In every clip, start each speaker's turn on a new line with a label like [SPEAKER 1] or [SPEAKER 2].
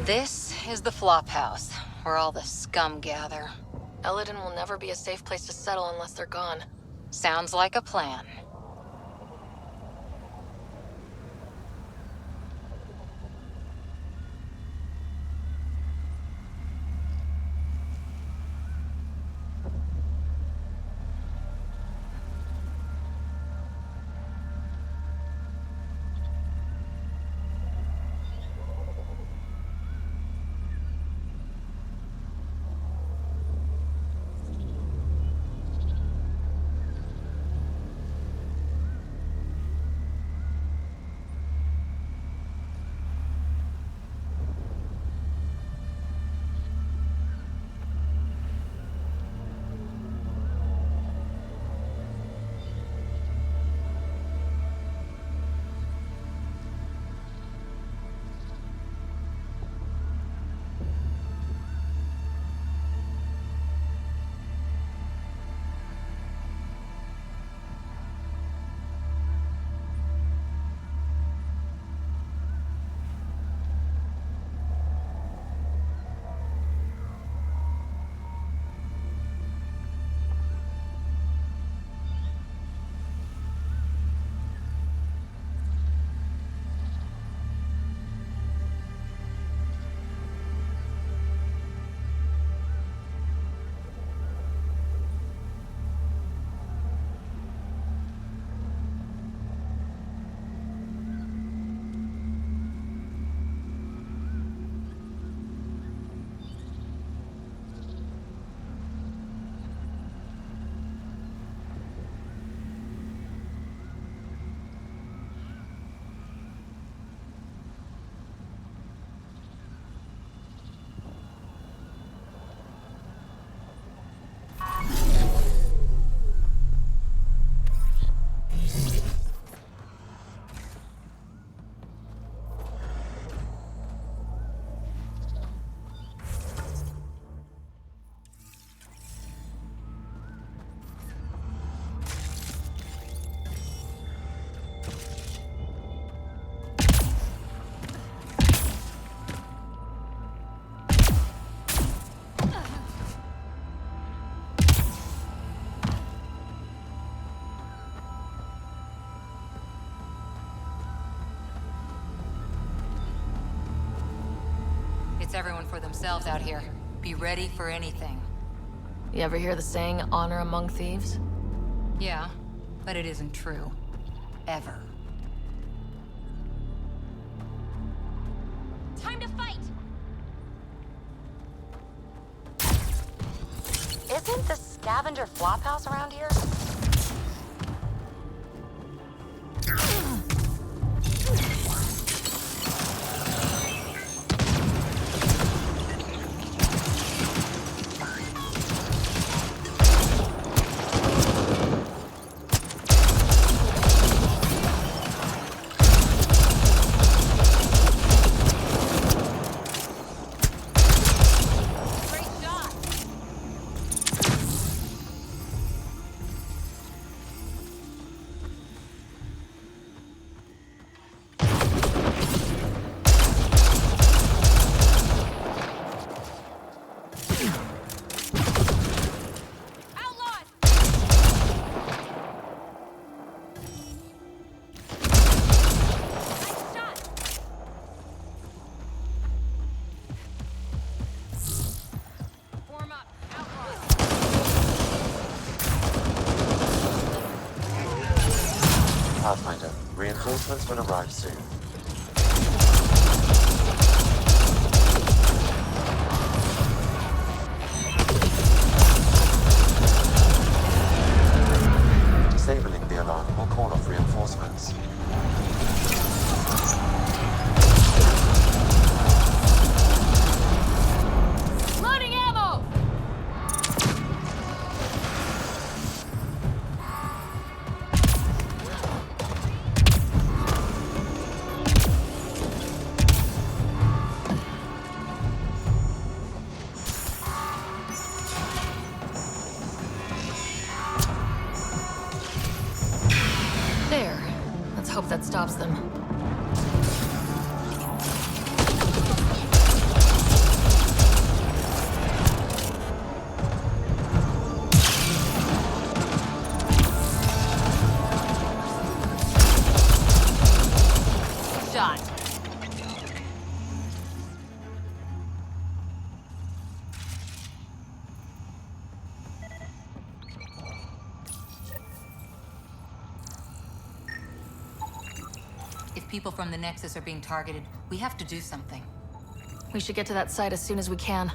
[SPEAKER 1] This is the flop house, where all the scum gather. Elodin will never be a safe place to settle unless they're gone. Sounds like a plan. It's everyone for themselves out here. Be ready for anything. You ever hear the saying, honor among thieves? Yeah, but it isn't true. Ever.
[SPEAKER 2] Time to fight!
[SPEAKER 1] Isn't the scavenger flophouse around here?
[SPEAKER 3] Pathfinder, reinforcements will arrive soon. Disabling the alarm will call off reinforcements.
[SPEAKER 2] Loading ammo!
[SPEAKER 1] There. Let's hope that stops them.
[SPEAKER 2] Shot.
[SPEAKER 1] If people from the Nexus are being targeted, we have to do something. We should get to that site as soon as we can.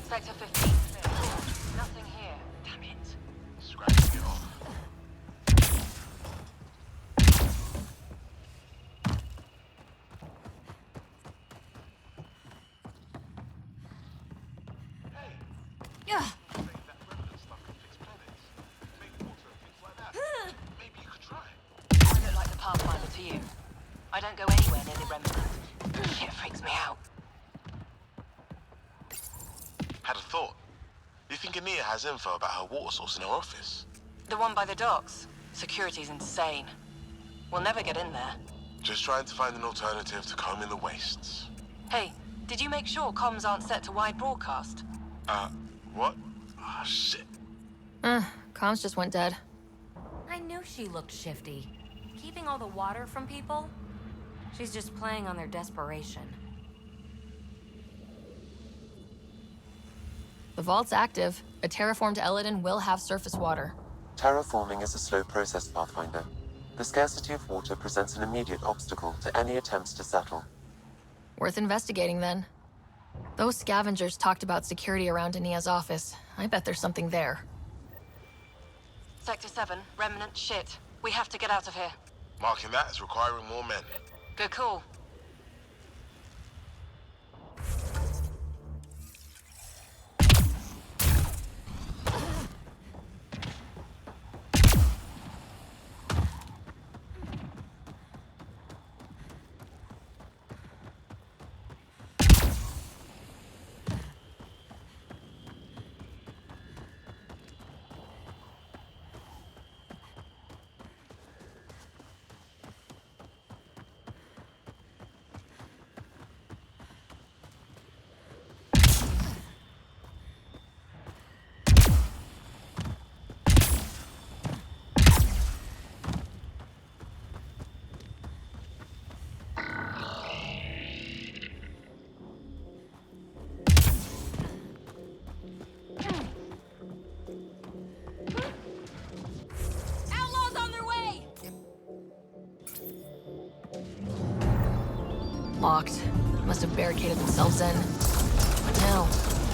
[SPEAKER 2] Sector 15. Nothing here. Damn it.
[SPEAKER 3] Scratching it off.
[SPEAKER 2] I don't go anywhere near the remnant. Shit freaks me out.
[SPEAKER 4] Had a thought. You think Ania has info about her water source in her office?
[SPEAKER 2] The one by the docks. Security's insane. We'll never get in there.
[SPEAKER 4] Just trying to find an alternative to combing the wastes.
[SPEAKER 2] Hey, did you make sure comms aren't set to wide broadcast?
[SPEAKER 4] What? Ah, shit.
[SPEAKER 1] Comms just went dead.
[SPEAKER 5] I knew she looked shifty. Keeping all the water from people? She's just playing on their desperation.
[SPEAKER 1] The vault's active. A terraformed Eladin will have surface water.
[SPEAKER 3] Terraforming is a slow process, Pathfinder. The scarcity of water presents an immediate obstacle to any attempts to settle.
[SPEAKER 1] Worth investigating, then. Those scavengers talked about security around Ania's office. I bet there's something there.
[SPEAKER 2] Sector 7, remnant shit. We have to get out of here.
[SPEAKER 4] Marking that as requiring more men.
[SPEAKER 2] Good call. Outlaws on their way!
[SPEAKER 1] Locked. Must have barricaded themselves in. What now?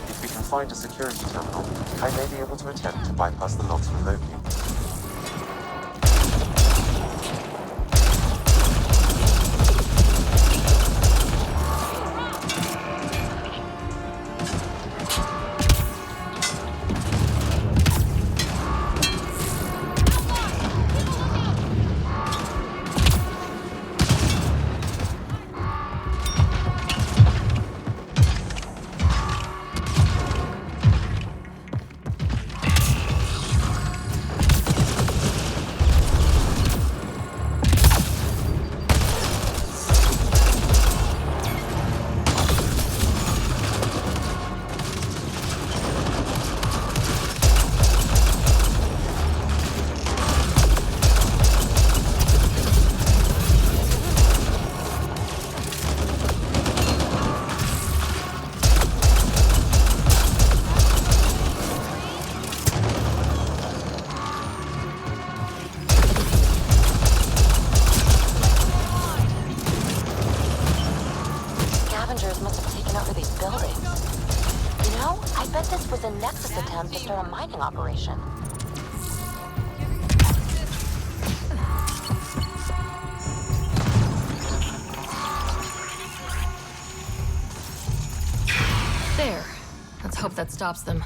[SPEAKER 3] If we can find a security terminal, I may be able to attempt to bypass the locks remotely.
[SPEAKER 1] Scavengers must have taken over these buildings. You know, I bet this was a Nexus attempt to start a mining operation. There. Let's hope that stops them.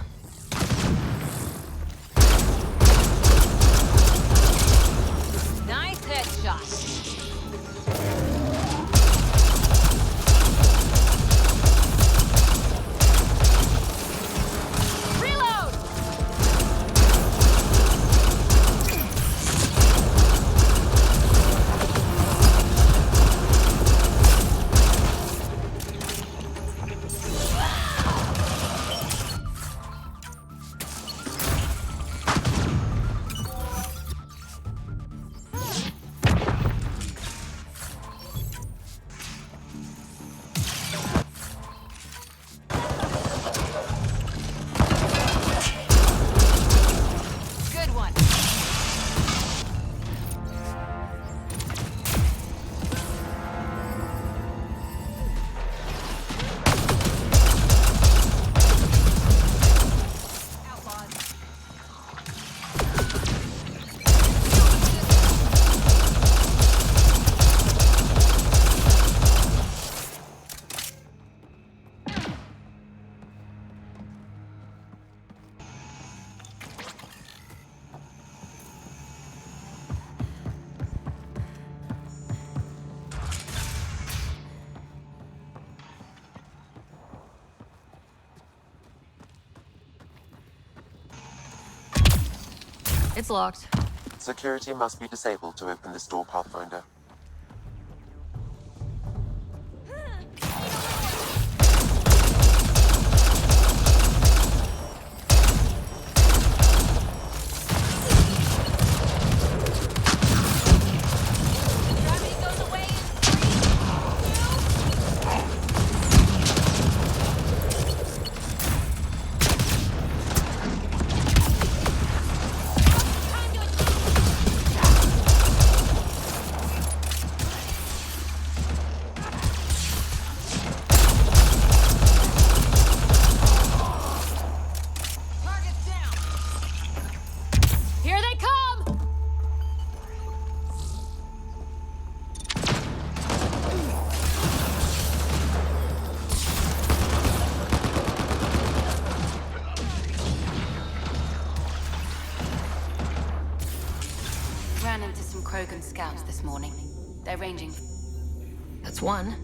[SPEAKER 2] Nice headshot.
[SPEAKER 1] It's locked.
[SPEAKER 3] Security must be disabled to open this door, Pathfinder.
[SPEAKER 1] Here they come!
[SPEAKER 5] Ran into some Krogan scouts this morning. They're ranging.
[SPEAKER 1] That's one.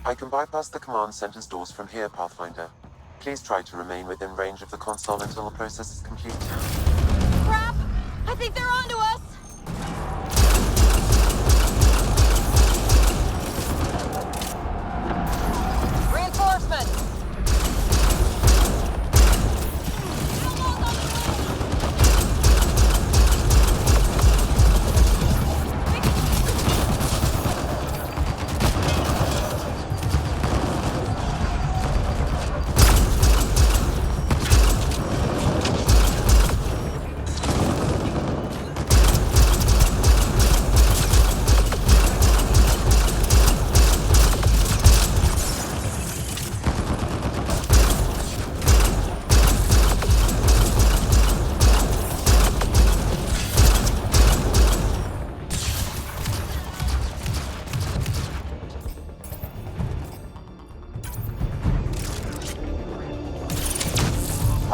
[SPEAKER 3] I can bypass the command center's doors from here, Pathfinder. Please try to remain within range of the console until the process is complete.
[SPEAKER 1] Crap! I think they're onto us! Reinforcements!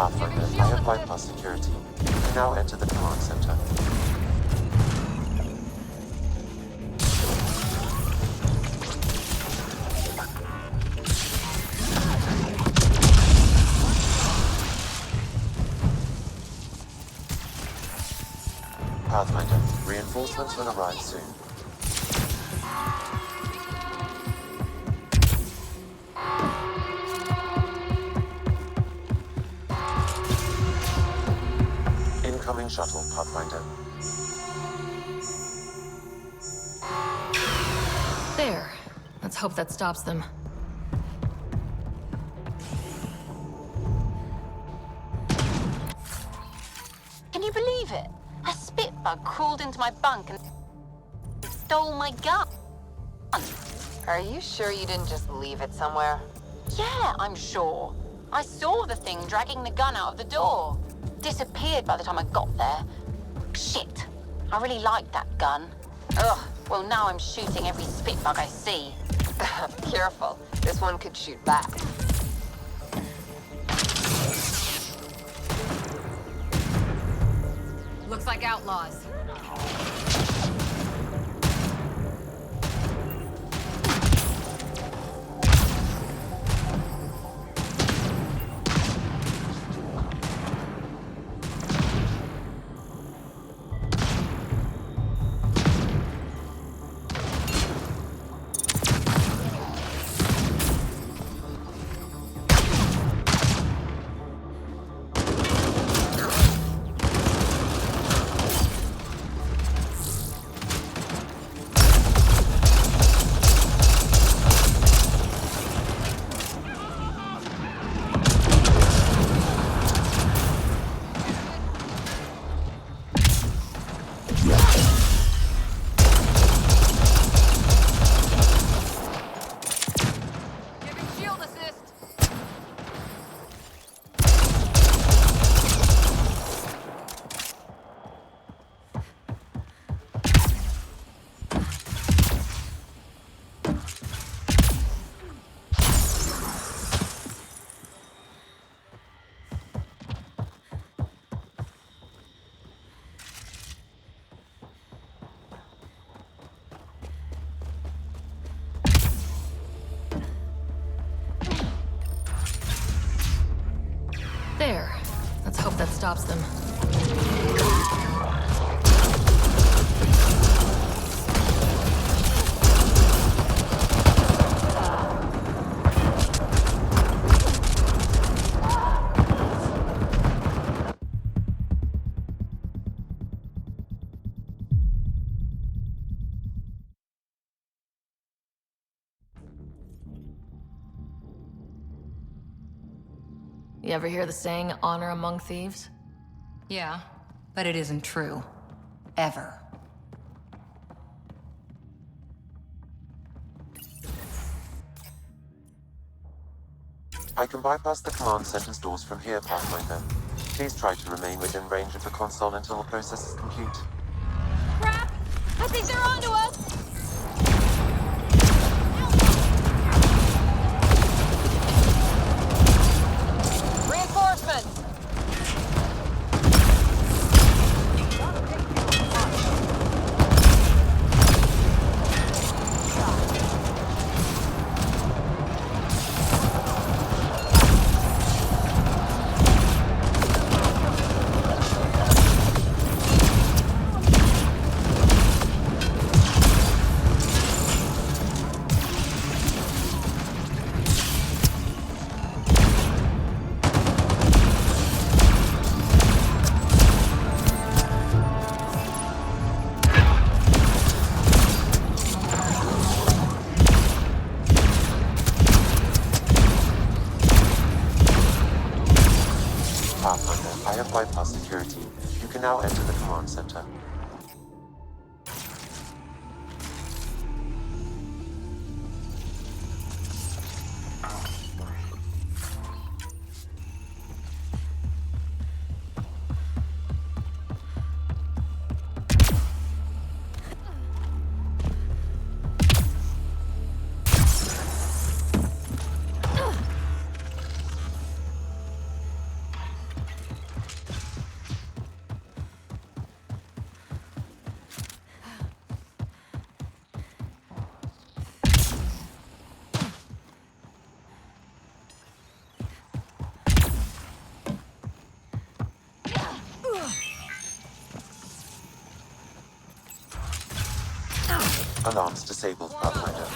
[SPEAKER 3] Pathfinder, I have bypassed security. You can now enter the command center. Pathfinder, reinforcements will arrive soon. Incoming shuttle, Pathfinder.
[SPEAKER 1] There. Let's hope that stops them.
[SPEAKER 2] Can you believe it? A spitbug crawled into my bunk and stole my gun.
[SPEAKER 1] Are you sure you didn't just leave it somewhere?
[SPEAKER 2] Yeah, I'm sure. I saw the thing dragging the gun out of the door. Disappeared by the time I got there. Shit. I really liked that gun. Ugh, well now I'm shooting every spitbug I see.
[SPEAKER 1] Careful. This one could shoot back. Looks like outlaws. There. Let's hope that stops them. You ever hear the saying, honor among thieves? Yeah, but it isn't true. Ever.
[SPEAKER 3] I can bypass the command center's doors from here, Pathfinder. Please try to remain within range of the console until the process is complete.
[SPEAKER 2] Crap! I think they're onto us! Reinforcements!
[SPEAKER 3] Pathfinder, I have bypassed security. You can now enter the command center. Alarms disabled, Pathfinder.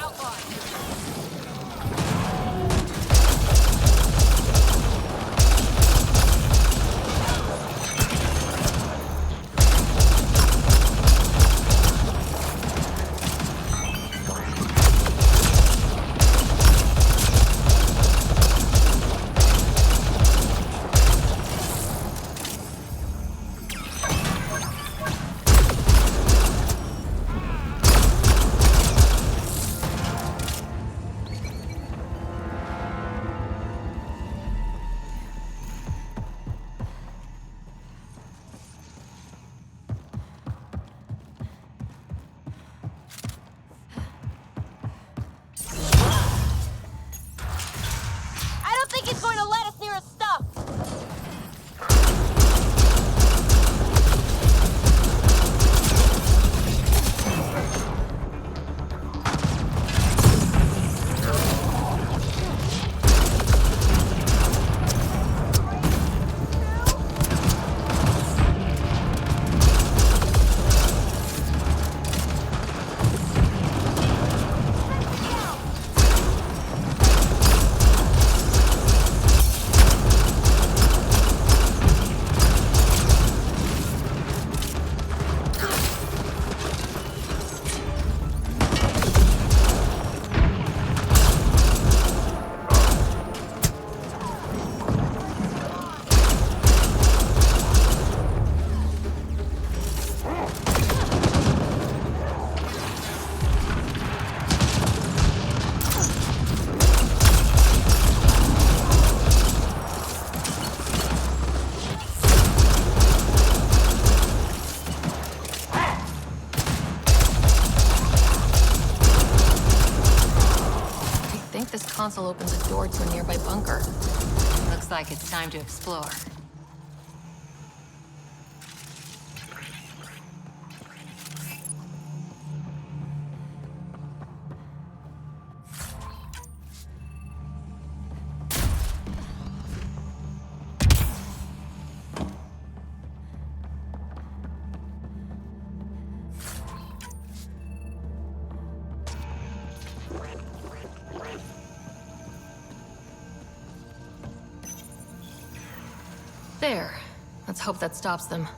[SPEAKER 1] console opens a door to a nearby bunker. Looks like it's time to explore. There. Let's hope that stops them.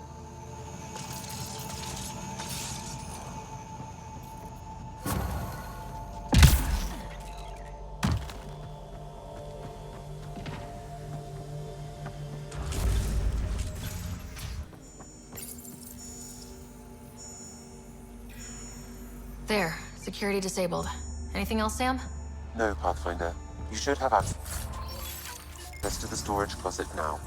[SPEAKER 1] There. Security disabled. Anything else, Sam?
[SPEAKER 3] No, Pathfinder. You should have access to the storage closet now.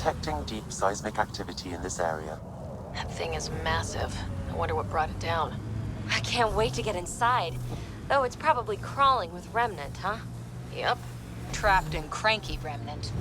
[SPEAKER 3] detecting deep seismic activity in this area.
[SPEAKER 1] That thing is massive. I wonder what brought it down.
[SPEAKER 5] I can't wait to get inside. Though it's probably crawling with Remnant, huh?
[SPEAKER 1] Yep. Trapped in cranky Remnant.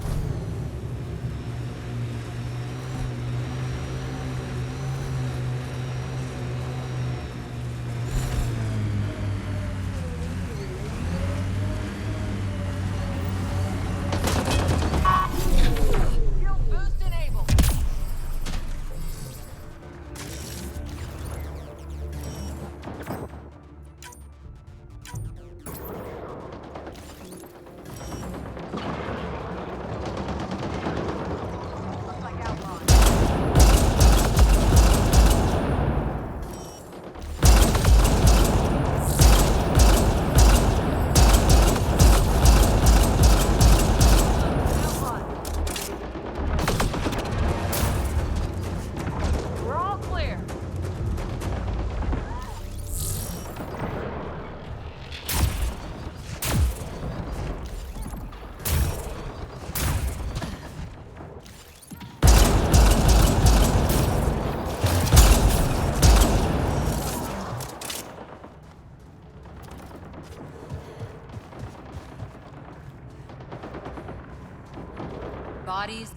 [SPEAKER 1] Bodies,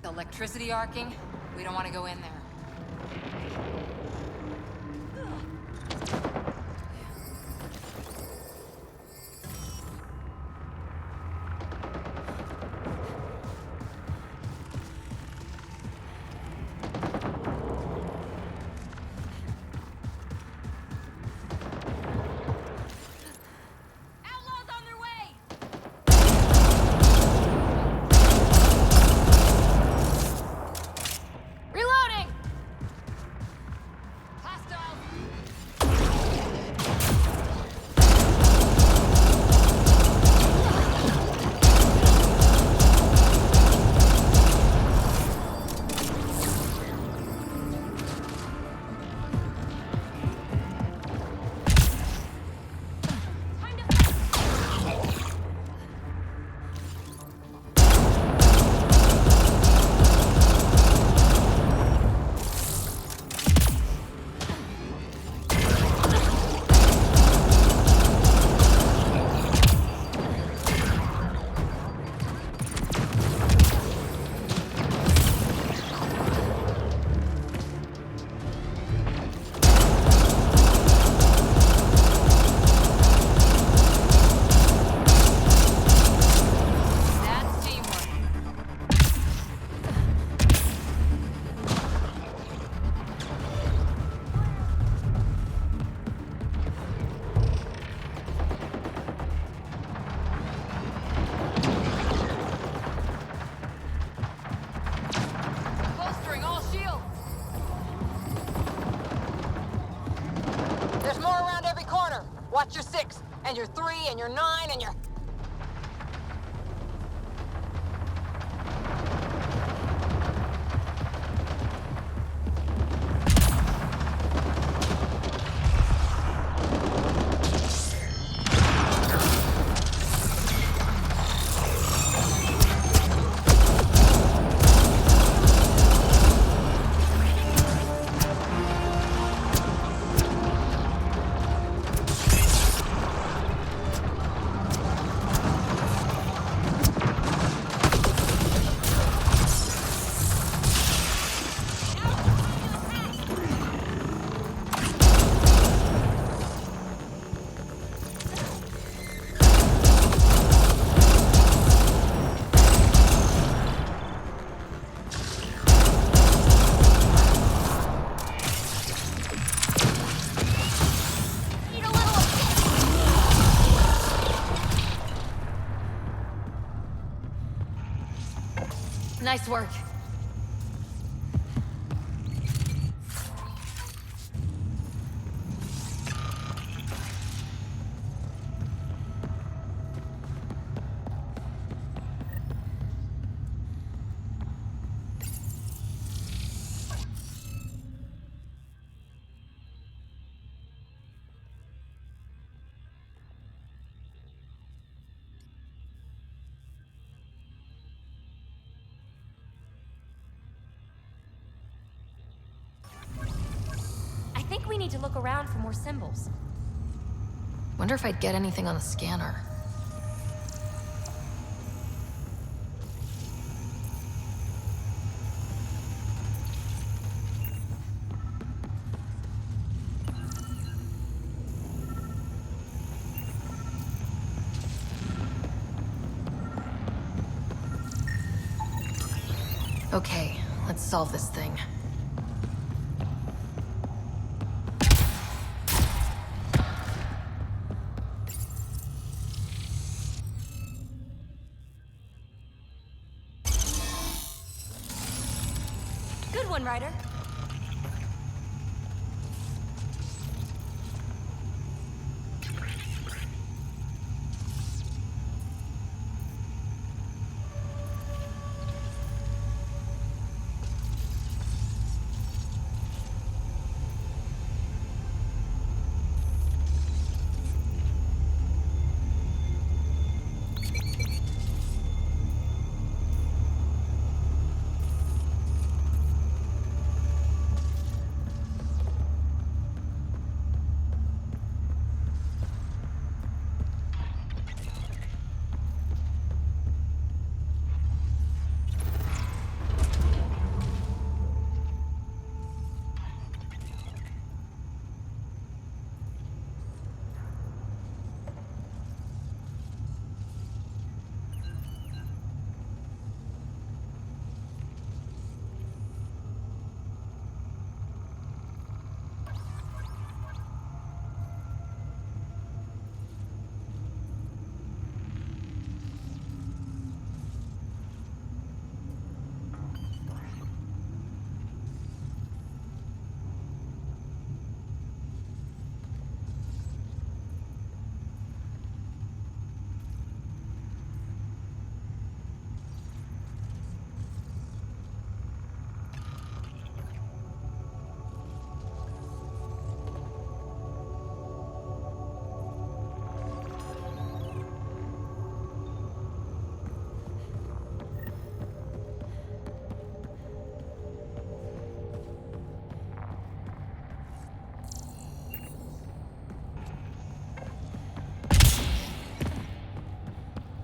[SPEAKER 1] electricity arcing. We don't want to go in there.
[SPEAKER 2] Watch your 6, and your 3, and your 9, and your...
[SPEAKER 1] Nice work.
[SPEAKER 5] we need to look around for more symbols.
[SPEAKER 1] Wonder if I'd get anything on the scanner. Okay, let's solve this thing.
[SPEAKER 5] Good one, Ryder.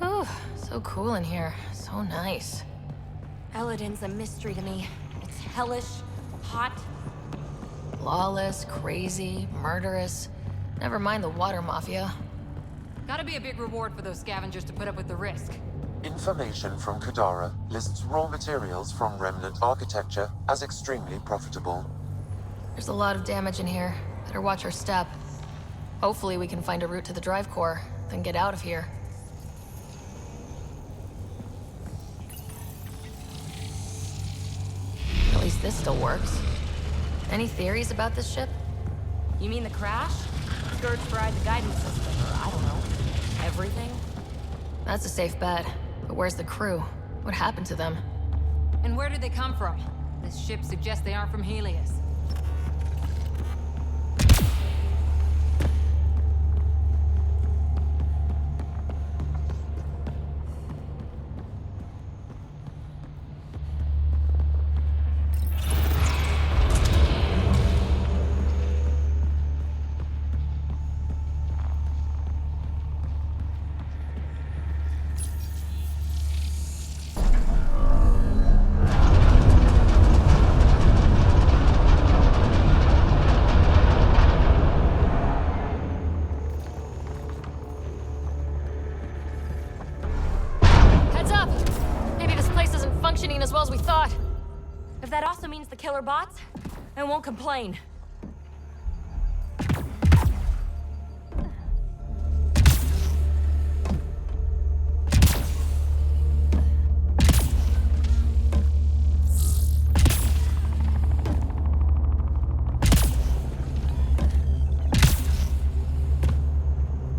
[SPEAKER 5] Ooh, so cool in here. So nice. Elodin's a mystery to me. It's hellish, hot.
[SPEAKER 1] Lawless, crazy, murderous. Never mind the water mafia.
[SPEAKER 5] Gotta be a big reward for those scavengers to put up with the risk.
[SPEAKER 3] Information from Kadara lists raw materials from remnant architecture as extremely profitable.
[SPEAKER 1] There's a lot of damage in here. Better watch our step. Hopefully we can find a route to the drive core, then get out of here. At least this still works. Any theories about this ship?
[SPEAKER 5] You mean the crash? Scourge fried the guidance system, or I don't know. Everything?
[SPEAKER 1] That's a safe bet. But where's the crew? What happened to them?
[SPEAKER 5] And where did they come from? This ship suggests they aren't from Helios.
[SPEAKER 1] As well as we thought.
[SPEAKER 5] If that also means the killer bots, I won't complain.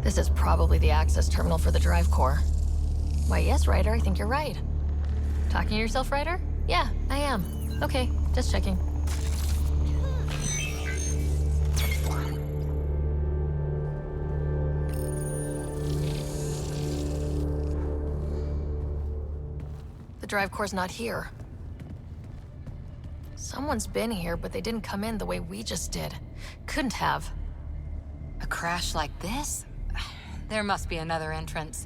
[SPEAKER 1] This is probably the access terminal for the drive core. Why, yes, Ryder, I think you're right. Talking to yourself, Ryder? Yeah, I am. Okay, just checking. The drive core's not here. Someone's been here, but they didn't come in the way we just did. Couldn't have.
[SPEAKER 5] A crash like this? There must be another entrance.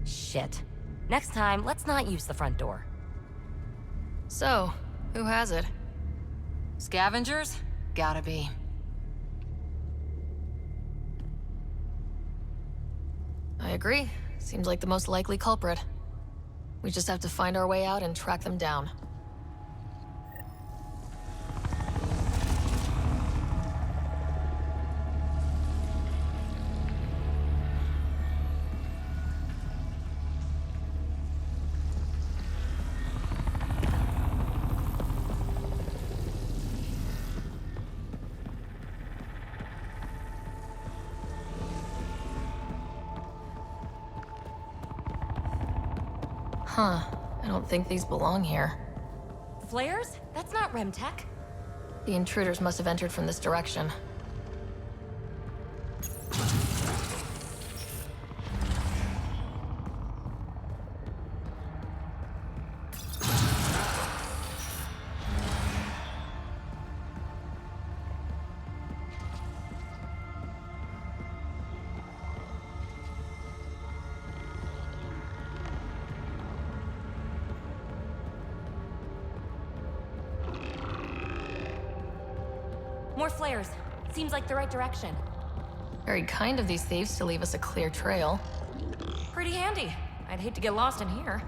[SPEAKER 6] Shit. Next time, let's not use the front door.
[SPEAKER 1] So, who has it?
[SPEAKER 5] Scavengers? Gotta be.
[SPEAKER 1] I agree. Seems like the most likely culprit. We just have to find our way out and track them down. Huh. I don't think these belong here.
[SPEAKER 6] Flares? That's not REM tech.
[SPEAKER 1] The intruders must have entered from this direction.
[SPEAKER 6] More flares. Seems like the right direction.
[SPEAKER 1] Very kind of these thieves to leave us a clear trail.
[SPEAKER 6] Pretty handy. I'd hate to get lost in here.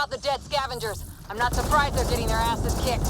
[SPEAKER 2] The dead scavengers. I'm not surprised they're getting their asses kicked.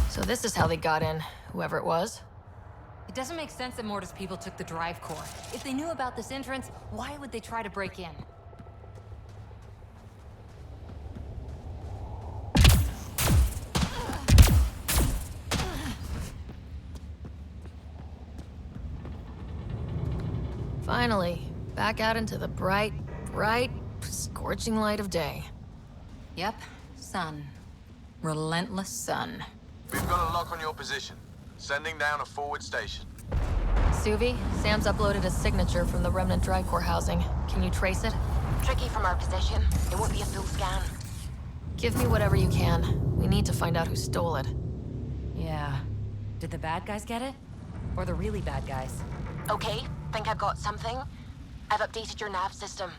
[SPEAKER 1] So this is how they got in, whoever it was.
[SPEAKER 5] It doesn't make sense that Morta's people took the drive core. If they knew about this entrance, why would they try to break in?
[SPEAKER 1] Finally, back out into the bright, scorching light of day.
[SPEAKER 5] Yep, sun. Relentless sun.
[SPEAKER 7] We've got a lock on your position. Sending down a forward station.
[SPEAKER 1] Suvi, Sam's uploaded a signature from the remnant drive core housing. Can you trace it?
[SPEAKER 2] Tricky from our position. It won't be a full scan.
[SPEAKER 1] Give me whatever you can. We need to find out who stole it.
[SPEAKER 6] Yeah. Did the bad guys get it? Or the really bad guys?
[SPEAKER 2] Okay, think I've got something. I've updated your nav system.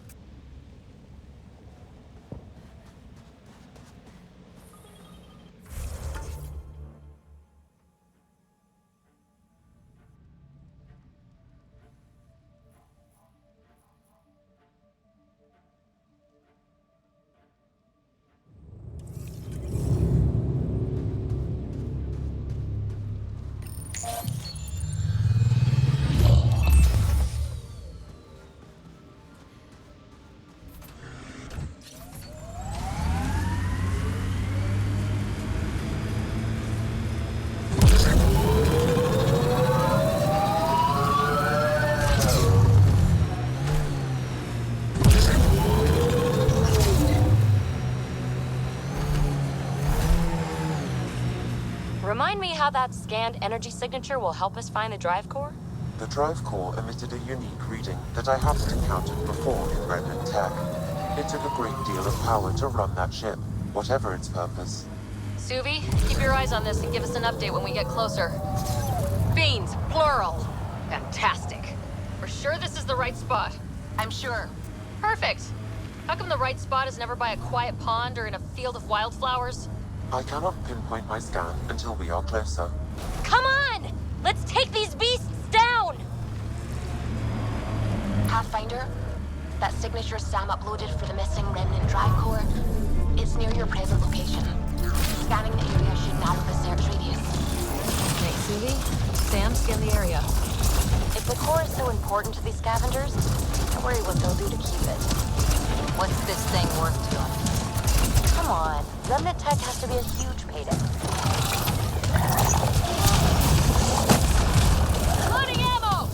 [SPEAKER 6] Remind me how that scanned energy signature will help us find the drive core?
[SPEAKER 3] The drive core emitted a unique reading that I haven't encountered before in remnant tech. It took a great deal of power to run that ship, whatever its purpose.
[SPEAKER 1] Suvi, keep your eyes on this and give us an update when we get closer. Beans, plural. Fantastic. We're sure this is the right spot.
[SPEAKER 2] I'm sure.
[SPEAKER 1] Perfect. How come the right spot is never by a quiet pond or in a field of wildflowers?
[SPEAKER 3] I cannot pinpoint my scan until we are closer.
[SPEAKER 6] Come on! Let's take these beasts down!
[SPEAKER 2] Pathfinder, that signature Sam uploaded for the missing remnant drive core, it's near your present location. Scanning the area should narrow the search radius.
[SPEAKER 1] Thanks, Suvi. Sam, scan the area.
[SPEAKER 2] If the core is so important to these scavengers, I worry what they'll do to keep it.
[SPEAKER 5] What's this thing worth to them?
[SPEAKER 2] Come on, remnant tech has to be a huge payday.
[SPEAKER 1] Loading ammo!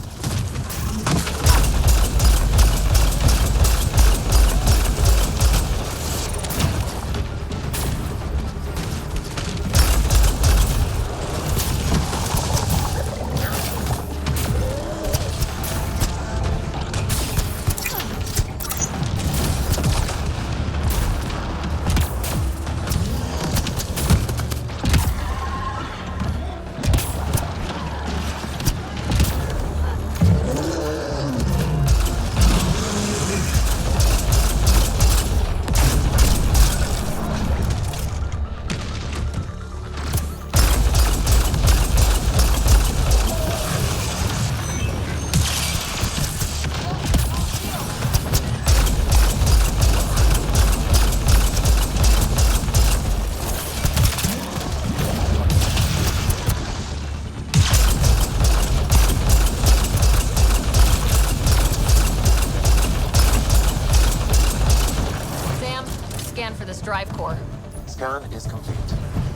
[SPEAKER 1] Drive core.
[SPEAKER 3] Scan is complete.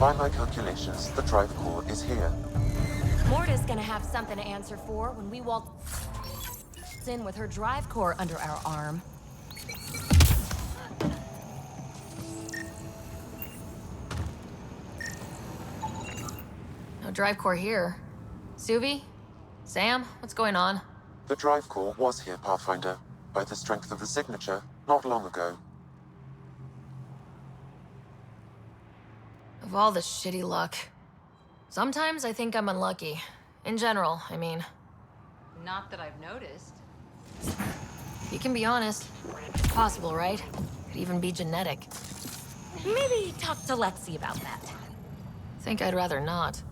[SPEAKER 3] By my calculations, the drive core is here.
[SPEAKER 6] Morta's gonna have something to answer for when we waltz in with her drive core under our arm.
[SPEAKER 1] No drive core here. Suvi? Sam? What's going on?
[SPEAKER 3] The drive core was here, Pathfinder, by the strength of the signature, not long ago.
[SPEAKER 1] Of all the shitty luck. Sometimes I think I'm unlucky. In general, I mean.
[SPEAKER 5] Not that I've noticed.
[SPEAKER 1] You can be honest. It's possible, right? Could even be genetic.
[SPEAKER 6] Maybe talk to Lexi about that.
[SPEAKER 1] Think I'd rather not.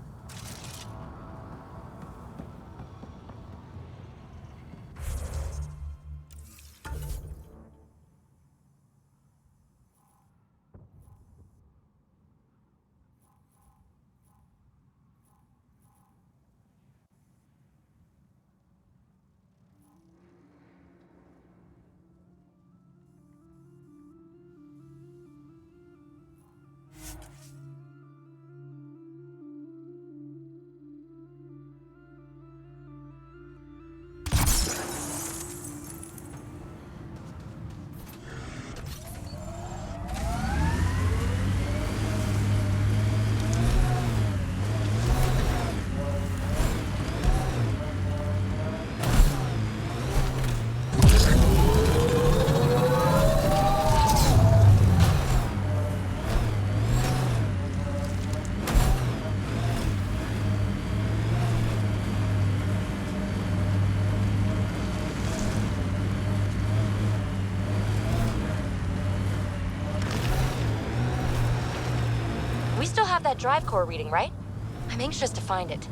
[SPEAKER 6] have that drive core reading, right? I'm anxious to find it.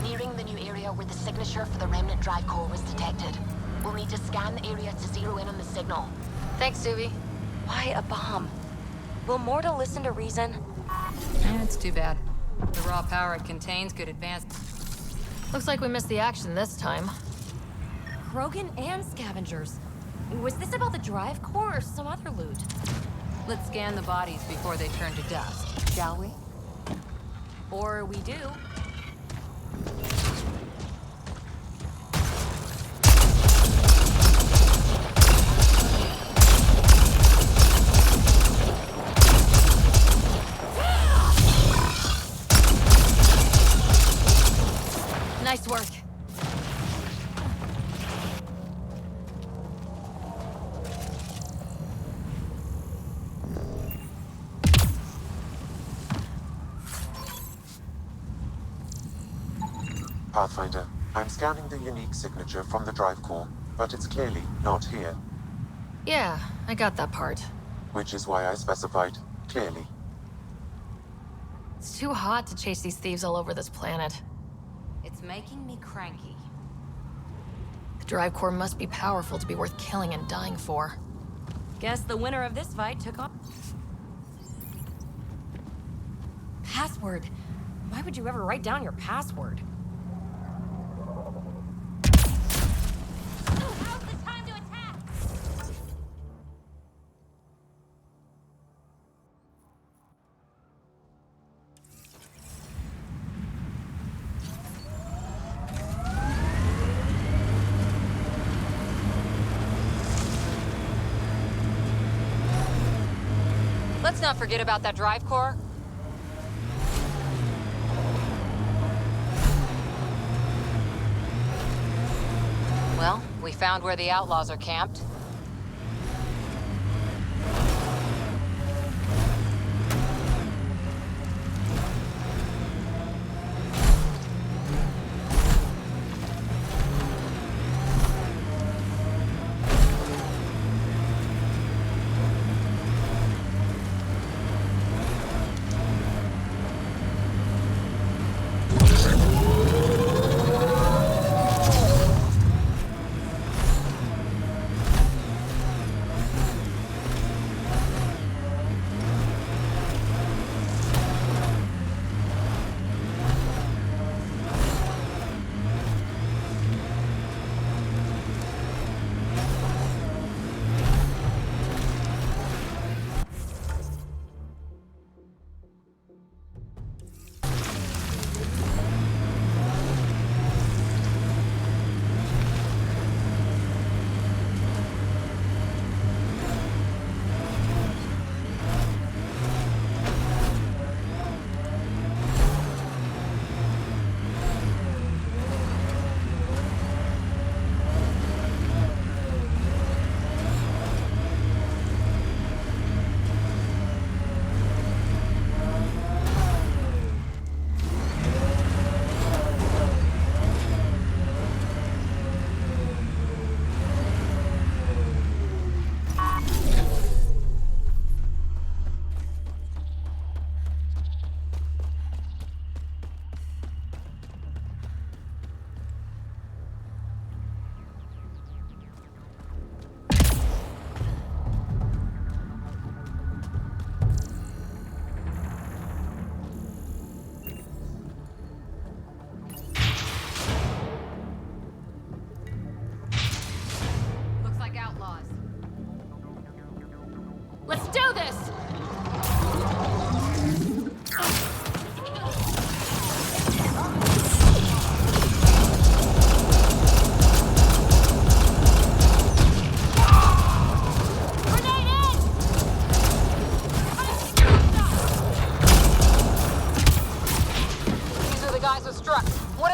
[SPEAKER 2] Nearing the new area where the signature for the remnant drive core was detected. We'll need to scan the area to zero in on the signal.
[SPEAKER 1] Thanks, Suvi.
[SPEAKER 6] Why a bomb? Will Morta listen to reason?
[SPEAKER 5] It's too bad. The raw power it contains could advance.
[SPEAKER 1] Looks like we missed the action this time.
[SPEAKER 6] Krogan and scavengers. Was this about the drive core or some other loot?
[SPEAKER 5] Let's scan the bodies before they turn to dust, shall we?
[SPEAKER 6] Or we do.
[SPEAKER 1] Nice work.
[SPEAKER 3] Pathfinder, I'm scanning the unique signature from the drive core, but it's clearly not here,
[SPEAKER 1] Yeah, I got that part.
[SPEAKER 3] which is why I specified clearly.
[SPEAKER 1] It's too hot to chase these thieves all over this planet.
[SPEAKER 5] It's making me cranky.
[SPEAKER 1] The drive core must be powerful to be worth killing and dying for.
[SPEAKER 6] Guess the winner of this fight took on. Password. Why would you ever write down your password?
[SPEAKER 5] Let's not forget about that drive core. Well, we found where the outlaws are camped.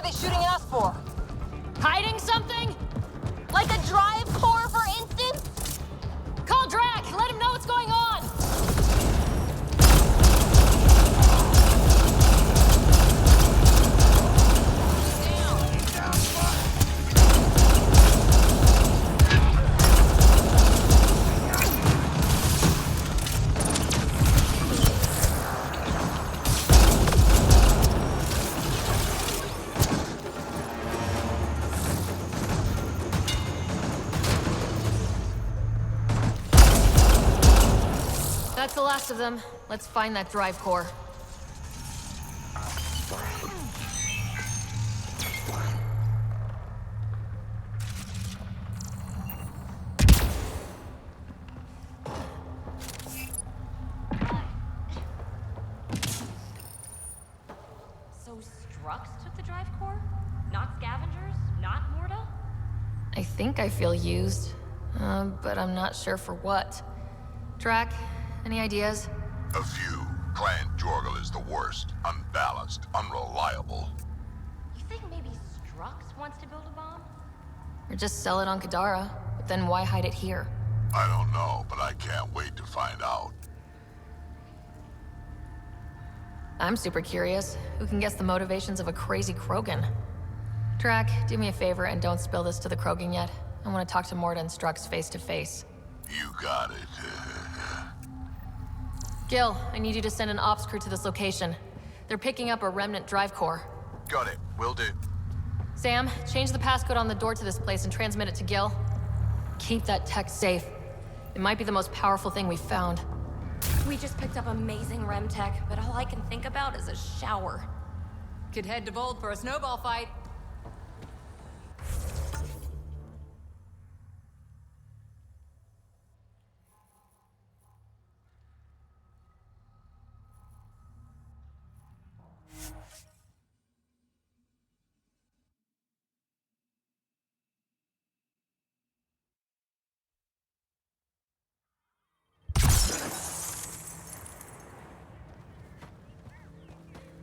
[SPEAKER 2] they shooting at us for?
[SPEAKER 5] Hiding something?
[SPEAKER 2] Like a drive core, for instance?
[SPEAKER 5] Call Drac! Let him know what's going on! That's the last of them. Let's find that drive core.
[SPEAKER 6] So Strux took the drive core? Not scavengers? Not Morta?
[SPEAKER 1] I think I feel used, but I'm not sure for what. Drac, any ideas?
[SPEAKER 8] A few. Clan Jorgal is the worst. Unbalanced, unreliable.
[SPEAKER 6] You think maybe Strux wants to build a bomb?
[SPEAKER 1] Or just sell it on Kadara? But then why hide it here?
[SPEAKER 8] I don't know, but I can't wait to find out.
[SPEAKER 1] I'm super curious. Who can guess the motivations of a crazy Krogan? Drac, do me a favor and don't spill this to the Krogan yet. I want to talk to Morta and Strux face to face.
[SPEAKER 8] You got it.
[SPEAKER 1] Gil, I need you to send an ops crew to this location. They're picking up a remnant drive core.
[SPEAKER 7] Got it. Will do.
[SPEAKER 1] Sam, change the passcode on the door to this place and transmit it to Gil. Keep that tech safe. It might be the most powerful thing we've found.
[SPEAKER 6] We just picked up amazing rem tech, but all I can think about is a shower.
[SPEAKER 5] Could head to Bold for a snowball fight.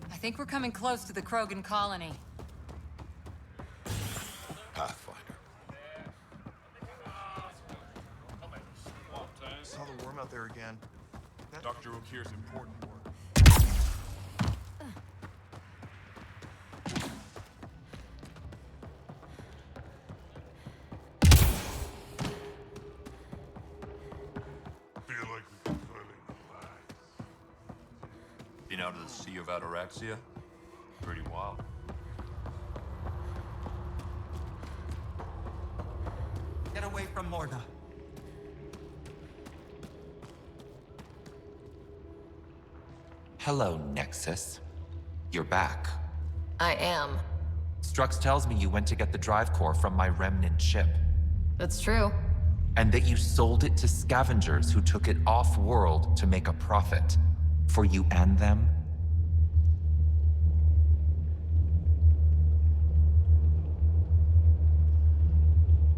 [SPEAKER 5] I think we're coming close to the Krogan colony.
[SPEAKER 8] Pathfinder.
[SPEAKER 9] Saw the worm out there again.
[SPEAKER 10] Dr. O'Keefe's important work.
[SPEAKER 11] Feel like we've been running alive.
[SPEAKER 10] Been out of the Sea of Ataraxia? Pretty wild.
[SPEAKER 12] Get away from Morta.
[SPEAKER 13] Hello, Nexus. You're back.
[SPEAKER 1] I am.
[SPEAKER 13] Strux tells me you went to get the drive core from my remnant ship,
[SPEAKER 1] That's true.
[SPEAKER 13] and that you sold it to scavengers who took it off-world to make a profit. For you and them?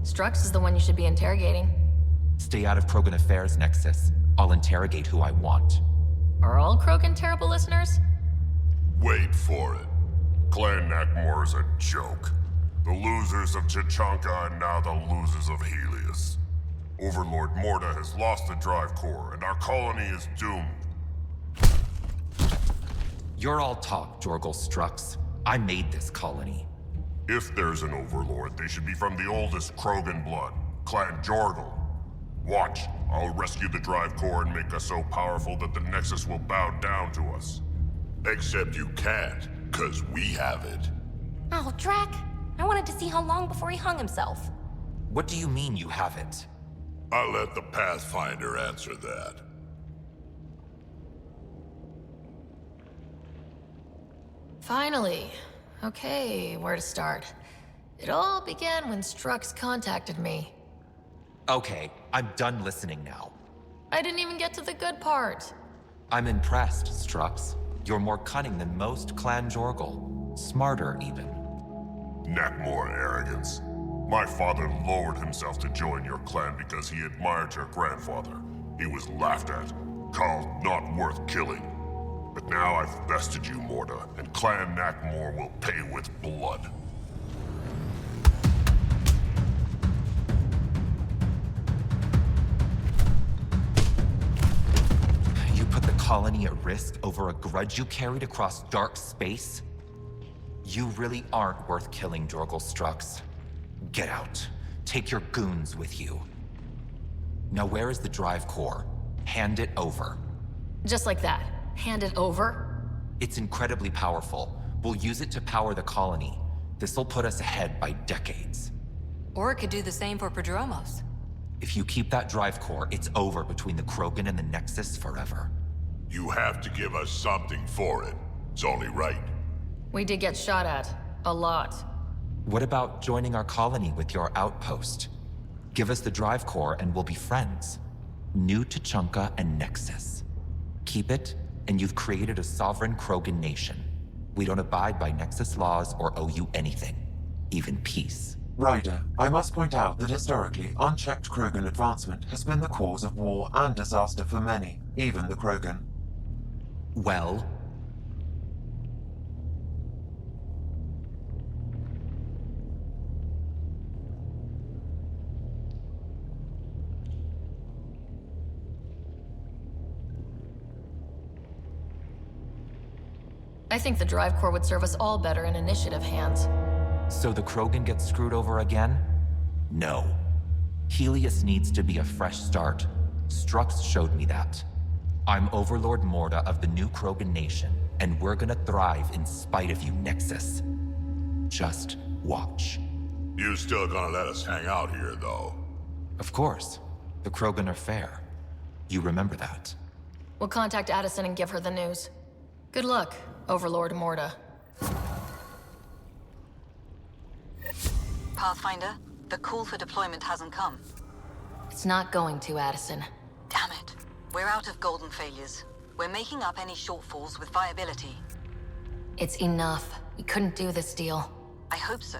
[SPEAKER 1] Strux is the one you should be interrogating.
[SPEAKER 13] Stay out of Krogan affairs, Nexus. I'll interrogate who I want.
[SPEAKER 1] Are all Krogan terrible listeners?
[SPEAKER 11] Wait for it. Clan Nakmor is a joke. The losers of Chichanka and now the losers of Helios. Overlord Morta has lost the drive core, and our colony is doomed.
[SPEAKER 13] You're all talk, Jorgal Strux. I made this colony.
[SPEAKER 11] If there's an overlord, they should be from the oldest Krogan blood, Clan Jorgal. Watch, I'll rescue the drive core and make us so powerful that the Nexus will bow down to us.
[SPEAKER 8] Except you can't, 'cause we have it.
[SPEAKER 6] Oh, Drac! I wanted to see how long before he hung himself.
[SPEAKER 13] What do you mean you have it?
[SPEAKER 8] I'll let the Pathfinder answer that.
[SPEAKER 1] Finally. Okay, where to start? It all began when Strux contacted me.
[SPEAKER 13] Okay, I'm done listening now.
[SPEAKER 1] I didn't even get to the good part.
[SPEAKER 13] I'm impressed, Strux. You're more cunning than most Clan Jorgal. Smarter, even.
[SPEAKER 11] Nakmor arrogance. My father lowered himself to join your clan because he admired your grandfather. He was laughed at, called not worth killing. But now I've bested you, Morta, and Clan Nakmor will pay with blood.
[SPEAKER 13] colony at risk over a grudge you carried across dark space? You really aren't worth killing, Jorgal Strux. Get out. Take your goons with you. Now where is the drive core? Hand it over.
[SPEAKER 1] Just like that. Hand it over?
[SPEAKER 13] It's incredibly powerful. We'll use it to power the colony. This'll put us ahead by decades.
[SPEAKER 6] Or it could do the same for Prodromos.
[SPEAKER 13] If you keep that drive core, it's over between the Krogan and the Nexus forever.
[SPEAKER 8] You have to give us something for it. It's only right.
[SPEAKER 1] We did get shot at. A lot.
[SPEAKER 13] What about joining our colony with your outpost? Give us the drive core and we'll be friends. New Tuchanka and Nexus. Keep it, and you've created a sovereign Krogan nation. We don't abide by Nexus laws or owe you anything. Even peace.
[SPEAKER 3] Ryder, I must point out that historically, unchecked Krogan advancement has been the cause of war and disaster for many, even the Krogan.
[SPEAKER 13] Well,
[SPEAKER 1] I think the drive core would serve us all better in initiative hands.
[SPEAKER 13] so the Krogan gets screwed over again? No. Helios needs to be a fresh start. Strux showed me that. I'm Overlord Morda of the new Krogan nation, and we're gonna thrive in spite of you, Nexus. Just watch.
[SPEAKER 8] You still gonna let us hang out here, though?
[SPEAKER 13] Of course. The Krogan are fair. You remember that.
[SPEAKER 1] We'll contact Addison and give her the news. Good luck, Overlord Morda.
[SPEAKER 14] Pathfinder, the call for deployment hasn't come.
[SPEAKER 1] It's not going to, Addison.
[SPEAKER 14] Damn it. We're out of golden failures. We're making up any shortfalls with viability.
[SPEAKER 1] It's enough. We couldn't do this deal.
[SPEAKER 14] I hope so.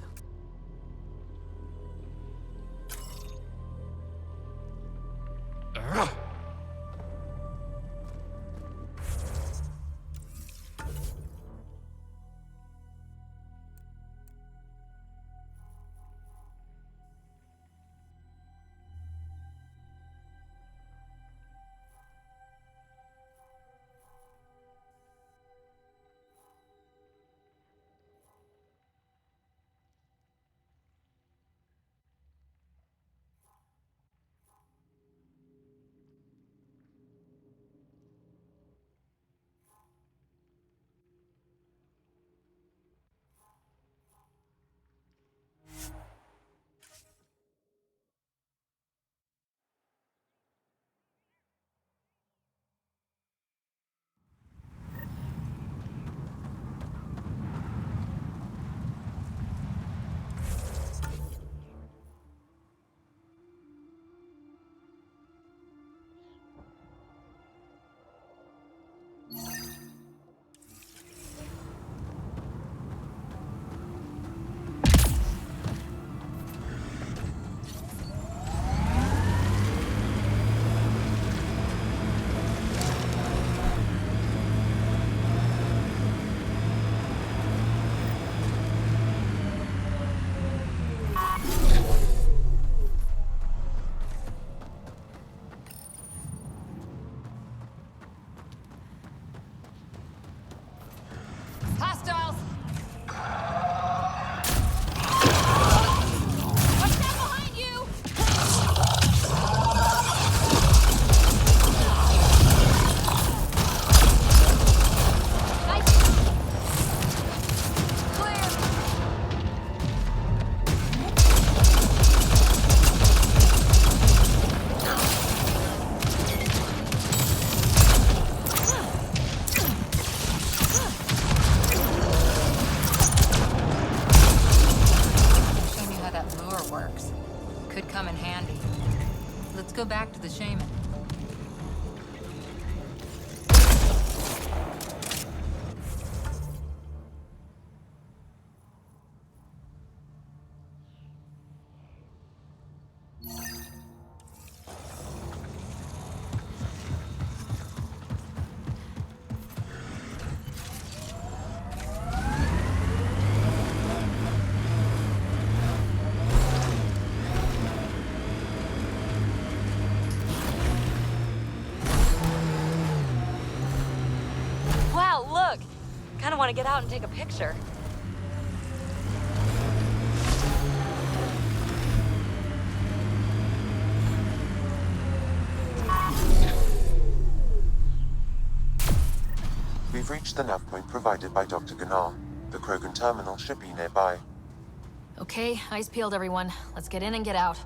[SPEAKER 6] Hostiles! Go back to the shaman. want to get out and take a picture.
[SPEAKER 3] We've reached the nav point provided by Dr. Gunnar. The Krogan terminal should be nearby.
[SPEAKER 1] Okay, eyes peeled, everyone. Let's get in and get out.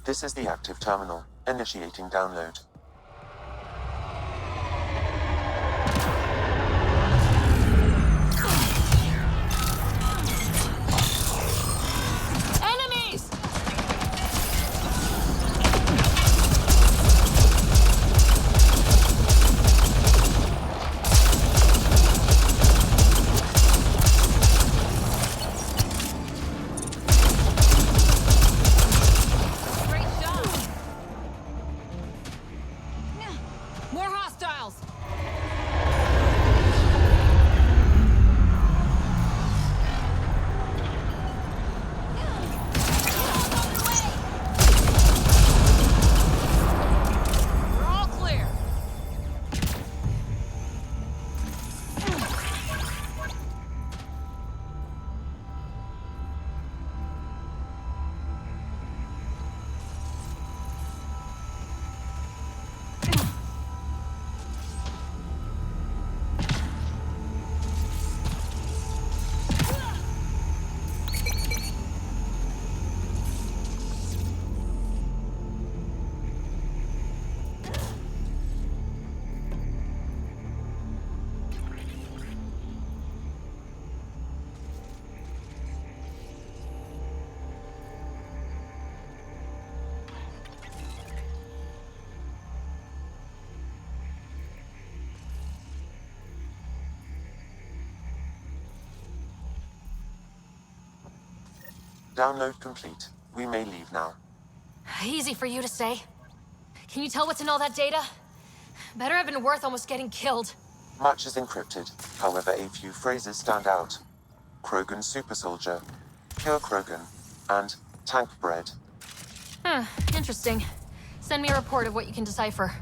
[SPEAKER 3] This is the active terminal. Initiating download.
[SPEAKER 1] Enemies!
[SPEAKER 6] Great shot! More hostiles! We're all clear.
[SPEAKER 3] Download complete. We may leave now.
[SPEAKER 1] Easy for you to say. Can you tell what's in all that data? Better have been worth almost getting killed.
[SPEAKER 3] Much is encrypted. However, a few phrases stand out. Krogan super soldier, pure Krogan, and tank bread.
[SPEAKER 1] Huh, interesting. Send me a report of what you can decipher.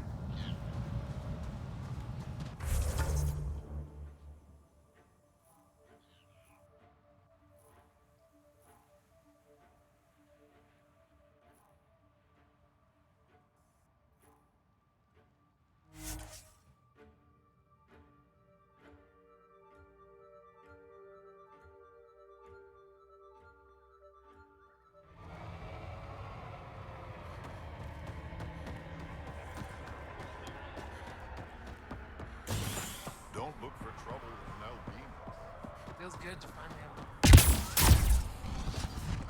[SPEAKER 8] Don't look for trouble and they'll be one.
[SPEAKER 15] Feels good to finally have...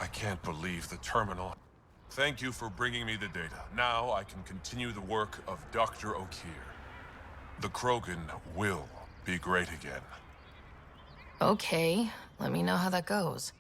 [SPEAKER 11] I can't believe the terminal. Thank you for bringing me the data. Now I can continue the work of Dr. O'Keir. The Krogan will be great again.
[SPEAKER 1] Okay, let me know how that goes.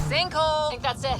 [SPEAKER 6] Sinkhole!
[SPEAKER 1] I think that's it.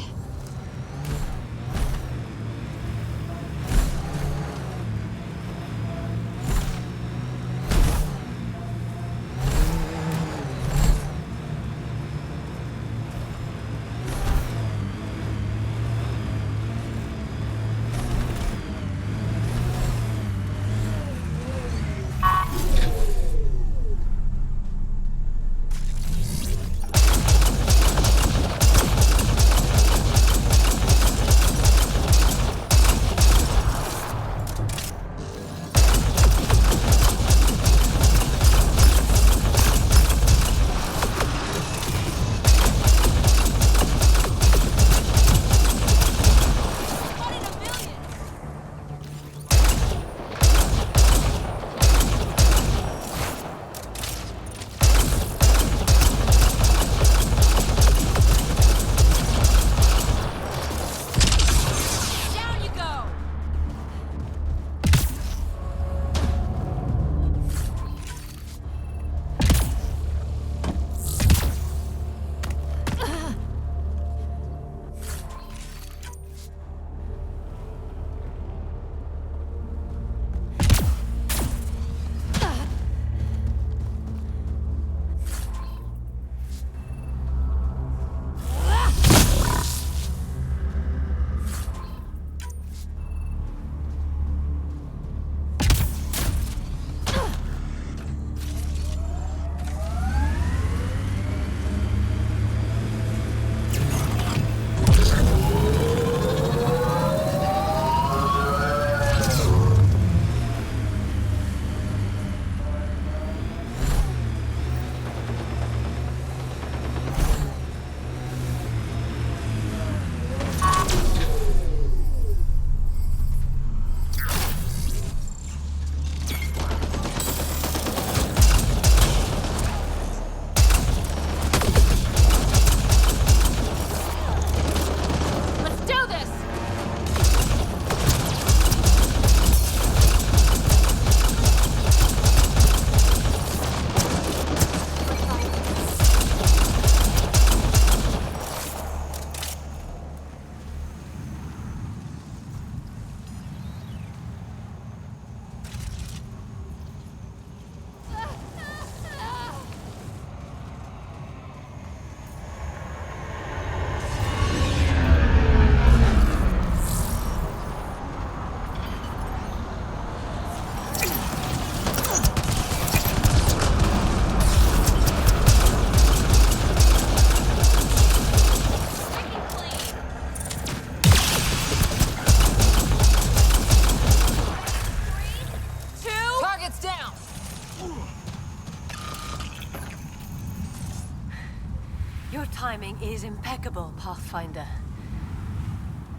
[SPEAKER 15] Your timing is impeccable, Pathfinder.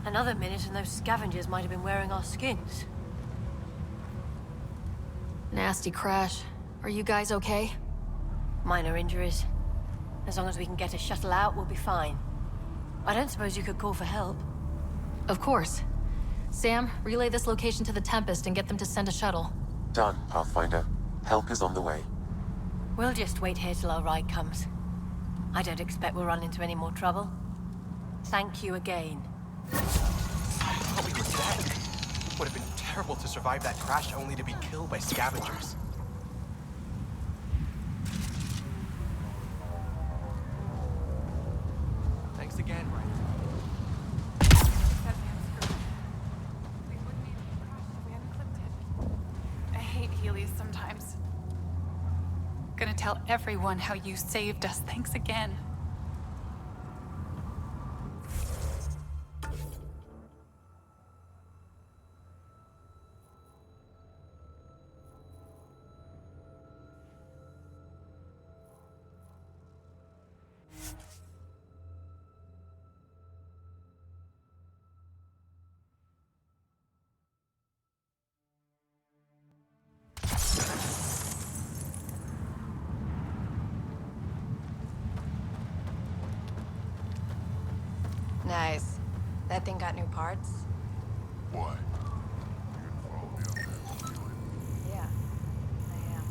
[SPEAKER 15] Another minute and those scavengers might have been wearing our skins.
[SPEAKER 1] Nasty crash. Are you guys okay?
[SPEAKER 15] Minor injuries. As long as we can get a shuttle out, we'll be fine. I don't suppose you could call for help.
[SPEAKER 1] Of course. Sam, relay this location to the Tempest and get them to send a shuttle.
[SPEAKER 3] Done, Pathfinder. Help is on the way.
[SPEAKER 15] We'll just wait here till our ride comes. I don't expect we'll run into any more trouble. Thank you again.
[SPEAKER 9] I thought we were dead. It would have been terrible to survive that crash only to be killed by scavengers. Thanks again, Ryan.
[SPEAKER 16] I hate Helios sometimes. Gonna tell everyone how you saved us. Thanks again.
[SPEAKER 6] Nice. That thing got new parts?
[SPEAKER 8] What?
[SPEAKER 6] Yeah, I am.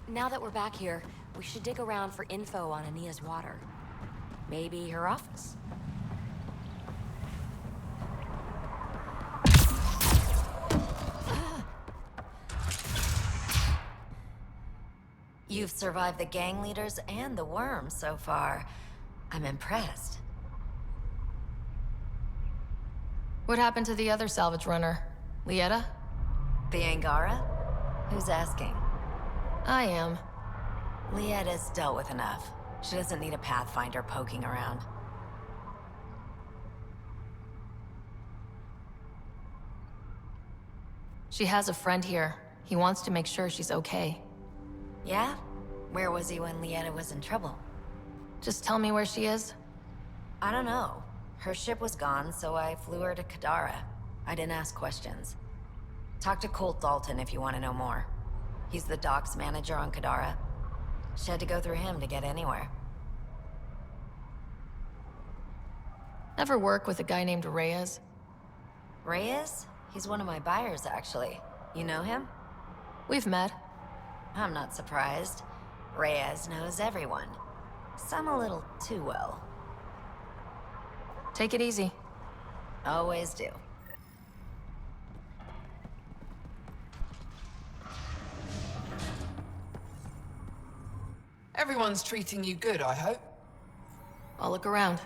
[SPEAKER 6] Now that we're back here, we should dig around for info on Ania's water. Maybe her office.
[SPEAKER 5] You've survived the gang leaders and the worm so far. I'm impressed.
[SPEAKER 1] What happened to the other salvage runner? Lieta?
[SPEAKER 5] The Angara? Who's asking?
[SPEAKER 1] I am.
[SPEAKER 5] Lieta's dealt with enough. She doesn't need a Pathfinder poking around.
[SPEAKER 1] She has a friend here. He wants to make sure she's okay.
[SPEAKER 5] Yeah? Where was he when Lieta was in trouble?
[SPEAKER 1] Just tell me where she is.
[SPEAKER 5] I don't know. Her ship was gone, so I flew her to Kadara. I didn't ask questions. Talk to Colt Dalton if you want to know more. He's the docks manager on Kadara. She had to go through him to get anywhere.
[SPEAKER 1] Ever work with a guy named Reyes?
[SPEAKER 5] Reyes? He's one of my buyers, actually. You know him?
[SPEAKER 1] We've met.
[SPEAKER 5] I'm not surprised. Reyes knows everyone. Some a little too well.
[SPEAKER 1] Take it easy.
[SPEAKER 5] Always do.
[SPEAKER 17] Everyone's treating you good, I hope.
[SPEAKER 1] I'll look around.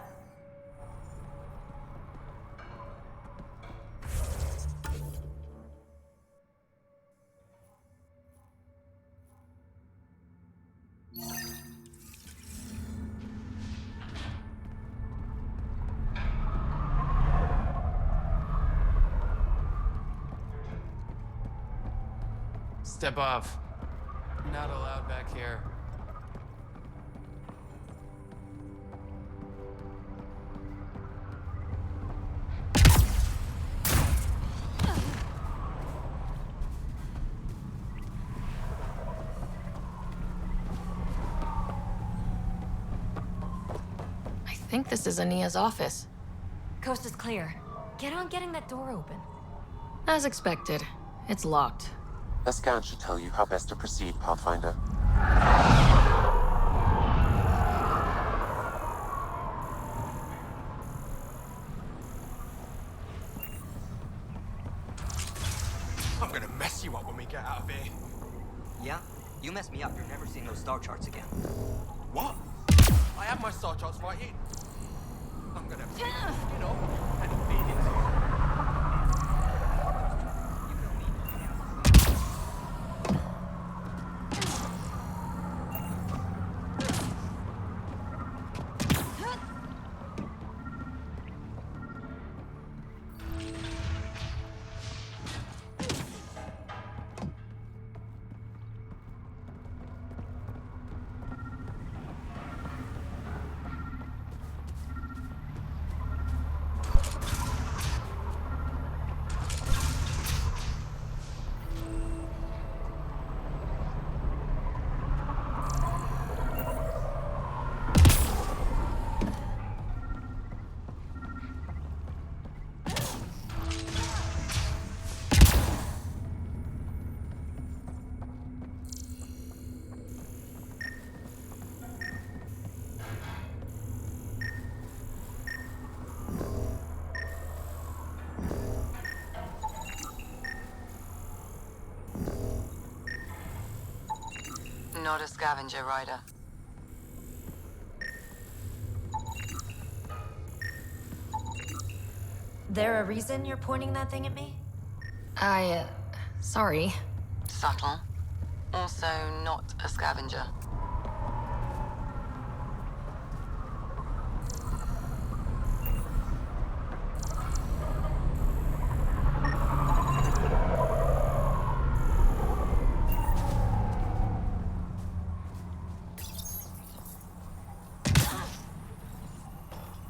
[SPEAKER 17] Step off. Not allowed back here.
[SPEAKER 1] I think this is Ania's office.
[SPEAKER 6] Coast is clear. Get on getting that door open.
[SPEAKER 1] As expected. It's locked.
[SPEAKER 3] A scan should tell you how best to proceed, Pathfinder.
[SPEAKER 9] I'm gonna mess you up when we get out of here.
[SPEAKER 12] Yeah? You mess me up, you're never seeing those star charts again.
[SPEAKER 9] What? I have my star charts right here. I'm gonna, and feed it
[SPEAKER 14] not a scavenger, Ryder.
[SPEAKER 5] There a reason you're pointing that thing at me?
[SPEAKER 1] Sorry.
[SPEAKER 14] Subtle. Also not a scavenger.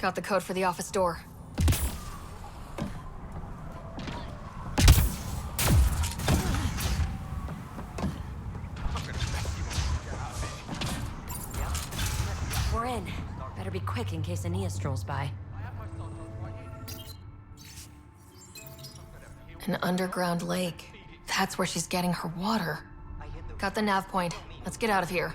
[SPEAKER 1] Got the code for the office door.
[SPEAKER 5] We're in. Better be quick in case Ania strolls by.
[SPEAKER 1] An underground lake. That's where she's getting her water. Got the nav point. Let's get out of here.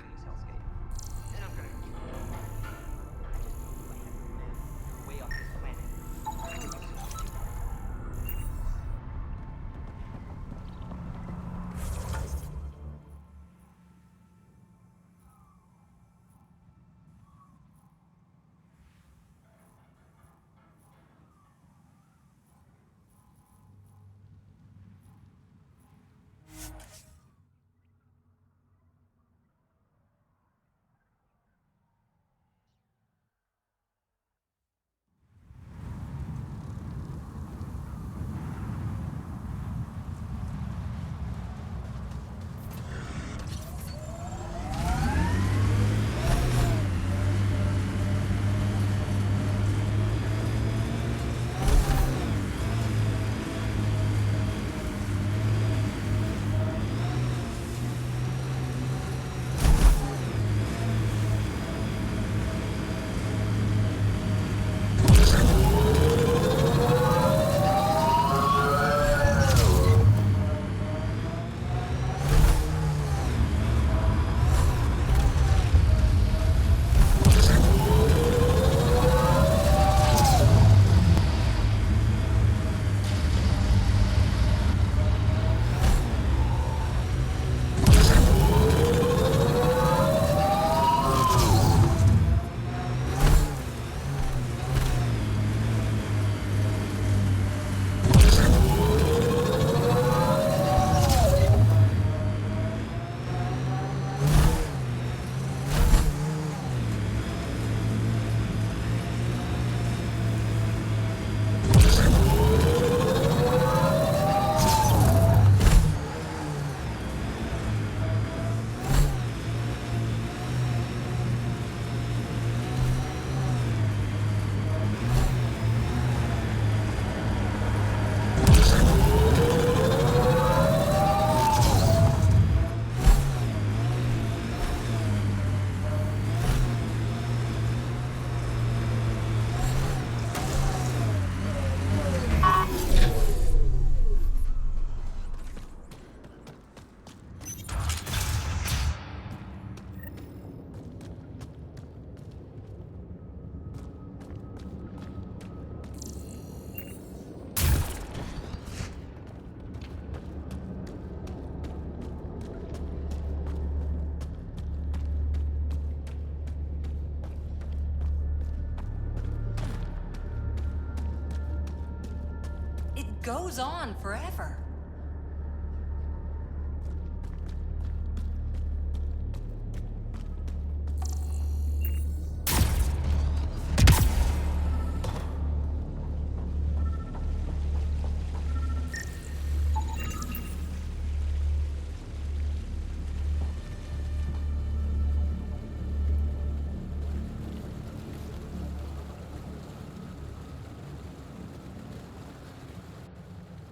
[SPEAKER 15] Goes on forever.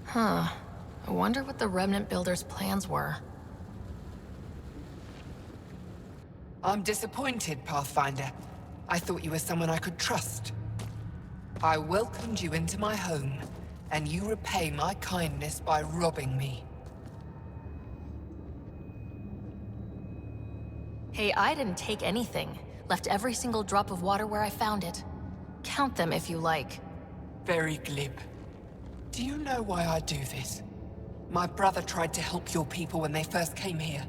[SPEAKER 1] Huh. I wonder what the Remnant Builders' plans were.
[SPEAKER 18] I'm disappointed, Pathfinder. I thought you were someone I could trust. I welcomed you into my home, and you repay my kindness by robbing me.
[SPEAKER 1] Hey, I didn't take anything. Left every single drop of water where I found it. Count them if you like.
[SPEAKER 18] Very glib. Do you know why I do this? My brother tried to help your people when they first came here.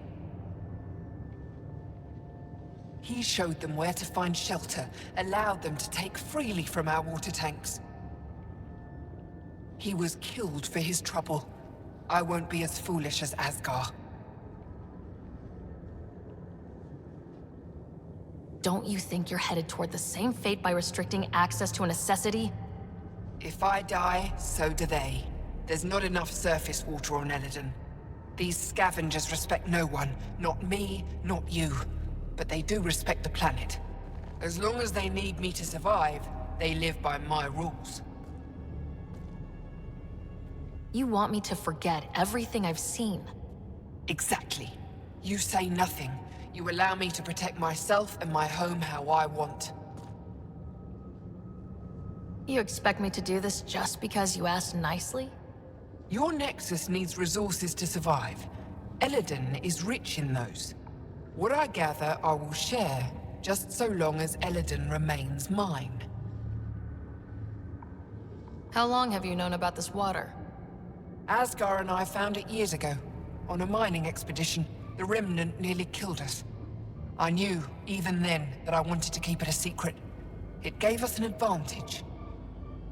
[SPEAKER 18] He showed them where to find shelter, allowed them to take freely from our water tanks. He was killed for his trouble. I won't be as foolish as Asgar.
[SPEAKER 1] Don't you think you're headed toward the same fate by restricting access to a necessity?
[SPEAKER 18] If I die, so do they. There's not enough surface water on Eladon. These scavengers respect no one. Not me, not you. But they do respect the planet. As long as they need me to survive, they live by my rules.
[SPEAKER 1] You want me to forget everything I've seen?
[SPEAKER 18] Exactly. You say nothing. You allow me to protect myself and my home how I want.
[SPEAKER 1] You expect me to do this just because you asked nicely?
[SPEAKER 18] Your Nexus needs resources to survive. Eladon is rich in those. What I gather, I will share, just so long as Eladon remains mine.
[SPEAKER 1] How long have you known about this water?
[SPEAKER 18] Asgar and I found it years ago, on a mining expedition. The Remnant nearly killed us. I knew, even then, that I wanted to keep it a secret. It gave us an advantage.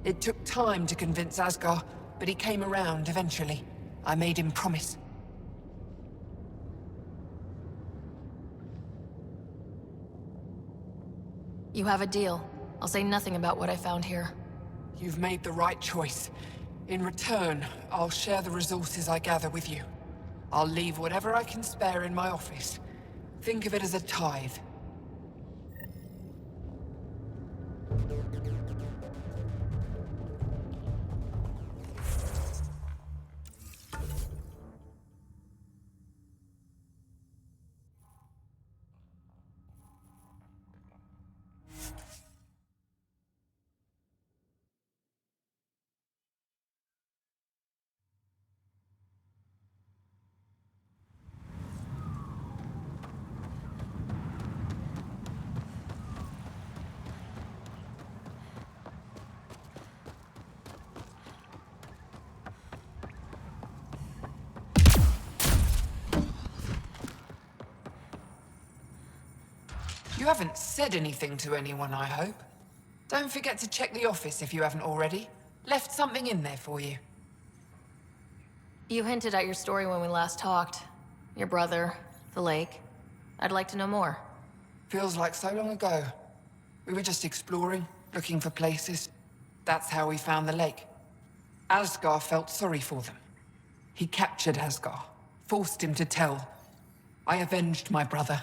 [SPEAKER 18] It took time to convince Asgar, but he came around eventually. I made him promise.
[SPEAKER 1] You have a deal. I'll say nothing about what I found here.
[SPEAKER 18] You've made the right choice. In return, I'll share the resources I gather with you. I'll leave whatever I can spare in my office. Think of it as a tithe. You haven't said anything to anyone, I hope. Don't forget to check the office if you haven't already. Left something in there for you.
[SPEAKER 1] You hinted at your story when we last talked. Your brother, the lake. I'd like to know more.
[SPEAKER 18] Feels like so long ago. We were just exploring, looking for places. That's how we found the lake. Asgar felt sorry for them. He captured Asgar, forced him to tell. I avenged my brother,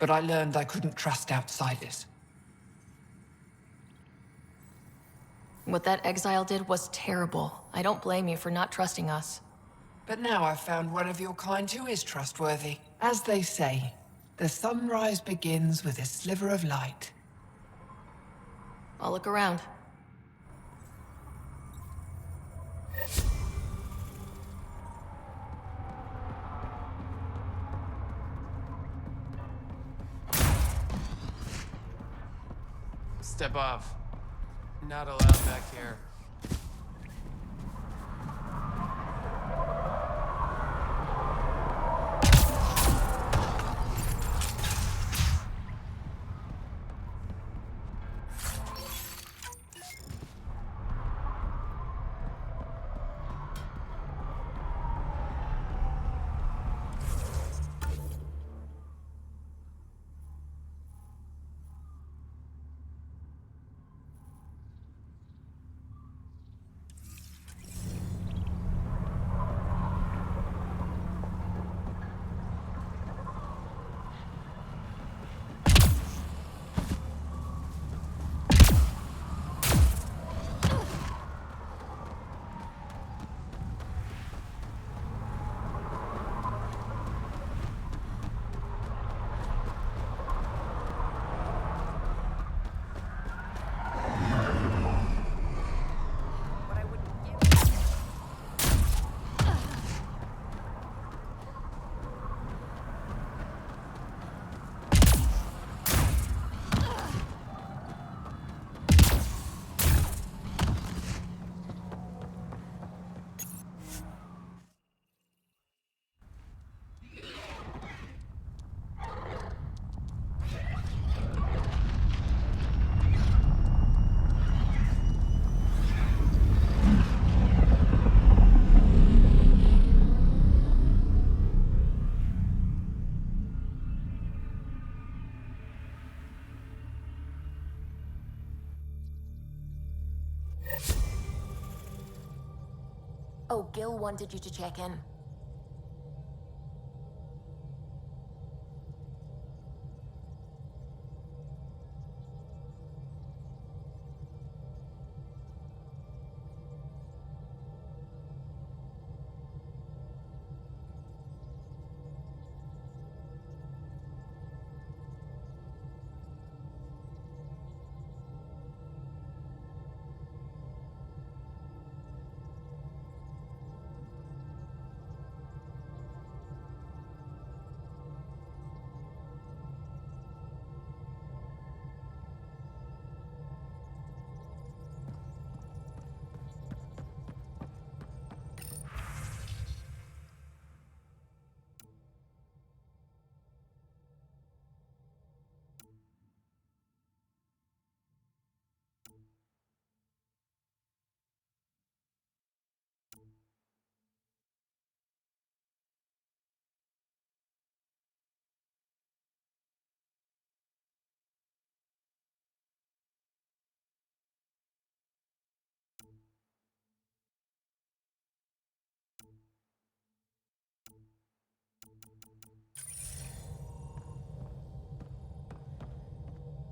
[SPEAKER 18] but I learned I couldn't trust outsiders.
[SPEAKER 1] What that exile did was terrible. I don't blame you for not trusting us.
[SPEAKER 18] But now I've found one of your kind who is trustworthy. As they say, the sunrise begins with a sliver of light.
[SPEAKER 1] I'll look around.
[SPEAKER 17] Step off. Not allowed back here.
[SPEAKER 2] Oh, Gil wanted you to check in.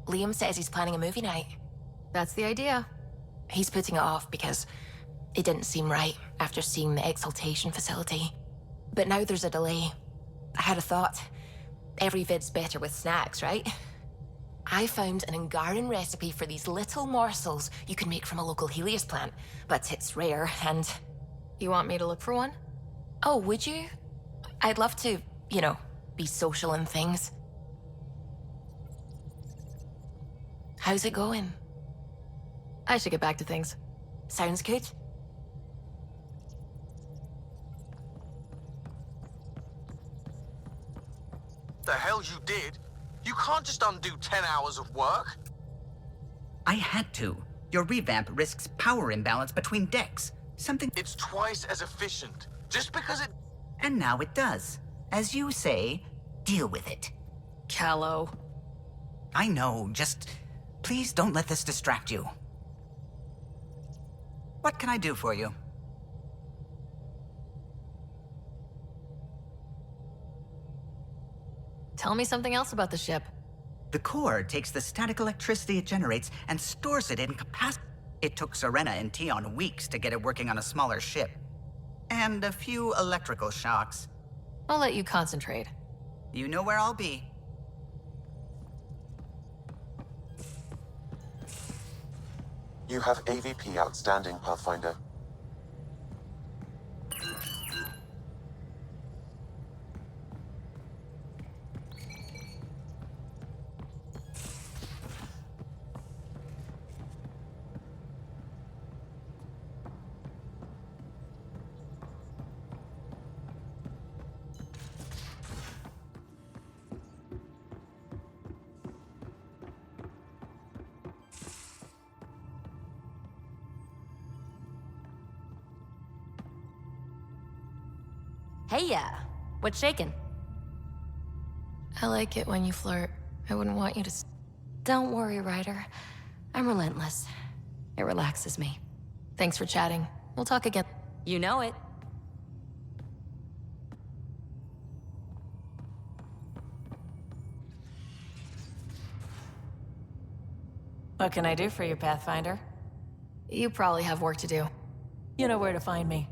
[SPEAKER 2] Liam says he's planning a movie night.
[SPEAKER 1] That's the idea.
[SPEAKER 2] He's putting it off because it didn't seem right after seeing the exaltation facility. But now there's a delay. I had a thought. Every vid's better with snacks, right? I found an Angaran recipe for these little morsels you can make from a local Helios plant, but it's rare and...
[SPEAKER 1] You want me to look for one?
[SPEAKER 2] Oh, would you? I'd love to, be social and things. How's it going?
[SPEAKER 1] I should get back to things.
[SPEAKER 2] Sounds good.
[SPEAKER 7] The hell you did? You can't just undo 10 hours of work.
[SPEAKER 19] I had to. Your revamp risks power imbalance between decks. Something...
[SPEAKER 7] It's twice as efficient. Just because it...
[SPEAKER 19] And now it does. As you say, deal with it.
[SPEAKER 1] Callow.
[SPEAKER 19] I know, just... Please don't let this distract you. What can I do for you?
[SPEAKER 1] Tell me something else about the ship.
[SPEAKER 19] The core takes the static electricity it generates and stores it in capacity. It took Serena and Tion weeks to get it working on a smaller ship. And a few electrical shocks.
[SPEAKER 1] I'll let you concentrate.
[SPEAKER 19] You know where I'll be.
[SPEAKER 3] You have AVP outstanding, Pathfinder.
[SPEAKER 6] Hey, what's shaking?
[SPEAKER 1] I like it when you flirt. I wouldn't want you to...
[SPEAKER 2] Don't worry, Ryder. I'm relentless. It relaxes me.
[SPEAKER 1] Thanks for chatting. We'll talk again.
[SPEAKER 6] You know it. What can I do for you, Pathfinder?
[SPEAKER 1] You probably have work to do.
[SPEAKER 6] You know where to find me.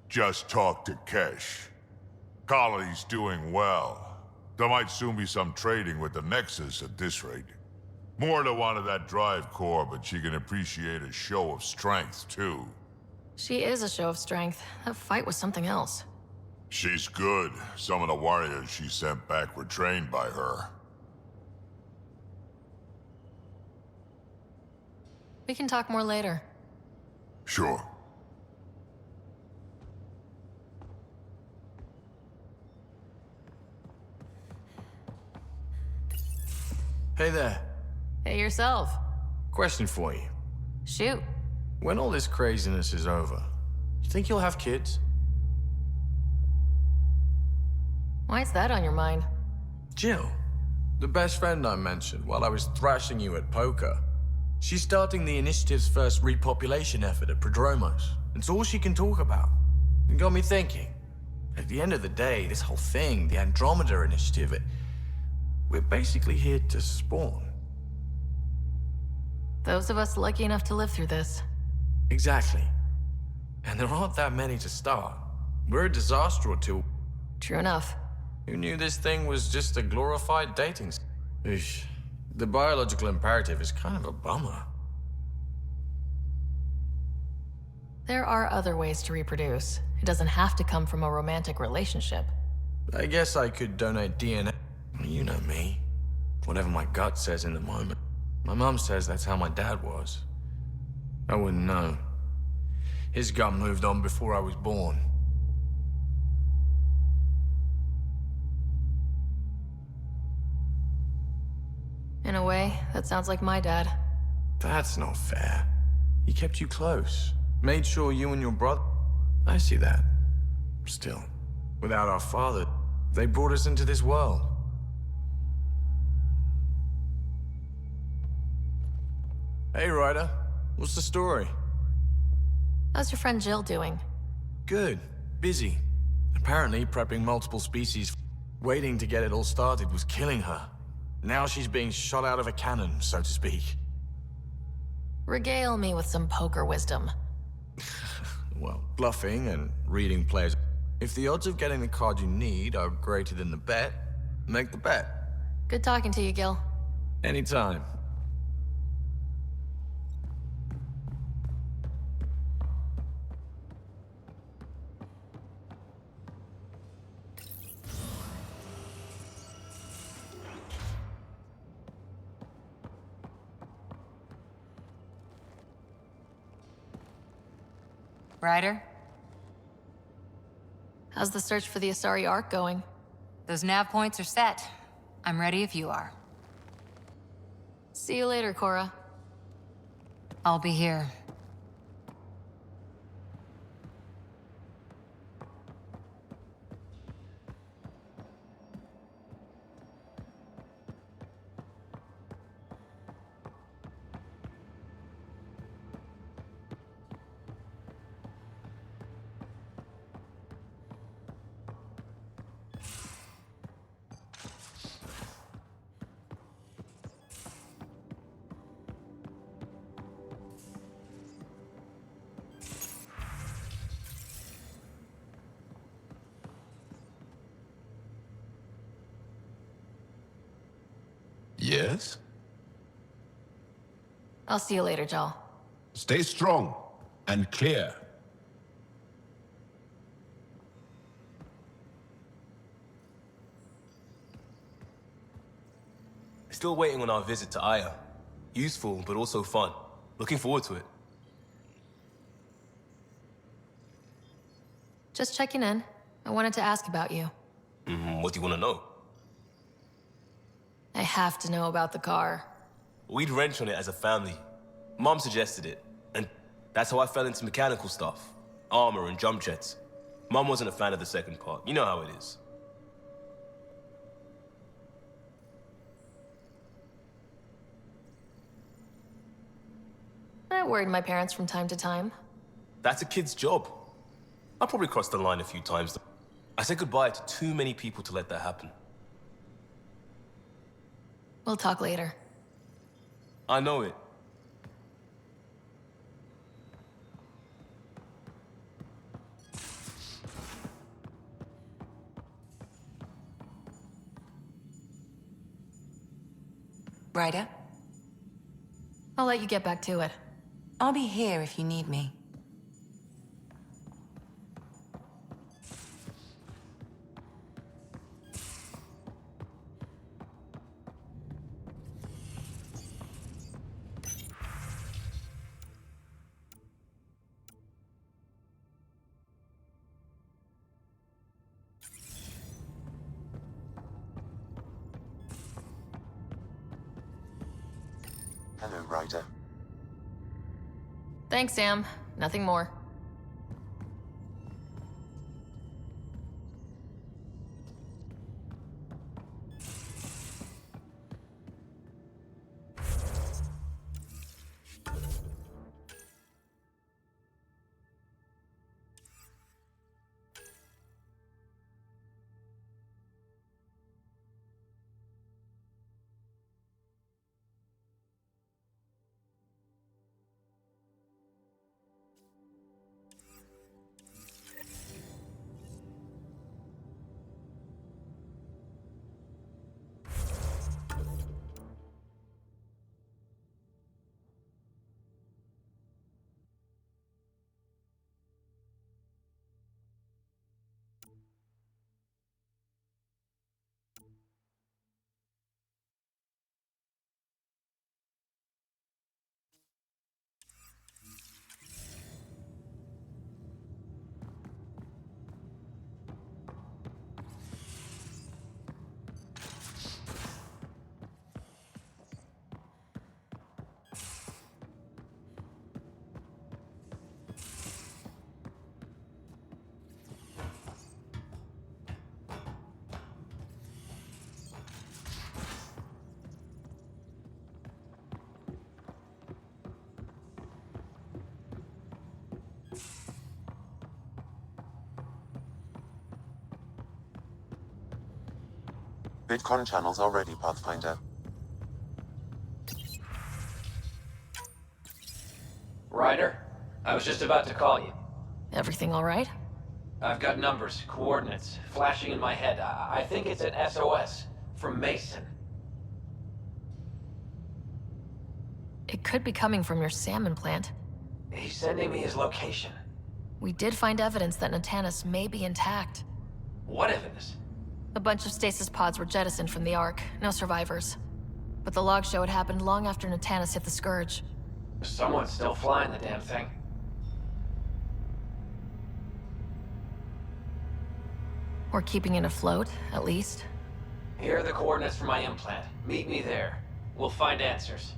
[SPEAKER 8] Just talk to Kesh. Colony's doing well. There might soon be some trading with the Nexus at this rate. Morta wanted that drive core, but she can appreciate a show of strength, too.
[SPEAKER 1] She is a show of strength. That fight was something else.
[SPEAKER 8] She's good. Some of the warriors she sent back were trained by her.
[SPEAKER 1] We can talk more later.
[SPEAKER 8] Sure.
[SPEAKER 17] Hey there.
[SPEAKER 1] Hey yourself.
[SPEAKER 17] Question for you.
[SPEAKER 1] Shoot.
[SPEAKER 17] When all this craziness is over, you think you'll have kids?
[SPEAKER 1] Why is that on your mind?
[SPEAKER 17] Jill, the best friend I mentioned while I was thrashing you at poker. She's starting the Initiative's first repopulation effort at Prodromos. It's all she can talk about. It got me thinking. At the end of the day, this whole thing, the Andromeda Initiative, we're basically here to spawn.
[SPEAKER 1] Those of us lucky enough to live through this.
[SPEAKER 17] Exactly. And there aren't that many to start. We're a disaster or two.
[SPEAKER 1] True enough.
[SPEAKER 17] Who knew this thing was just a glorified dating? Eesh. The biological imperative is kind of a bummer.
[SPEAKER 1] There are other ways to reproduce. It doesn't have to come from a romantic relationship.
[SPEAKER 17] I guess I could donate DNA. You know me. Whatever my gut says in the moment. My mom says that's how my dad was. I wouldn't know. His gut moved on before I was born.
[SPEAKER 1] In a way, that sounds like my dad.
[SPEAKER 17] That's not fair. He kept you close. Made sure you and your brother... I see that. Still, without our father, they brought us into this world. Hey, Ryder. What's the story?
[SPEAKER 1] How's your friend Jill doing?
[SPEAKER 17] Good. Busy. Apparently, prepping multiple species, waiting to get it all started was killing her. Now she's being shot out of a cannon, so to speak.
[SPEAKER 1] Regale me with some poker wisdom.
[SPEAKER 17] Well, bluffing and reading players. If the odds of getting the card you need are greater than the bet, make the bet.
[SPEAKER 1] Good talking to you, Gil.
[SPEAKER 17] Anytime.
[SPEAKER 20] Ryder?
[SPEAKER 1] How's the search for the Asari Ark going?
[SPEAKER 20] Those nav points are set. I'm ready if you are.
[SPEAKER 1] See you later, Cora.
[SPEAKER 20] I'll be here.
[SPEAKER 21] Yes?
[SPEAKER 1] I'll see you later, Jal.
[SPEAKER 21] Stay strong and clear.
[SPEAKER 22] Still waiting on our visit to Aya. Useful, but also fun. Looking forward to it.
[SPEAKER 1] Just checking in. I wanted to ask about you.
[SPEAKER 22] What do you want to know?
[SPEAKER 1] I have to know about the car.
[SPEAKER 22] We'd wrench on it as a family. Mom suggested it, and that's how I fell into mechanical stuff. Armor and jump jets. Mom wasn't a fan of the second part. You know how it is.
[SPEAKER 1] I worried my parents from time to time.
[SPEAKER 22] That's a kid's job. I probably crossed the line a few times. I said goodbye to too many people to let that happen.
[SPEAKER 1] We'll talk later.
[SPEAKER 22] I know it.
[SPEAKER 2] Ryder?
[SPEAKER 1] I'll let you get back to it.
[SPEAKER 2] I'll be here if you need me.
[SPEAKER 3] Hello, Ryder.
[SPEAKER 1] Thanks, Sam. Nothing more.
[SPEAKER 3] VidCon channels are ready, Pathfinder.
[SPEAKER 4] Ryder, I was just about to call you.
[SPEAKER 1] Everything all right?
[SPEAKER 4] I've got numbers, coordinates, flashing in my head. I think it's an SOS from Mason.
[SPEAKER 1] It could be coming from your salmon plant.
[SPEAKER 4] He's sending me his location.
[SPEAKER 1] We did find evidence that Natanus may be intact.
[SPEAKER 4] What evidence?
[SPEAKER 1] A bunch of stasis pods were jettisoned from the Ark. No survivors. But the logs show it happened long after Natanus hit the Scourge.
[SPEAKER 4] Someone's still flying the damn thing.
[SPEAKER 1] Or keeping it afloat, at least.
[SPEAKER 4] Here are the coordinates for my implant. Meet me there. We'll find answers.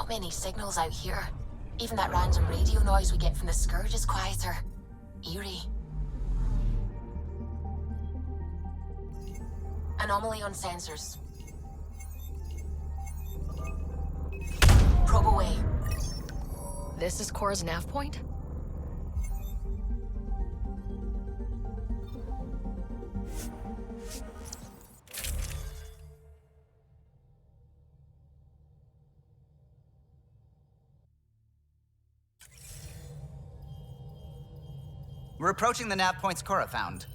[SPEAKER 2] Not many signals out here. Even that random radio noise we get from the Scourge is quieter. Eerie. Anomaly on sensors. Probe away.
[SPEAKER 1] This is Cora's nav point?
[SPEAKER 19] We're approaching the nav points Cora found.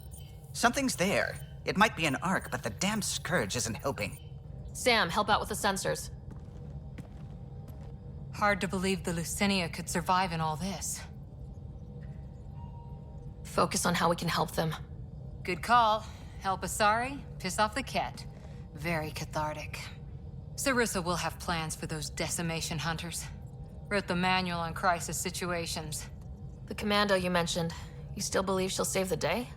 [SPEAKER 19] Something's there. It might be an arc, but the damn Scourge isn't helping.
[SPEAKER 1] Sam, help out with the sensors.
[SPEAKER 20] Hard to believe the Lucinia could survive in all this.
[SPEAKER 1] Focus on how we can help them.
[SPEAKER 20] Good call. Help Asari, piss off the Ket. Very cathartic. Sarissa will have plans for those decimation hunters. Wrote the manual on crisis situations.
[SPEAKER 1] The commando you mentioned, you still believe she'll save the day?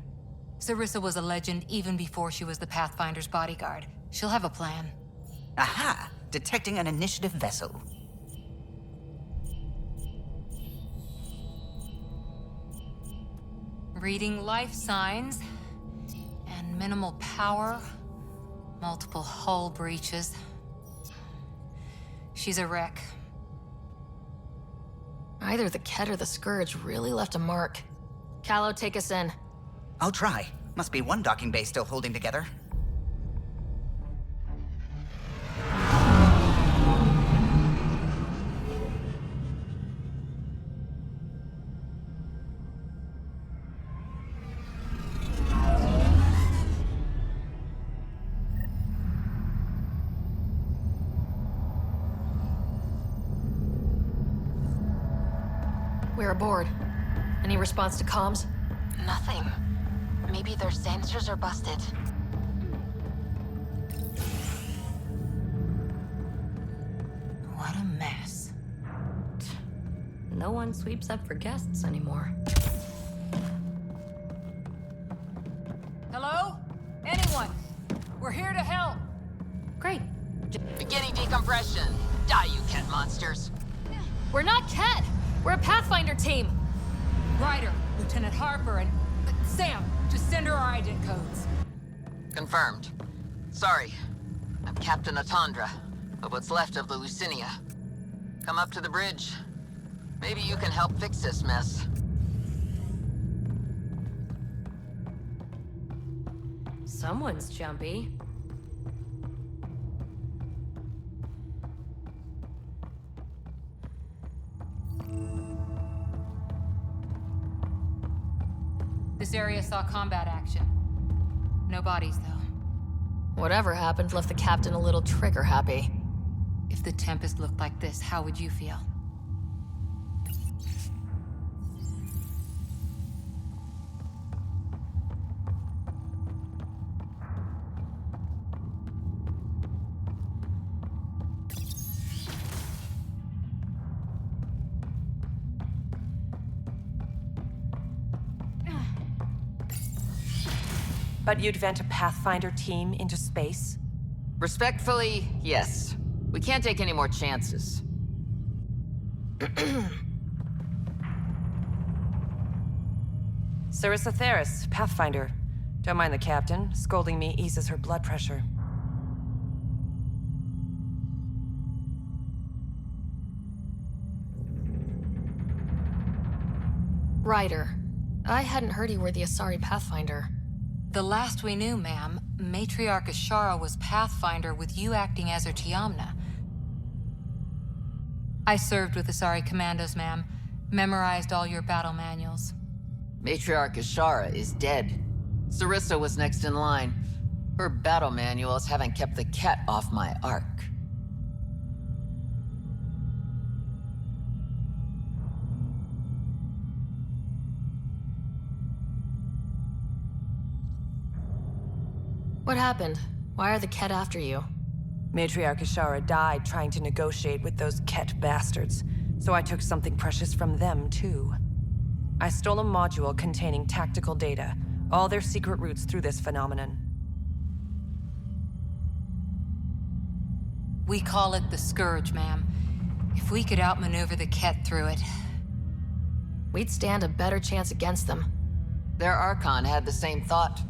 [SPEAKER 20] Sarissa was a legend even before she was the Pathfinder's bodyguard. She'll have a plan.
[SPEAKER 19] Aha! Detecting an initiative vessel.
[SPEAKER 20] Reading life signs. And minimal power. Multiple hull breaches. She's a wreck.
[SPEAKER 1] Either the Ket or the Scourge really left a mark. Callow, take us in.
[SPEAKER 19] I'll try. Must be one docking bay still holding together.
[SPEAKER 1] We're aboard. Any response to comms?
[SPEAKER 2] Nothing. Maybe their sensors are busted.
[SPEAKER 1] What a mess. No one sweeps up for guests anymore.
[SPEAKER 20] Hello? Anyone? We're here to help.
[SPEAKER 1] Great.
[SPEAKER 10] Beginning decompression. Die, you cat monsters.
[SPEAKER 1] We're not Ket! We're a Pathfinder team!
[SPEAKER 20] Ryder, Lieutenant Harper, and Sam, just send her our ident codes.
[SPEAKER 10] Confirmed. Sorry. I'm Captain Atandra, of what's left of the Lucinia. Come up to the bridge. Maybe you can help fix this mess.
[SPEAKER 1] Someone's jumpy.
[SPEAKER 20] This area saw combat action. No bodies, though.
[SPEAKER 1] Whatever happened left the captain a little trigger happy.
[SPEAKER 20] If the Tempest looked like this, how would you feel?
[SPEAKER 13] But you'd vent a Pathfinder team into space?
[SPEAKER 10] Respectfully, yes. We can't take any more chances.
[SPEAKER 13] Sarissa Theris, Pathfinder. Don't mind the captain. Scolding me eases her blood pressure.
[SPEAKER 1] Ryder, I hadn't heard you were the Asari Pathfinder.
[SPEAKER 20] The last we knew, ma'am, Matriarch Ashara was Pathfinder with you acting as her Tiamna. I served with Asari Commandos, ma'am. Memorized all your battle manuals.
[SPEAKER 10] Matriarch Ashara is dead. Sarissa was next in line. Her battle manuals haven't kept the cat off my ark.
[SPEAKER 1] What happened? Why are the Ket after you?
[SPEAKER 13] Matriarch Ashara died trying to negotiate with those Ket bastards, so I took something precious from them, too. I stole a module containing tactical data, all their secret routes through this phenomenon.
[SPEAKER 20] We call it the Scourge, ma'am. If we could outmaneuver the Ket through it,
[SPEAKER 1] we'd stand a better chance against them.
[SPEAKER 10] Their Archon had the same thought.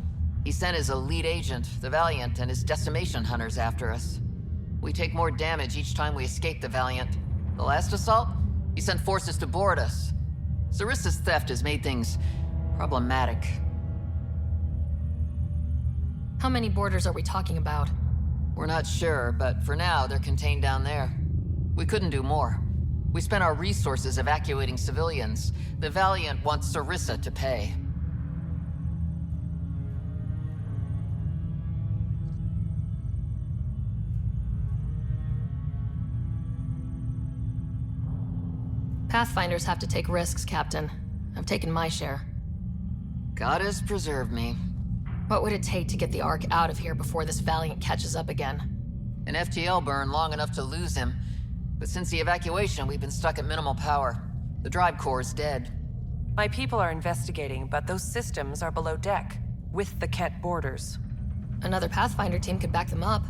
[SPEAKER 10] He sent his elite agent, the Valiant, and his decimation hunters after us. We take more damage each time we escape the Valiant. The last assault, he sent forces to board us. Sarissa's theft has made things problematic.
[SPEAKER 1] How many boarders are we talking about?
[SPEAKER 10] We're not sure, but for now, they're contained down there. We couldn't do more. We spent our resources evacuating civilians. The Valiant wants Sarissa to pay.
[SPEAKER 1] Pathfinders have to take risks, Captain. I've taken my share.
[SPEAKER 10] God has preserved me.
[SPEAKER 1] What would it take to get the Ark out of here before this Valiant catches up again?
[SPEAKER 10] An FTL burn long enough to lose him. But since the evacuation, we've been stuck at minimal power. The drive core is dead.
[SPEAKER 13] My people are investigating, but those systems are below deck, with the Ket borders.
[SPEAKER 1] Another Pathfinder team could back them up.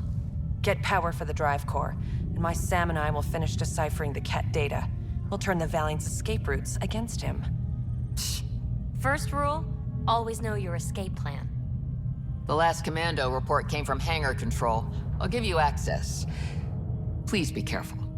[SPEAKER 13] Get power for the drive core, and my Sam and I will finish deciphering the Ket data. We'll turn the Valiant's escape routes against him.
[SPEAKER 6] First rule, always know your escape plan.
[SPEAKER 10] The last commando report came from hangar control. I'll give you access. Please be careful.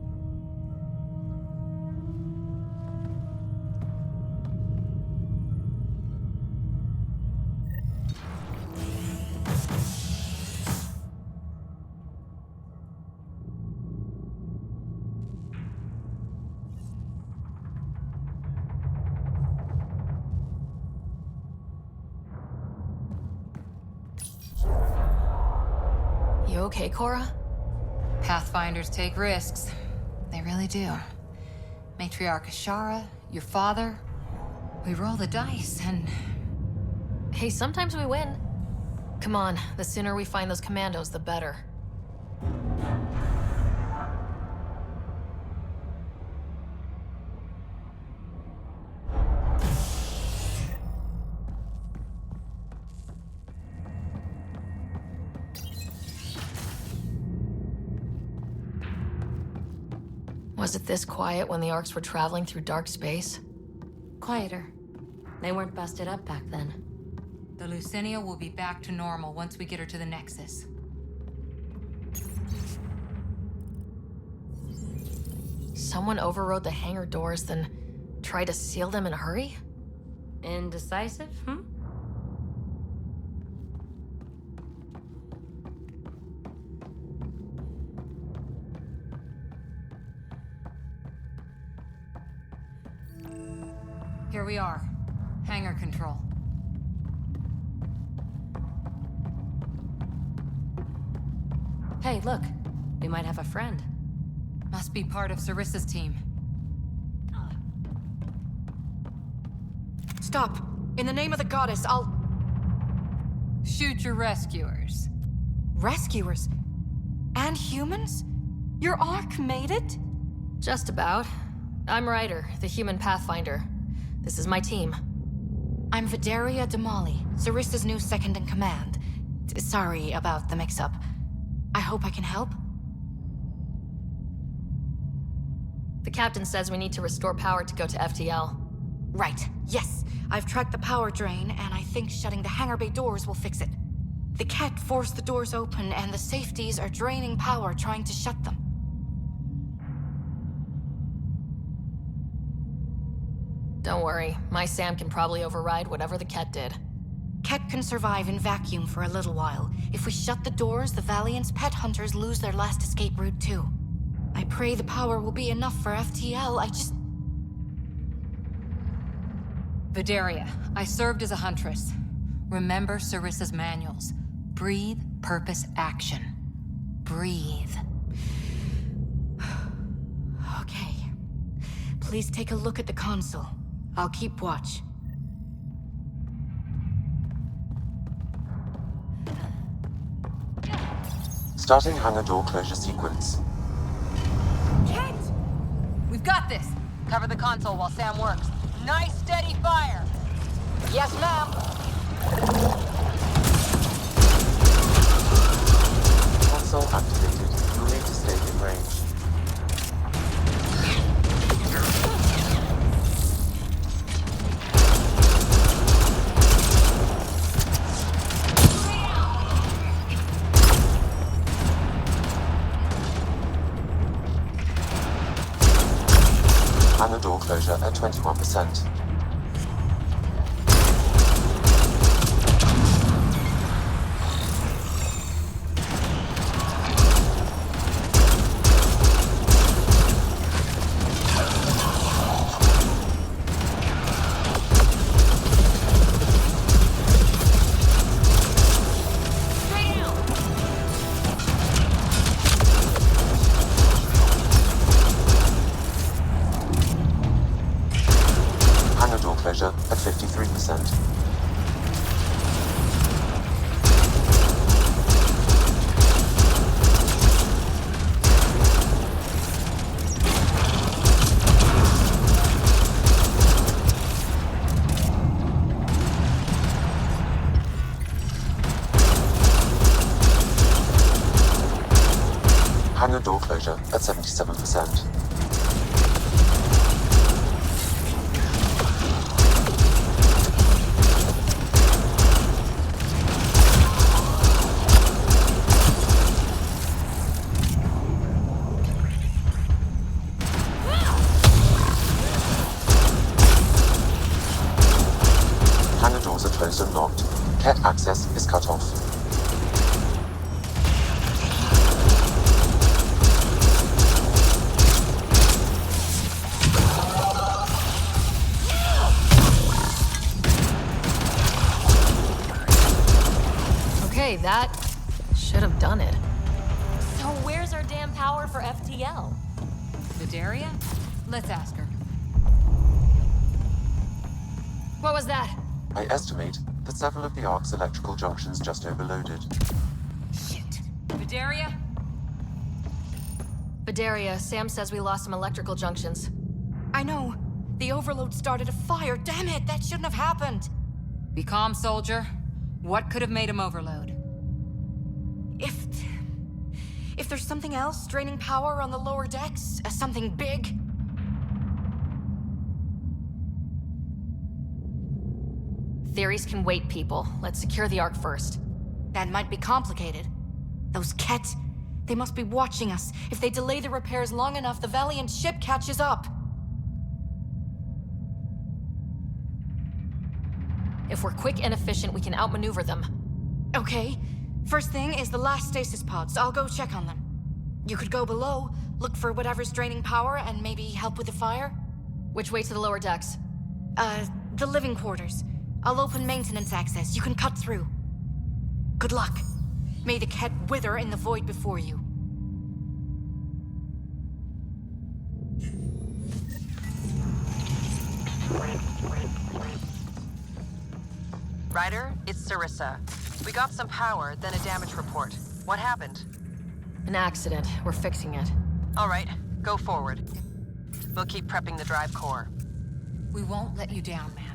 [SPEAKER 1] You okay, Cora?
[SPEAKER 20] Pathfinders take risks. They really do. Matriarch Ashara, your father. We roll the dice, and...
[SPEAKER 1] Hey, sometimes we win. Come on, the sooner we find those commandos, the better. Was it this quiet when the Arks were traveling through dark space?
[SPEAKER 5] Quieter. They weren't busted up back then.
[SPEAKER 20] The Lucinia will be back to normal once we get her to the Nexus.
[SPEAKER 1] Someone overrode the hangar doors, then tried to seal them in a hurry?
[SPEAKER 5] Indecisive,
[SPEAKER 20] Here we are. Hangar control.
[SPEAKER 5] Hey, look. We might have a friend.
[SPEAKER 20] Must be part of Sarissa's team.
[SPEAKER 13] Stop! In the name of the goddess, I'll...
[SPEAKER 20] Shoot your rescuers.
[SPEAKER 13] Rescuers? And humans? Your Ark made it?
[SPEAKER 1] Just about. I'm Ryder, the human pathfinder. This is my team.
[SPEAKER 11] I'm Vidaria Damali, Sarissa's new second-in-command. Sorry about the mix-up. I hope I can help.
[SPEAKER 1] The captain says we need to restore power to go to FTL.
[SPEAKER 11] Right, yes. I've tracked the power drain, and I think shutting the hangar bay doors will fix it. The Ket forced the doors open, and the safeties are draining power trying to shut them.
[SPEAKER 1] Don't worry, my Sam can probably override whatever the Ket did.
[SPEAKER 11] Ket can survive in vacuum for a little while. If we shut the doors, the Valiant's pet hunters lose their last escape route too. I pray the power will be enough for FTL,
[SPEAKER 20] Vidaria, I served as a huntress. Remember Sarissa's manuals. Breathe, purpose, action. Breathe.
[SPEAKER 11] Okay. Please take a look at the console. I'll keep watch.
[SPEAKER 3] Starting hangar door closure sequence.
[SPEAKER 20] Ket! We've got this. Cover the console while Sam works. Nice steady fire. Yes, ma'am.
[SPEAKER 3] Console activated. You'll need to stay in range. Hangar door closure at 21%. Hangar door closure at 53%. Hangar door closure at 77%. Hangar doors are closed and locked. Ket access is cut off.
[SPEAKER 1] Okay, that should have done it.
[SPEAKER 6] So where's our damn power for FTL?
[SPEAKER 20] Vidaria? Let's ask her.
[SPEAKER 1] What was that?
[SPEAKER 3] I estimate that several of the Ark's electrical junctions just overloaded.
[SPEAKER 20] Vidaria?
[SPEAKER 1] Vidaria, Sam says we lost some electrical junctions.
[SPEAKER 11] I know. The overload started a fire. Damn it, that shouldn't have happened.
[SPEAKER 20] Be calm, soldier. What could have made him overload?
[SPEAKER 11] If there's something else draining power on the lower decks, something big.
[SPEAKER 1] Theories can wait, people. Let's secure the Ark first.
[SPEAKER 11] That might be complicated. Those Ket, they must be watching us. If they delay the repairs long enough, the Valiant ship catches up.
[SPEAKER 1] If we're quick and efficient, we can outmaneuver them.
[SPEAKER 11] Okay. First thing is the last stasis pods. I'll go check on them. You could go below, look for whatever's draining power, and maybe help with the fire?
[SPEAKER 1] Which way to the lower decks?
[SPEAKER 11] The living quarters. I'll open maintenance access. You can cut through. Good luck. May the Ket wither in the void before you.
[SPEAKER 13] Ryder, it's Sarissa. We got some power, then a damage report. What happened?
[SPEAKER 1] An accident. We're fixing it.
[SPEAKER 13] All right, go forward. We'll keep prepping the drive core.
[SPEAKER 20] We won't let you down, ma'am.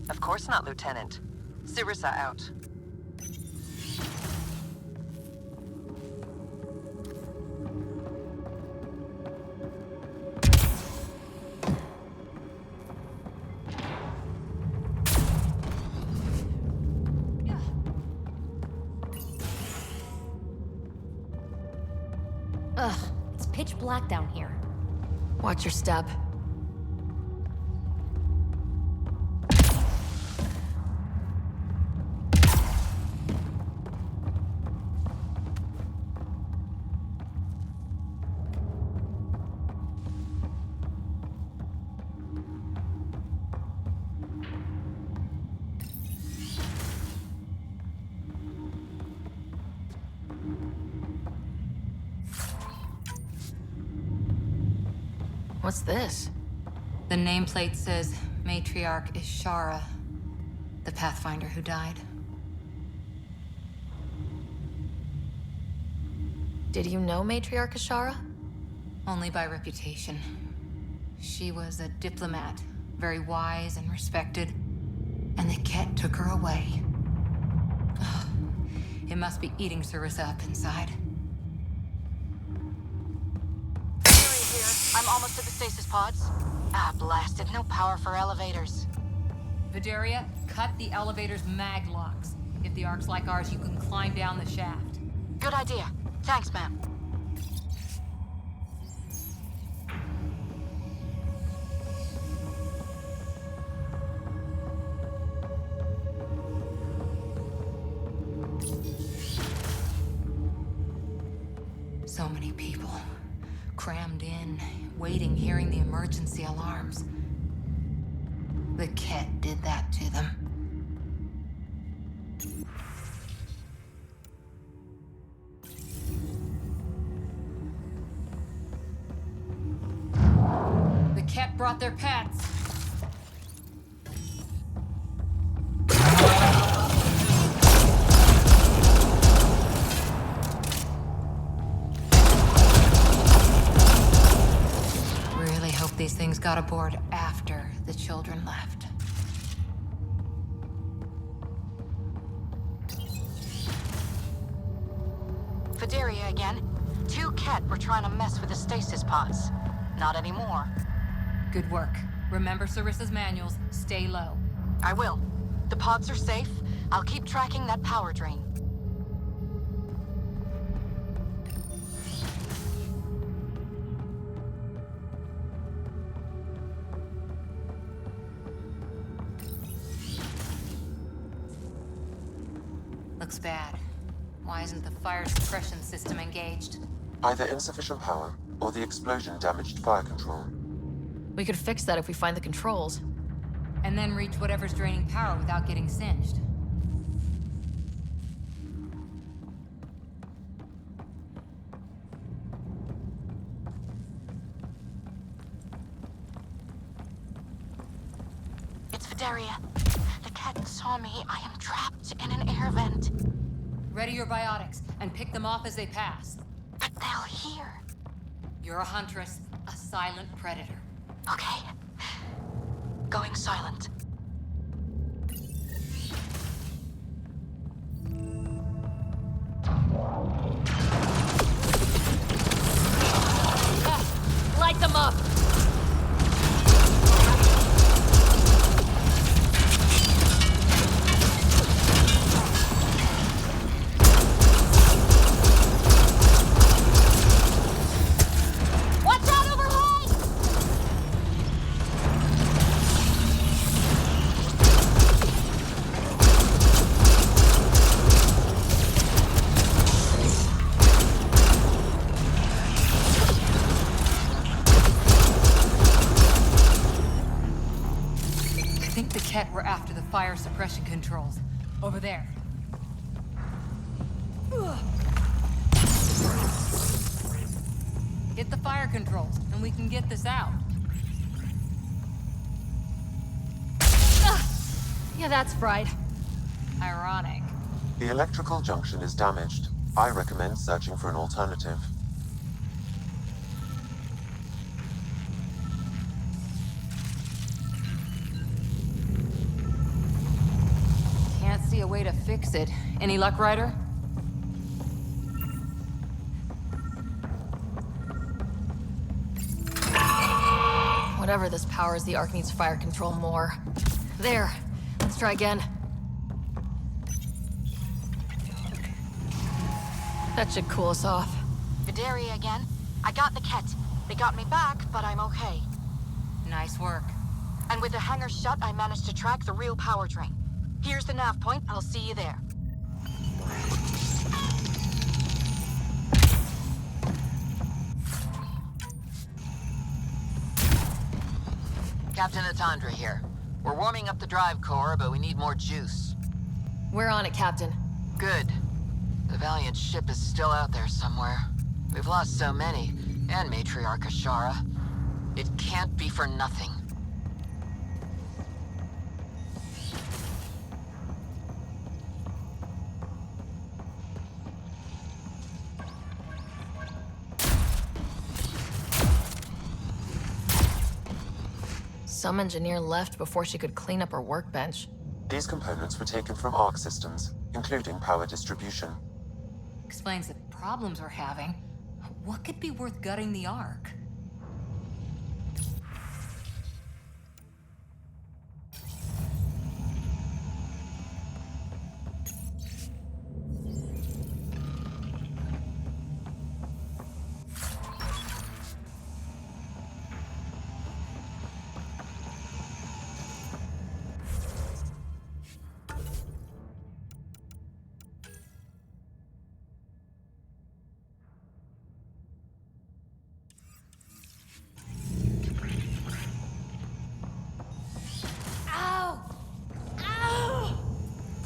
[SPEAKER 13] Of course not, Lieutenant. Sarissa out.
[SPEAKER 6] Ugh, it's pitch black down here.
[SPEAKER 1] Watch your step. What's this?
[SPEAKER 20] The nameplate says Matriarch Ishara, the Pathfinder who died.
[SPEAKER 1] Did you know Matriarch Ishara?
[SPEAKER 20] Only by reputation. She was a diplomat, very wise and respected, and the Ket took her away. Ugh, it must be eating Sarissa up inside.
[SPEAKER 11] I'm almost at the stasis pods. Ah, blasted. No power for elevators.
[SPEAKER 20] Vidaria, cut the elevator's mag locks. If the Ark's like ours, you can climb down the shaft.
[SPEAKER 11] Good idea. Thanks, ma'am.
[SPEAKER 20] So many people. Crammed in, waiting, hearing the emergency alarms. The Ket did that to them. The Ket brought their pets. These things got aboard after the children left.
[SPEAKER 11] Vidaria again. 2 Ket were trying to mess with the stasis pods. Not anymore.
[SPEAKER 20] Good work. Remember Sarissa's manuals. Stay low.
[SPEAKER 11] I will. The pods are safe. I'll keep tracking that power drain.
[SPEAKER 20] Looks bad. Why isn't the fire suppression system engaged?
[SPEAKER 3] Either insufficient power, or the explosion damaged fire control.
[SPEAKER 1] We could fix that if we find the controls.
[SPEAKER 20] And then reach whatever's draining power without getting singed.
[SPEAKER 11] Vidaria, the cat saw me. I am trapped in an air vent.
[SPEAKER 20] Ready your biotics and pick them off as they pass.
[SPEAKER 11] But they'll hear.
[SPEAKER 20] You're a huntress, a silent predator.
[SPEAKER 11] Okay. Going silent.
[SPEAKER 1] Light them up!
[SPEAKER 6] Watch out overhead!
[SPEAKER 20] I think the Ket were after the fire suppression controls. Over there. Hit the fire controls, and we can get this out.
[SPEAKER 1] Yeah, that's fried.
[SPEAKER 20] Ironic.
[SPEAKER 3] The electrical junction is damaged. I recommend searching for an alternative.
[SPEAKER 20] Can't see a way to fix it. Any luck, Ryder?
[SPEAKER 1] Whatever this powers, the Ark needs fire control more. There. Let's try again. That should cool us off.
[SPEAKER 11] Vidaria again. I got the Ket. They got me back, but I'm okay.
[SPEAKER 20] Nice work.
[SPEAKER 11] And with the hangar shut, I managed to track the real power drain. Here's the nav point. I'll see you there.
[SPEAKER 10] Captain Atandra here. We're warming up the drive core, but we need more juice.
[SPEAKER 1] We're on it, Captain.
[SPEAKER 10] Good. The Valiant ship is still out there somewhere. We've lost so many, and Matriarch Ashara. It can't be for nothing.
[SPEAKER 1] Some engineer left before she could clean up her workbench.
[SPEAKER 3] These components were taken from Ark systems, including power distribution.
[SPEAKER 20] Explains the problems we're having. What could be worth gutting the Ark?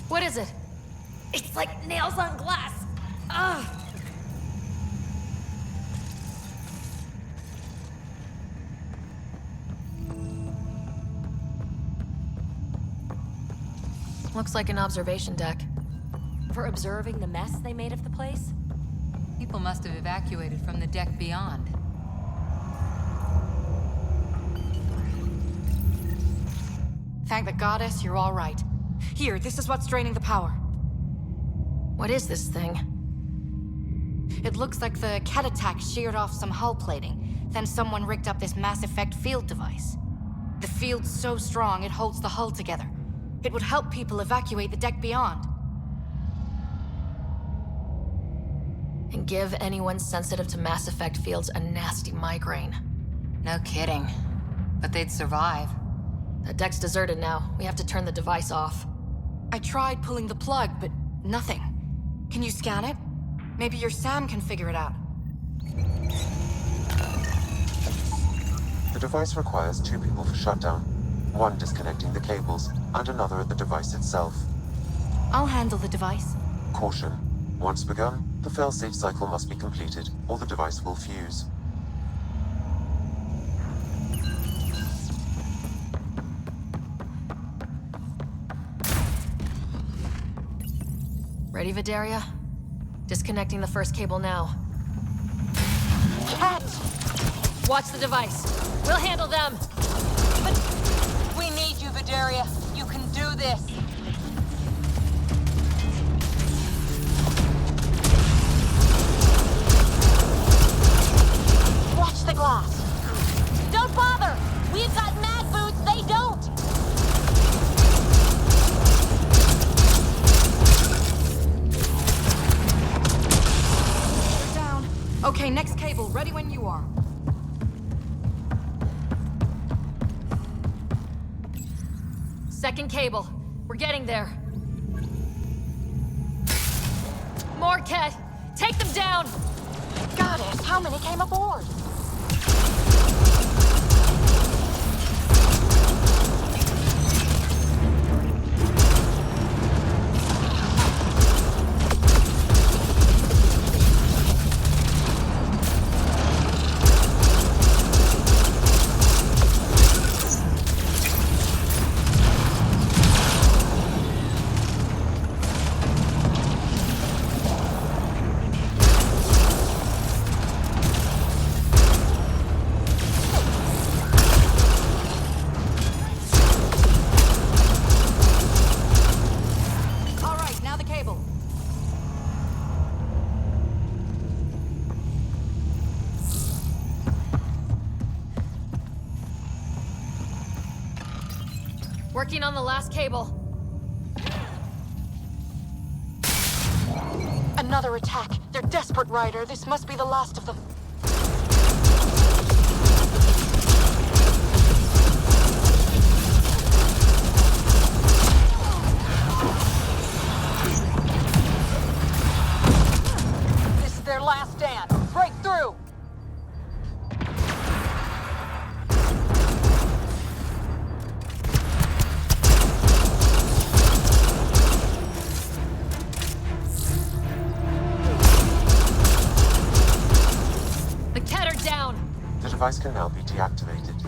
[SPEAKER 1] What is it?
[SPEAKER 6] It's like nails on glass. Ugh.
[SPEAKER 1] Looks like an observation deck.
[SPEAKER 6] For observing the mess they made of the place?
[SPEAKER 20] People must have evacuated from the deck beyond.
[SPEAKER 11] Thank the goddess you're all right. Here, this is what's draining the power.
[SPEAKER 1] What is this thing?
[SPEAKER 11] It looks like the Ket attack sheared off some hull plating. Then someone rigged up this Mass Effect field device. The field's so strong, it holds the hull together. It would help people evacuate the deck beyond.
[SPEAKER 1] And give anyone sensitive to Mass Effect fields a nasty migraine.
[SPEAKER 20] No kidding. But they'd survive.
[SPEAKER 1] The deck's deserted now. We have to turn the device off.
[SPEAKER 11] I tried pulling the plug, but nothing. Can you scan it? Maybe your Sam can figure it out.
[SPEAKER 3] The device requires 2 people for shutdown. One disconnecting the cables, and another at the device itself.
[SPEAKER 11] I'll handle the device.
[SPEAKER 3] Caution. Once begun, the failsafe cycle must be completed, or the device will fuse.
[SPEAKER 1] Ready, Vidaria? Disconnecting the first cable now.
[SPEAKER 15] Cat!
[SPEAKER 1] Watch the device. We'll handle them.
[SPEAKER 15] But we need you, Vidaria. You can do this. Watch the glass. Don't bother! We've got mag boots, they don't!
[SPEAKER 11] They're down. Okay, next cable. Ready when you are.
[SPEAKER 1] Second cable. We're getting there. More, Ket! Take them down!
[SPEAKER 15] Goddess, how many came aboard?
[SPEAKER 1] Working on the last cable.
[SPEAKER 15] Another attack. They're desperate, Ryder. This must be the last of them. This is their last stand. Break through!
[SPEAKER 3] The device can now be deactivated.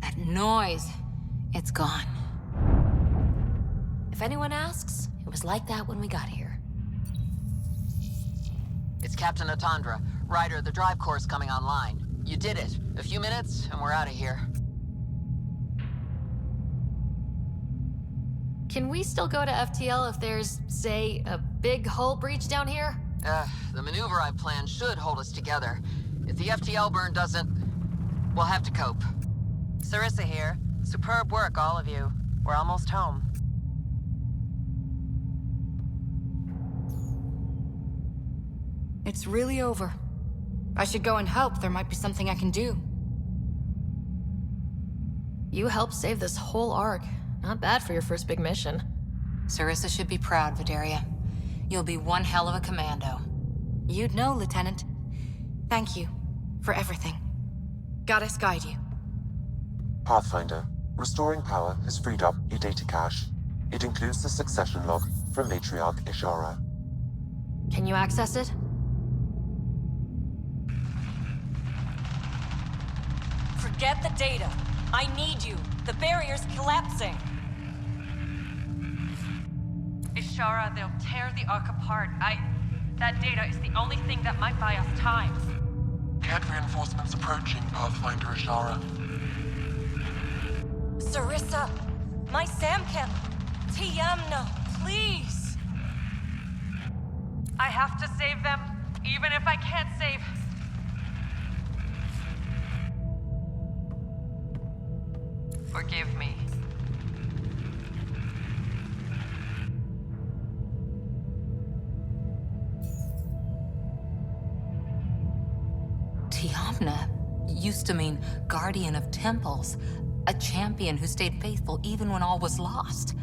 [SPEAKER 20] That noise, it's gone.
[SPEAKER 2] If anyone asks, it was like that when we got here.
[SPEAKER 10] It's Captain Atandra. Ryder, the drive core's coming online. You did it. A few minutes, and we're out of here.
[SPEAKER 1] Can we still go to FTL if there's, say, a big hull breach down here?
[SPEAKER 10] The maneuver I've planned should hold us together. If the FTL burn doesn't, we'll have to cope.
[SPEAKER 13] Sarissa here. Superb work, all of you. We're almost home.
[SPEAKER 11] It's really over. I should go and help. There might be something I can do.
[SPEAKER 1] You helped save this whole arc. Not bad for your first big mission.
[SPEAKER 20] Sarissa should be proud, Vidaria. You'll be one hell of a commando.
[SPEAKER 11] You'd know, Lieutenant. Thank you for everything. Goddess guide you.
[SPEAKER 3] Pathfinder, restoring power has freed up a data cache. It includes the succession log from Matriarch Ishara.
[SPEAKER 1] Can you access it?
[SPEAKER 12] Forget the data. I need you. The barrier's collapsing. Ishara, they'll tear the Ark apart. That data is the only thing that might buy us time.
[SPEAKER 7] Cat reinforcements approaching, Pathfinder Ishara.
[SPEAKER 12] Sarissa, my Samcam. Tiamno, please. I have to save them, even if I can't save...
[SPEAKER 10] Forgive me.
[SPEAKER 20] Tiamna used to mean guardian of temples, a champion who stayed faithful even when all was lost.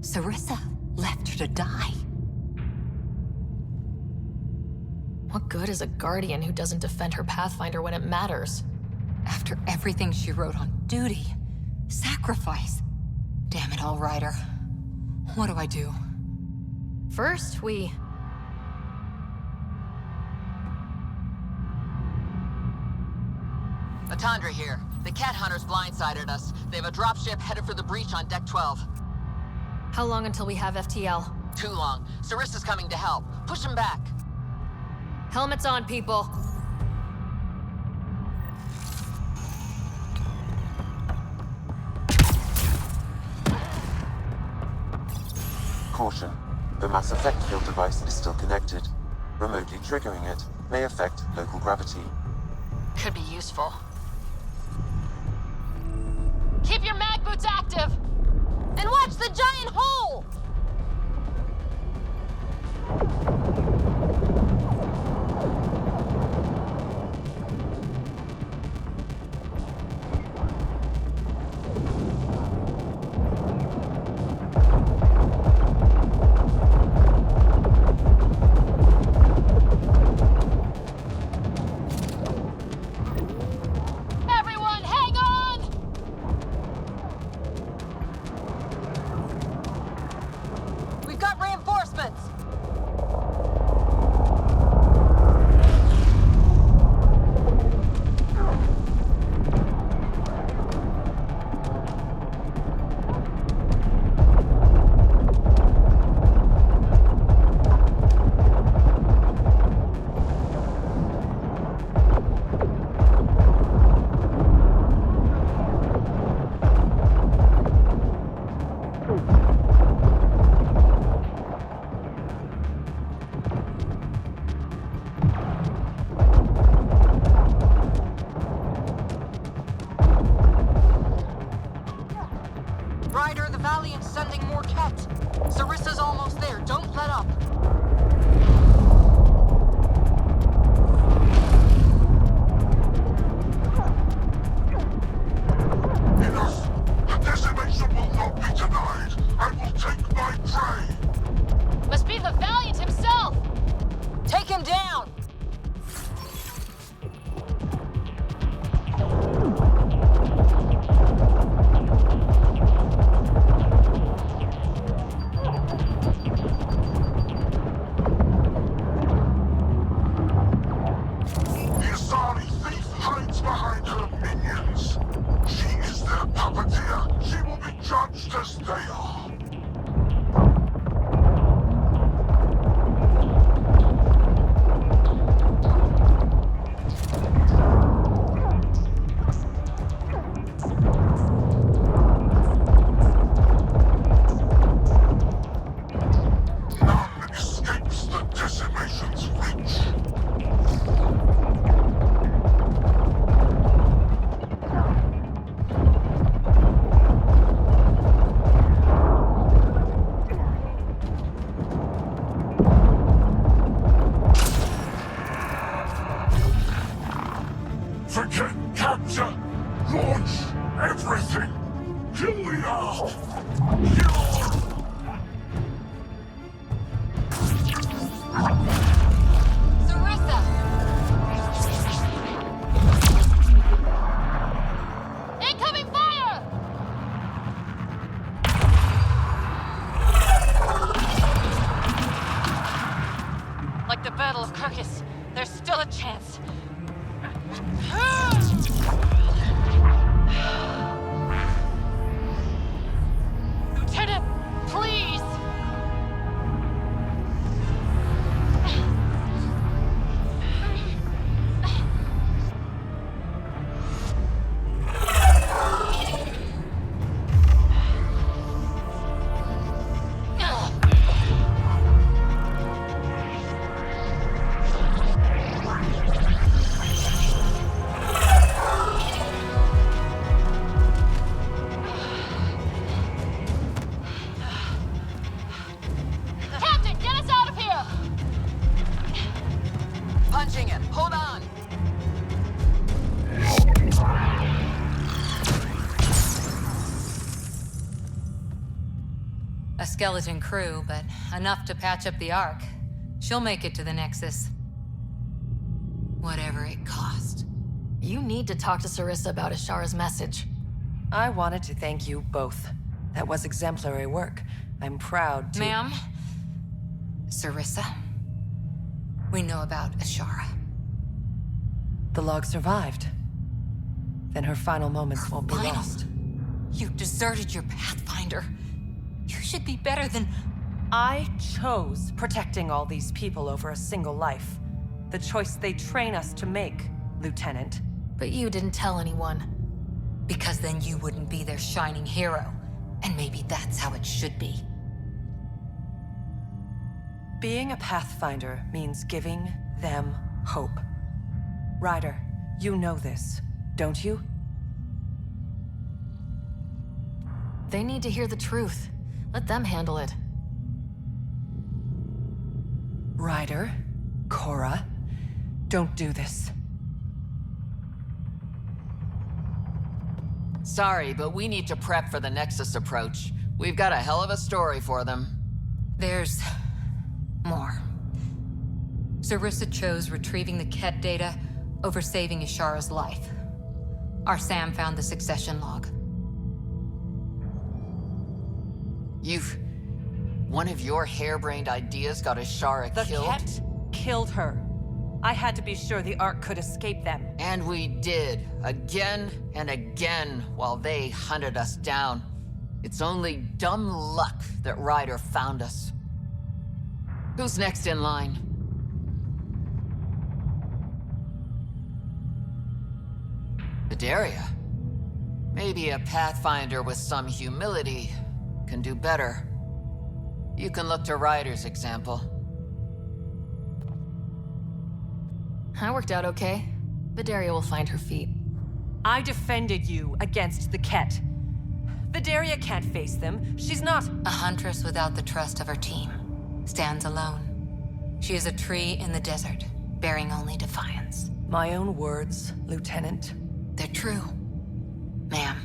[SPEAKER 20] Sarissa left her to die.
[SPEAKER 1] What good is a guardian who doesn't defend her Pathfinder when it matters?
[SPEAKER 20] After everything she wrote on duty. Sacrifice. Damn it all, Ryder. What do I do?
[SPEAKER 1] First, we...
[SPEAKER 10] Atandra here. The cat hunters blindsided us. They have a dropship headed for the breach on Deck 12.
[SPEAKER 1] How long until we have FTL?
[SPEAKER 10] Too long. Sarissa's coming to help. Push him back.
[SPEAKER 1] Helmets on, people.
[SPEAKER 3] Caution. The mass effect field device is still connected. Remotely triggering it may affect local gravity.
[SPEAKER 1] Could be useful. Keep your mag boots active! And watch the giant hole! Everyone, hang on!
[SPEAKER 10] We've got reinforcements!
[SPEAKER 14] Ryder, the Valiant's sending more Ket. Sarissa's almost there. Don't let up.
[SPEAKER 8] Enough! The decimation will not be denied! I will take my prey!
[SPEAKER 1] Must be the Valiant himself!
[SPEAKER 10] Take him down!
[SPEAKER 8] The Asari thief hides behind her minions. She is their puppeteer. She will be judged as they are. None escapes the decimation's reach. Forget capture! Launch everything! Kill the Earth!
[SPEAKER 1] Sarissa! Incoming fire!
[SPEAKER 12] Like the Battle of Kirkus, there's still a chance. Lieutenant, please!
[SPEAKER 1] Captain, get us out of here!
[SPEAKER 10] Punching it. Hold on.
[SPEAKER 20] A skeleton crew, but enough to patch up the Ark. She'll make it to the Nexus. Whatever it cost.
[SPEAKER 1] You need to talk to Sarissa about Ashara's message.
[SPEAKER 13] I wanted to thank you both. That was exemplary work. I'm proud to—
[SPEAKER 20] Ma'am? Sarissa? We know about Ashara.
[SPEAKER 13] The log survived. Then her final moments won't be lost.
[SPEAKER 20] You deserted your Pathfinder. You should be better than...
[SPEAKER 13] I chose protecting all these people over a single life. The choice they train us to make, Lieutenant.
[SPEAKER 1] But you didn't tell anyone.
[SPEAKER 20] Because then you wouldn't be their shining hero. And maybe that's how it should be.
[SPEAKER 13] Being a Pathfinder means giving them hope. Ryder, you know this, don't you?
[SPEAKER 1] They need to hear the truth. Let them handle it.
[SPEAKER 13] Ryder, Cora, don't do this.
[SPEAKER 10] Sorry, but we need to prep for the Nexus approach. We've got a hell of a story for them.
[SPEAKER 20] There's... more. Sarissa chose retrieving the Ket data over saving Ashara's life. Our Sam found the succession log.
[SPEAKER 10] One of your harebrained ideas got Ashara killed?
[SPEAKER 13] The Ket killed her. I had to be sure the Ark could escape them.
[SPEAKER 10] And we did, again and again, while they hunted us down. It's only dumb luck that Ryder found us. Who's next in line? Bedaria. Maybe a Pathfinder with some humility can do better. You can look to Ryder's example.
[SPEAKER 1] That worked out okay. Bedaria will find her feet.
[SPEAKER 13] I defended you against the Ket. Bedaria can't face them. She's not—
[SPEAKER 20] A huntress without the trust of her team. Stands alone. She is a tree in the desert, bearing only defiance.
[SPEAKER 13] My own words, Lieutenant.
[SPEAKER 20] They're true, ma'am.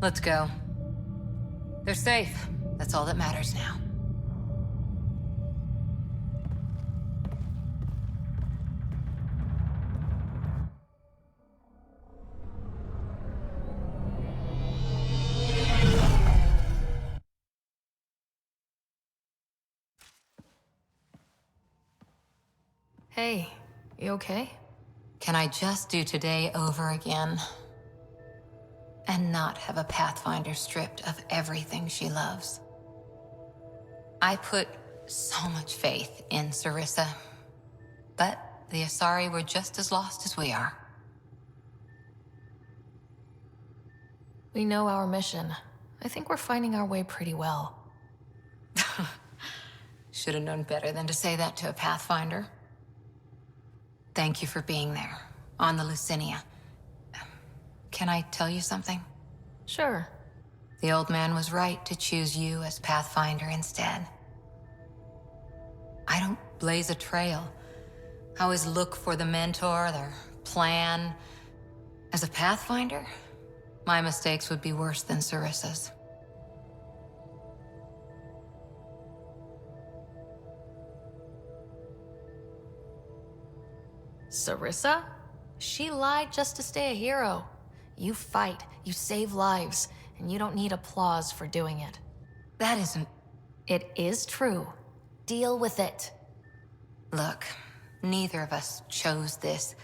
[SPEAKER 20] Let's go. They're safe. That's all that matters now.
[SPEAKER 1] Hey, you okay?
[SPEAKER 20] Can I just do today over again? And not have a Pathfinder stripped of everything she loves? I put so much faith in Sarissa, but the Asari were just as lost as we are.
[SPEAKER 1] We know our mission. I think we're finding our way pretty well.
[SPEAKER 20] Should have known better than to say that to a Pathfinder. Thank you for being there, on the Lucinia. Can I tell you something?
[SPEAKER 1] Sure.
[SPEAKER 20] The old man was right to choose you as Pathfinder instead. I don't blaze a trail. I always look for the mentor, their plan. As a Pathfinder, my mistakes would be worse than Sarissa's.
[SPEAKER 1] Sarissa? She lied just to stay a hero. You fight, you save lives, and you don't need applause for doing it.
[SPEAKER 20] That isn't...
[SPEAKER 1] It is true. Deal with it.
[SPEAKER 20] Look, neither of us chose this,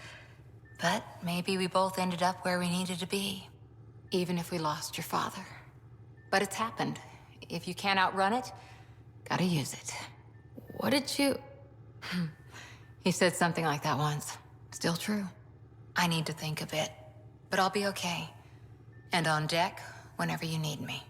[SPEAKER 20] but maybe we both ended up where we needed to be, even if we lost your father. But it's happened. If you can't outrun it, gotta use it.
[SPEAKER 1] What did you...
[SPEAKER 20] He said something like that once. Still true. I need to think a bit, but I'll be okay. And on deck whenever you need me.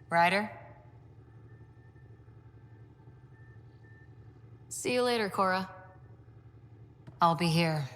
[SPEAKER 20] Ryder?
[SPEAKER 1] See you later, Cora.
[SPEAKER 20] I'll be here.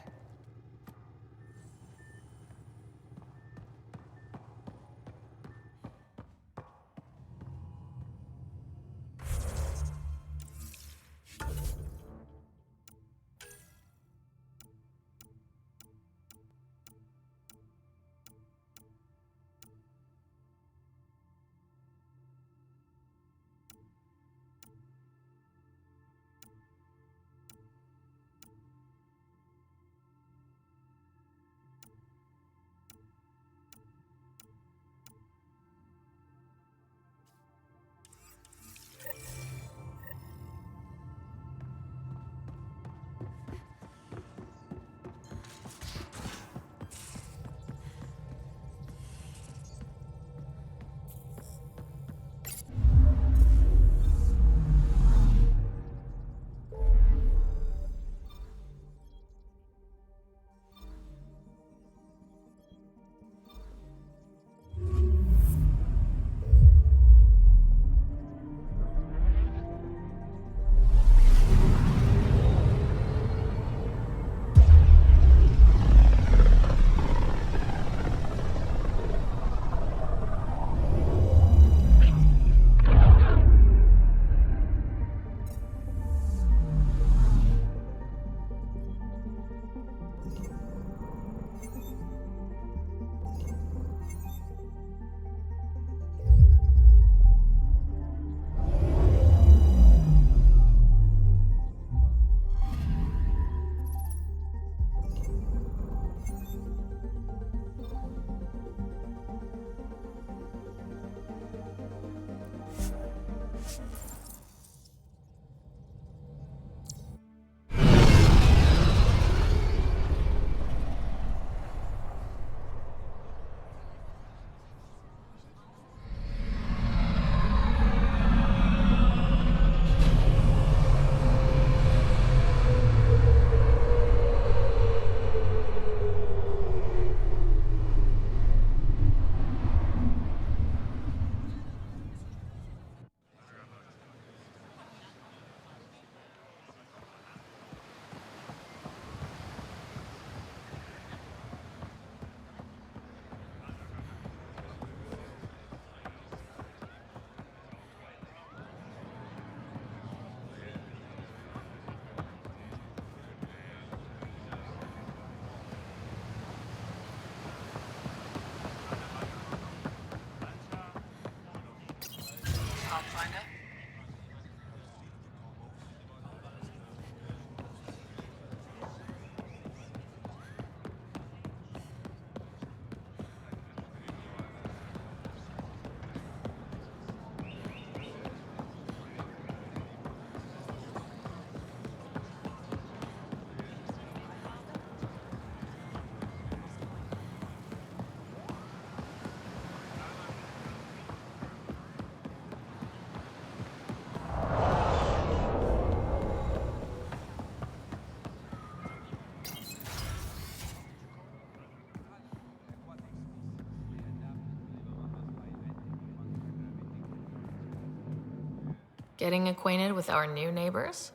[SPEAKER 1] Getting acquainted with our new neighbors?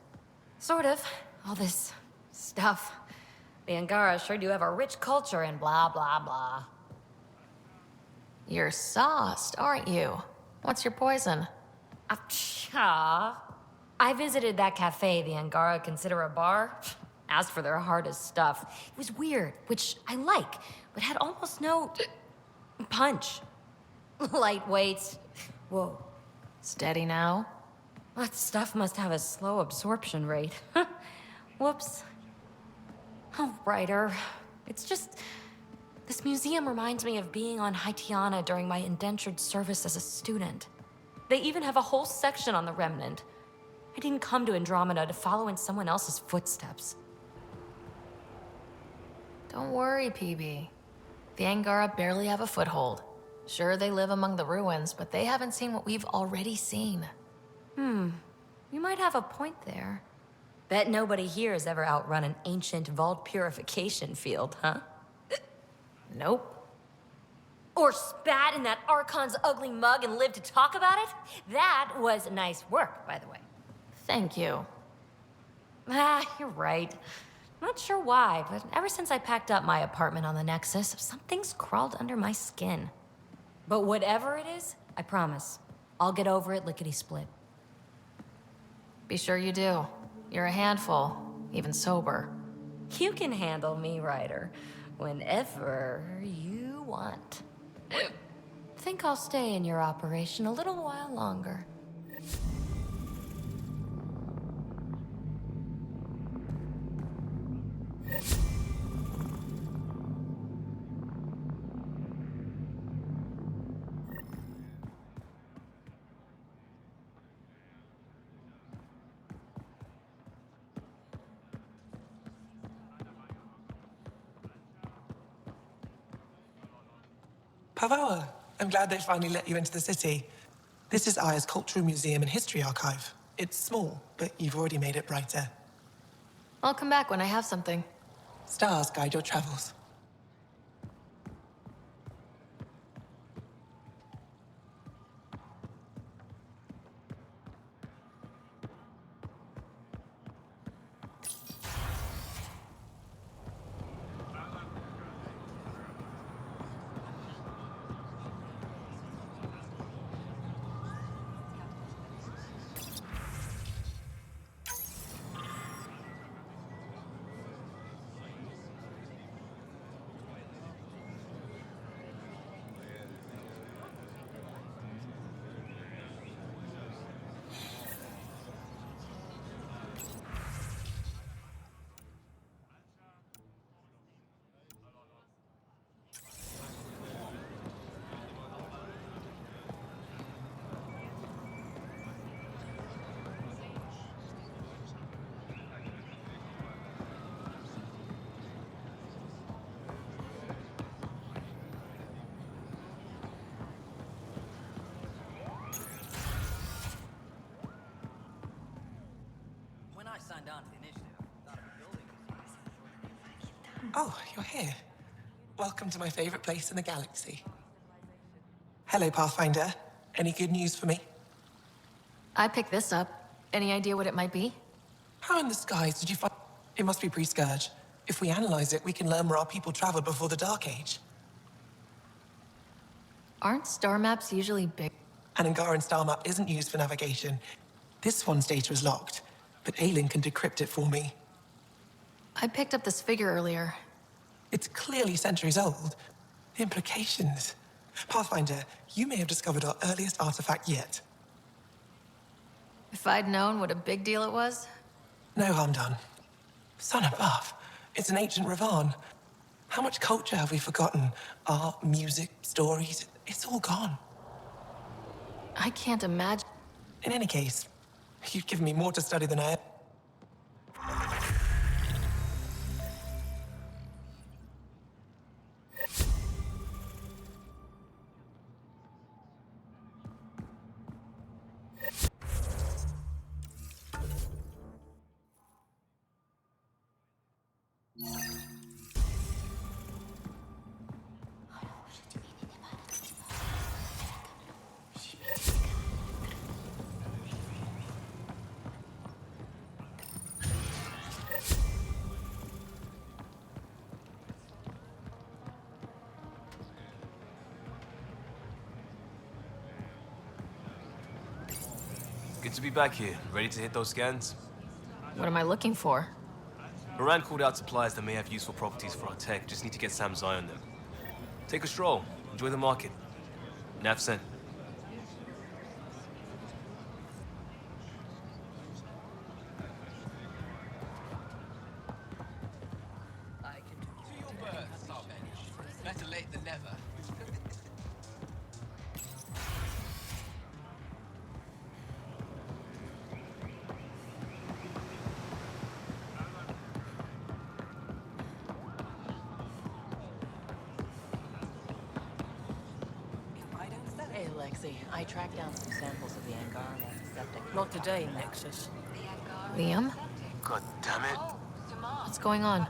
[SPEAKER 5] Sort of. All this stuff. The Angara sure do have a rich culture and blah, blah, blah.
[SPEAKER 1] You're sauced, aren't you? What's your poison?
[SPEAKER 5] I visited that cafe the Angara consider a bar. Asked for their hardest stuff. It was weird, which I like, but had almost no punch. Lightweight. Whoa.
[SPEAKER 1] Steady now?
[SPEAKER 5] That stuff must have a slow absorption rate. Whoops. Oh, Ryder. It's just... This museum reminds me of being on Haitiana during my indentured service as a student. They even have a whole section on the Remnant. I didn't come to Andromeda to follow in someone else's footsteps.
[SPEAKER 1] Don't worry, PB. The Angara barely have a foothold. Sure, they live among the ruins, but they haven't seen what we've already seen.
[SPEAKER 5] You might have a point there. Bet nobody here has ever outrun an ancient vault purification field, huh?
[SPEAKER 1] Nope.
[SPEAKER 5] Or spat in that Archon's ugly mug and lived to talk about it? That was nice work, by the way.
[SPEAKER 1] Thank you.
[SPEAKER 5] You're right. Not sure why, but ever since I packed up my apartment on the Nexus, something's crawled under my skin. But whatever it is, I promise, I'll get over it lickety-split.
[SPEAKER 1] Be sure you do. You're a handful, even sober.
[SPEAKER 5] You can handle me, Ryder, whenever you want. Think I'll stay in your operation a little while longer.
[SPEAKER 9] Pavoa, I'm glad they finally let you into the city. This is Aya's Cultural Museum and History Archive. It's small, but you've already made it brighter.
[SPEAKER 1] I'll come back when I have something.
[SPEAKER 9] Stars guide your travels. Oh, you're here. Welcome to my favorite place in the galaxy. Hello, Pathfinder. Any good news for me?
[SPEAKER 1] I picked this up. Any idea what it might be?
[SPEAKER 9] How in the skies did you find... It must be pre-Scourge. If we analyze it, we can learn where our people traveled before the Dark Age.
[SPEAKER 1] Aren't star maps usually big?
[SPEAKER 9] An Angaran star map isn't used for navigation. This one's data is locked, but Aelin can decrypt it for me.
[SPEAKER 1] I picked up this figure earlier.
[SPEAKER 9] It's clearly centuries old. The implications... Pathfinder, you may have discovered our earliest artifact yet.
[SPEAKER 1] If I'd known what a big deal it was...
[SPEAKER 9] No harm done. Sun above. It's an ancient Ravan. How much culture have we forgotten? Art, music, stories, it's all gone.
[SPEAKER 1] I can't imagine...
[SPEAKER 9] In any case, you've given me more to study than I...
[SPEAKER 22] to be back here, ready to hit those scans.
[SPEAKER 1] What am I looking for?
[SPEAKER 22] Moran called out supplies that may have useful properties for our tech. Just need to get Sam's eye on them. Take a stroll. Enjoy the market. Nav sent.
[SPEAKER 9] Better late than never.
[SPEAKER 15] Hey, Lexi. I tracked down some samples of the Angara antiseptic.
[SPEAKER 16] Not today, Nexus.
[SPEAKER 1] Liam?
[SPEAKER 22] God damn it.
[SPEAKER 1] What's going on?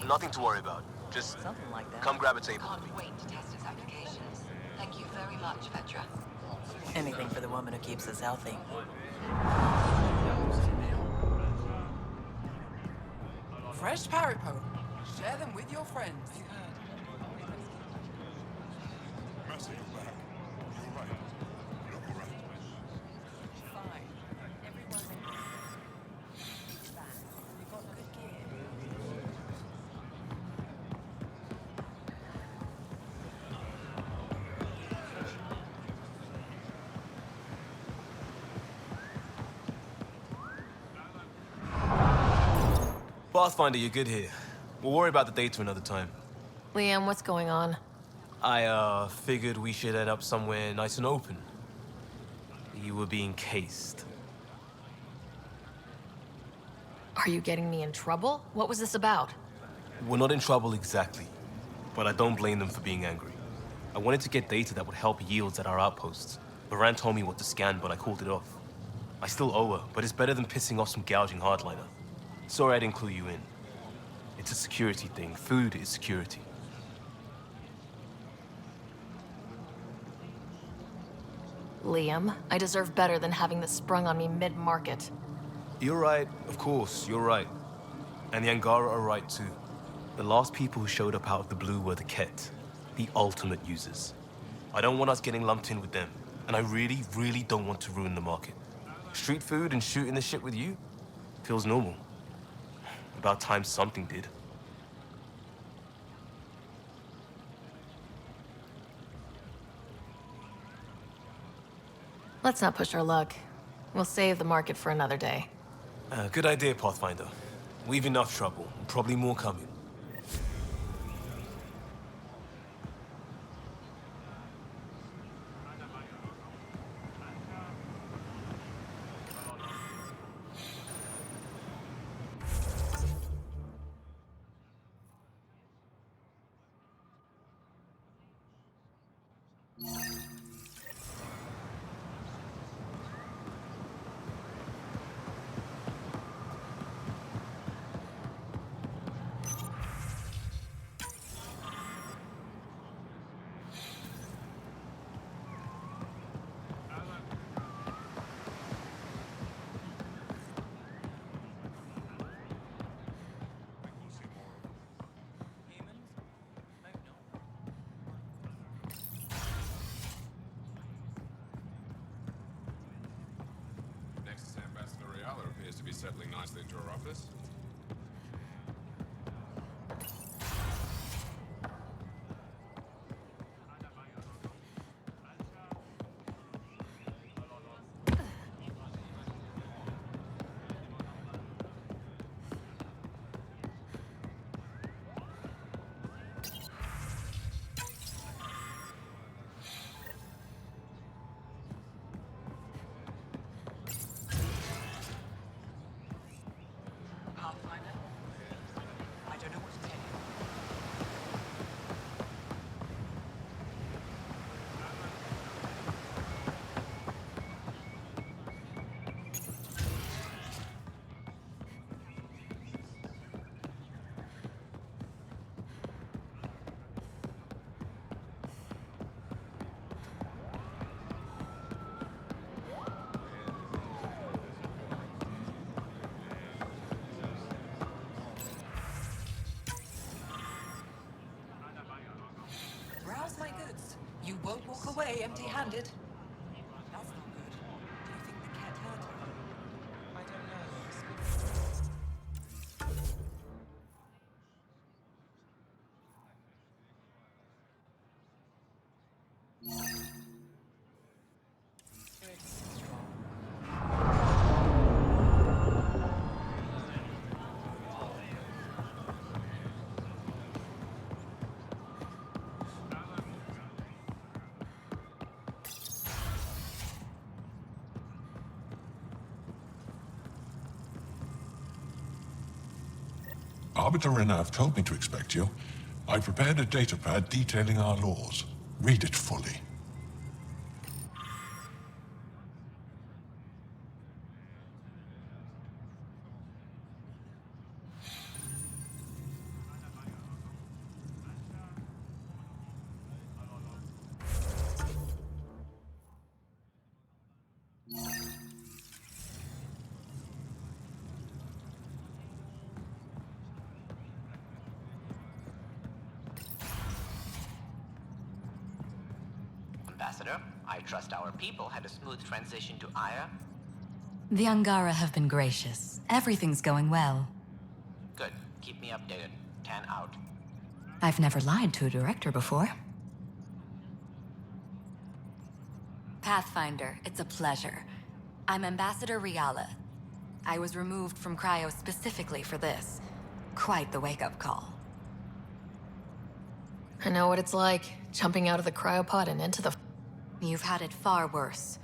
[SPEAKER 22] Nothing to worry about. Just
[SPEAKER 15] something like that.
[SPEAKER 22] Come grab a table with me.
[SPEAKER 14] Wait to test its applications. Thank you very much, Petra.
[SPEAKER 15] Anything for the woman who keeps us healthy.
[SPEAKER 9] Fresh Paripo. Share them with your friends.
[SPEAKER 8] Mercy, you're back. You're right. Look around.
[SPEAKER 22] Pathfinder, you're good here. We'll worry about the data another time.
[SPEAKER 1] Liam, what's going on?
[SPEAKER 22] I, figured we should end up somewhere nice and open. You were being cased.
[SPEAKER 1] Are you getting me in trouble? What was this about?
[SPEAKER 22] We're not in trouble exactly, but I don't blame them for being angry. I wanted to get data that would help yields at our outposts. Moran told me what to scan, but I called it off. I still owe her, but it's better than pissing off some gouging hardliner. Sorry I didn't clue you in. It's a security thing. Food is security.
[SPEAKER 1] Liam, I deserve better than having this sprung on me mid-market.
[SPEAKER 22] You're right, of course, you're right. And the Angara are right too. The last people who showed up out of the blue were the Ket, the ultimate users. I don't want us getting lumped in with them, and I really, really don't want to ruin the market. Street food and shooting the shit with you feels normal. About time something did.
[SPEAKER 1] Let's not push our luck. We'll save the market for another day.
[SPEAKER 22] Good idea, Pathfinder. We've enough trouble, probably more coming.
[SPEAKER 18] Appears to be settling nicely into her office.
[SPEAKER 9] Browse my goods. You won't walk away empty-handed. That's not good. Do you think the cat hurt her?
[SPEAKER 21] Arbiter Renner have told me to expect you. I prepared a datapad detailing our laws. Read it fully.
[SPEAKER 16] Ambassador, I trust our people had a smooth transition to Aya.
[SPEAKER 17] The Angara have been gracious. Everything's going well.
[SPEAKER 16] Good. Keep me updated. 10 out.
[SPEAKER 17] I've never lied to a director before. Pathfinder, it's a pleasure. I'm Ambassador Riala. I was removed from Cryo specifically for this. Quite the wake-up call.
[SPEAKER 1] I know what it's like, jumping out of the cryopod and into the...
[SPEAKER 17] You've had it far worse.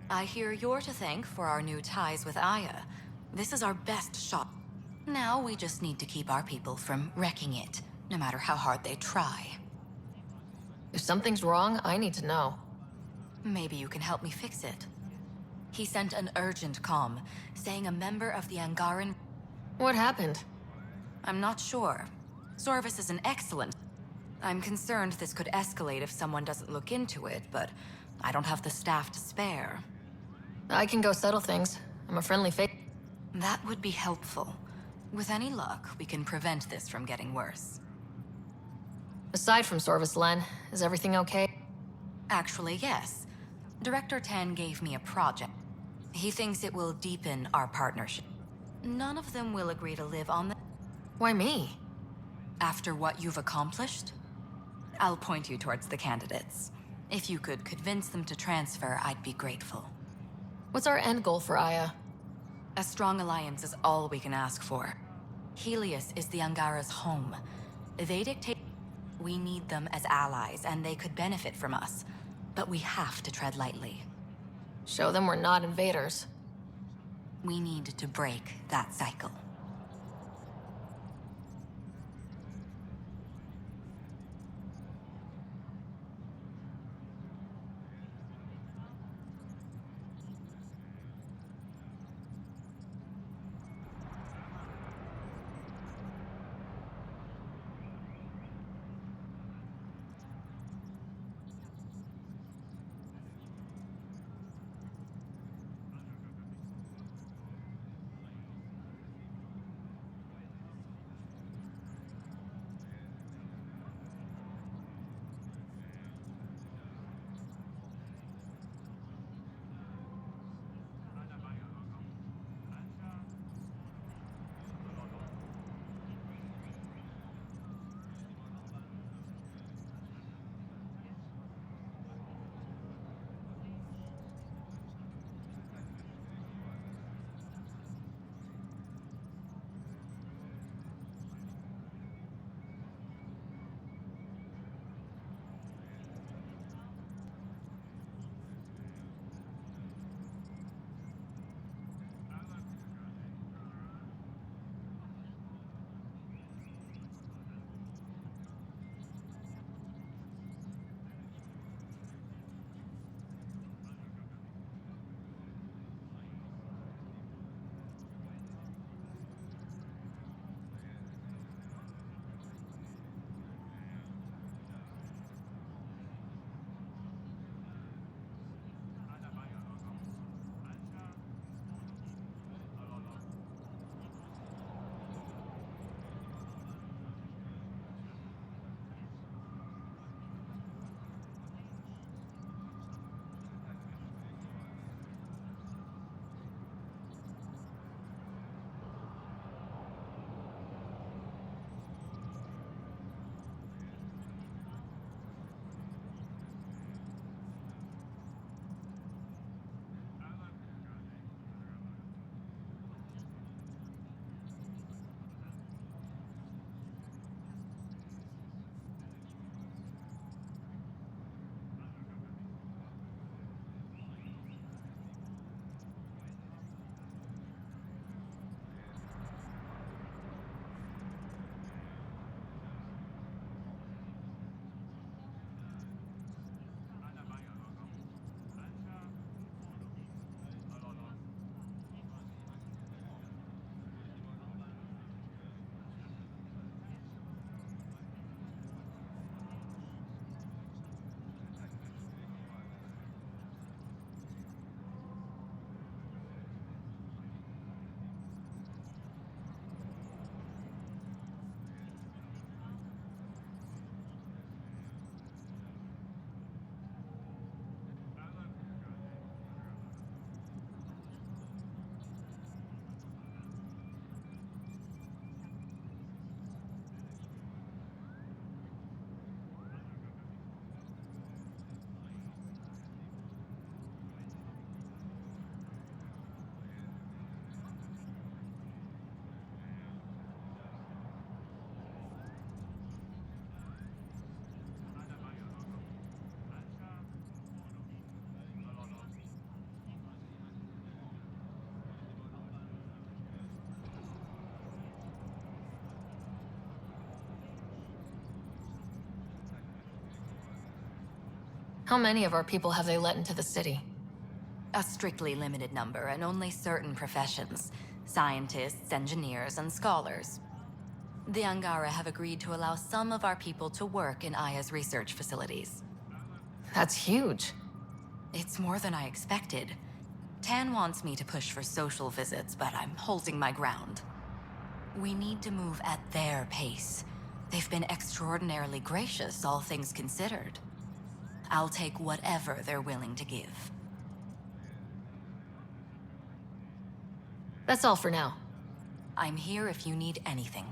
[SPEAKER 17] I hear you're to thank for our new ties with Aya. This is our best shot. Now we just need to keep our people from wrecking it, no matter how hard they try.
[SPEAKER 1] If something's wrong, I need to know.
[SPEAKER 17] Maybe you can help me fix it. He sent an urgent comm, saying a member of the Angaran...
[SPEAKER 1] What happened?
[SPEAKER 17] I'm not sure. Sorvis is an excellent... I'm concerned this could escalate if someone doesn't look into it, but I don't have the staff to spare.
[SPEAKER 1] I can go settle things. I'm a friendly face.
[SPEAKER 17] That would be helpful. With any luck, we can prevent this from getting worse.
[SPEAKER 1] Aside from Sorvis, Len, is everything okay?
[SPEAKER 17] Actually, yes. Director Tan gave me a project. He thinks it will deepen our partnership. None of them will agree to live on the...
[SPEAKER 1] Why me?
[SPEAKER 17] After what you've accomplished? I'll point you towards the candidates. If you could convince them to transfer, I'd be grateful.
[SPEAKER 1] What's our end goal for Aya?
[SPEAKER 17] A strong alliance is all we can ask for. Helios is the Angara's home. They dictate... We need them as allies, and they could benefit from us. But we have to tread lightly.
[SPEAKER 1] Show them we're not invaders.
[SPEAKER 17] We need to break that cycle.
[SPEAKER 1] How many of our people have they let into the city?
[SPEAKER 17] A strictly limited number, and only certain professions. Scientists, engineers, and scholars. The Angara have agreed to allow some of our people to work in Aya's research facilities.
[SPEAKER 1] That's huge.
[SPEAKER 17] It's more than I expected. Tan wants me to push for social visits, but I'm holding my ground. We need to move at their pace. They've been extraordinarily gracious, all things considered. I'll take whatever they're willing to give.
[SPEAKER 1] That's all for now.
[SPEAKER 17] I'm here if you need anything.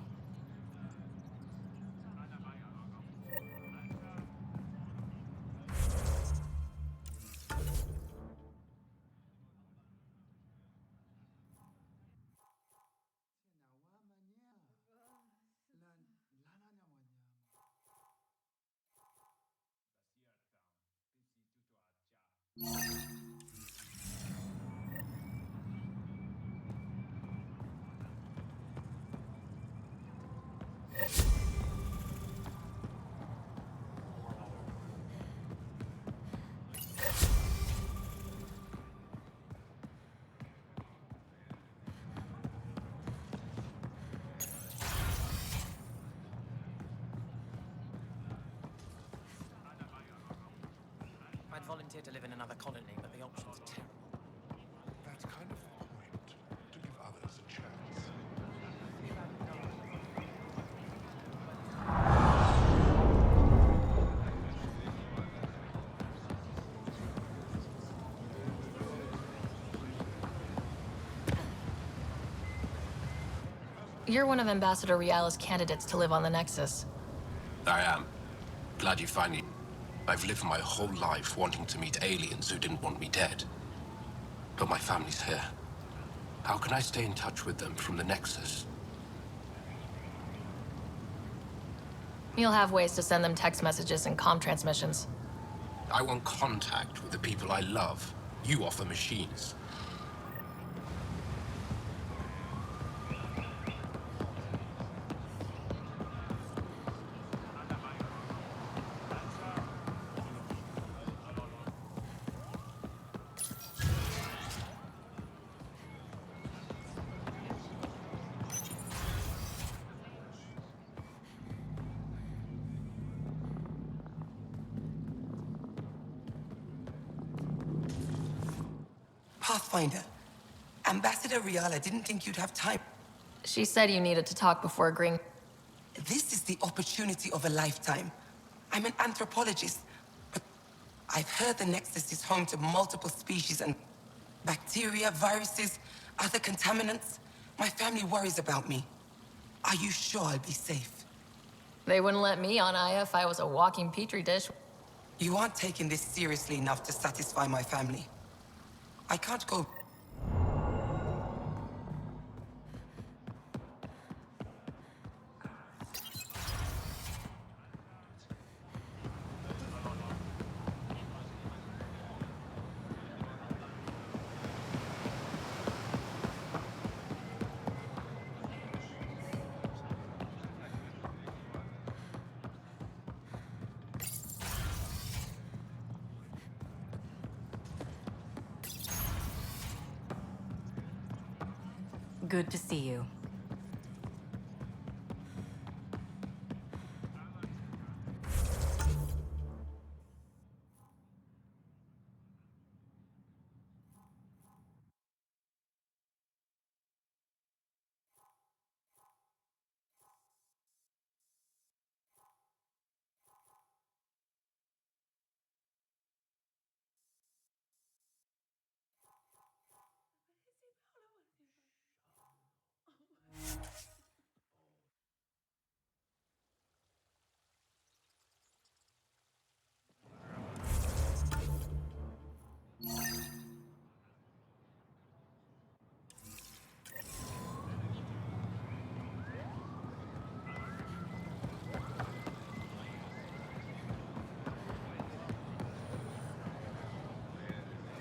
[SPEAKER 4] I'd volunteer to live in another colony, but the options are terrible.
[SPEAKER 21] That's kind of the point, to give others a chance.
[SPEAKER 1] You're one of Ambassador Riala's candidates to live on the Nexus.
[SPEAKER 19] I am. Glad you finally... I've lived my whole life wanting to meet aliens who didn't want me dead. But my family's here. How can I stay in touch with them from the Nexus?
[SPEAKER 1] You'll have ways to send them text messages and comm transmissions.
[SPEAKER 19] I want contact with the people I love. You offer machines.
[SPEAKER 9] Pathfinder, Ambassador Riala didn't think you'd have time.
[SPEAKER 1] She said you needed to talk before agreeing.
[SPEAKER 9] This is the opportunity of a lifetime. I'm an anthropologist, but I've heard the Nexus is home to multiple species and bacteria, viruses, other contaminants. My family worries about me. Are you sure I'll be safe?
[SPEAKER 1] They wouldn't let me on Aya if I was a walking petri dish.
[SPEAKER 9] You aren't taking this seriously enough to satisfy my family. I can't go...
[SPEAKER 17] Good to see you.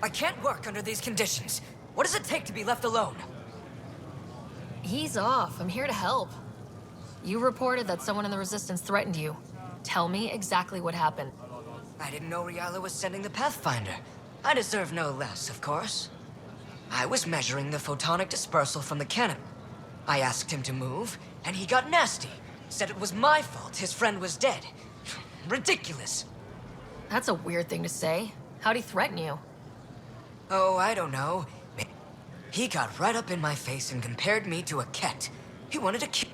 [SPEAKER 23] I can't work under these conditions. What does it take to be left alone?
[SPEAKER 1] He's off. I'm here to help. You reported that someone in the Resistance threatened you. Tell me exactly what happened.
[SPEAKER 23] I didn't know Riala was sending the Pathfinder. I deserve no less, of course. I was measuring the photonic dispersal from the cannon. I asked him to move, and he got nasty. Said it was my fault his friend was dead. Ridiculous.
[SPEAKER 1] That's a weird thing to say. How'd he threaten you?
[SPEAKER 23] Oh, I don't know. He got right up in my face and compared me to a cat. He wanted to kill.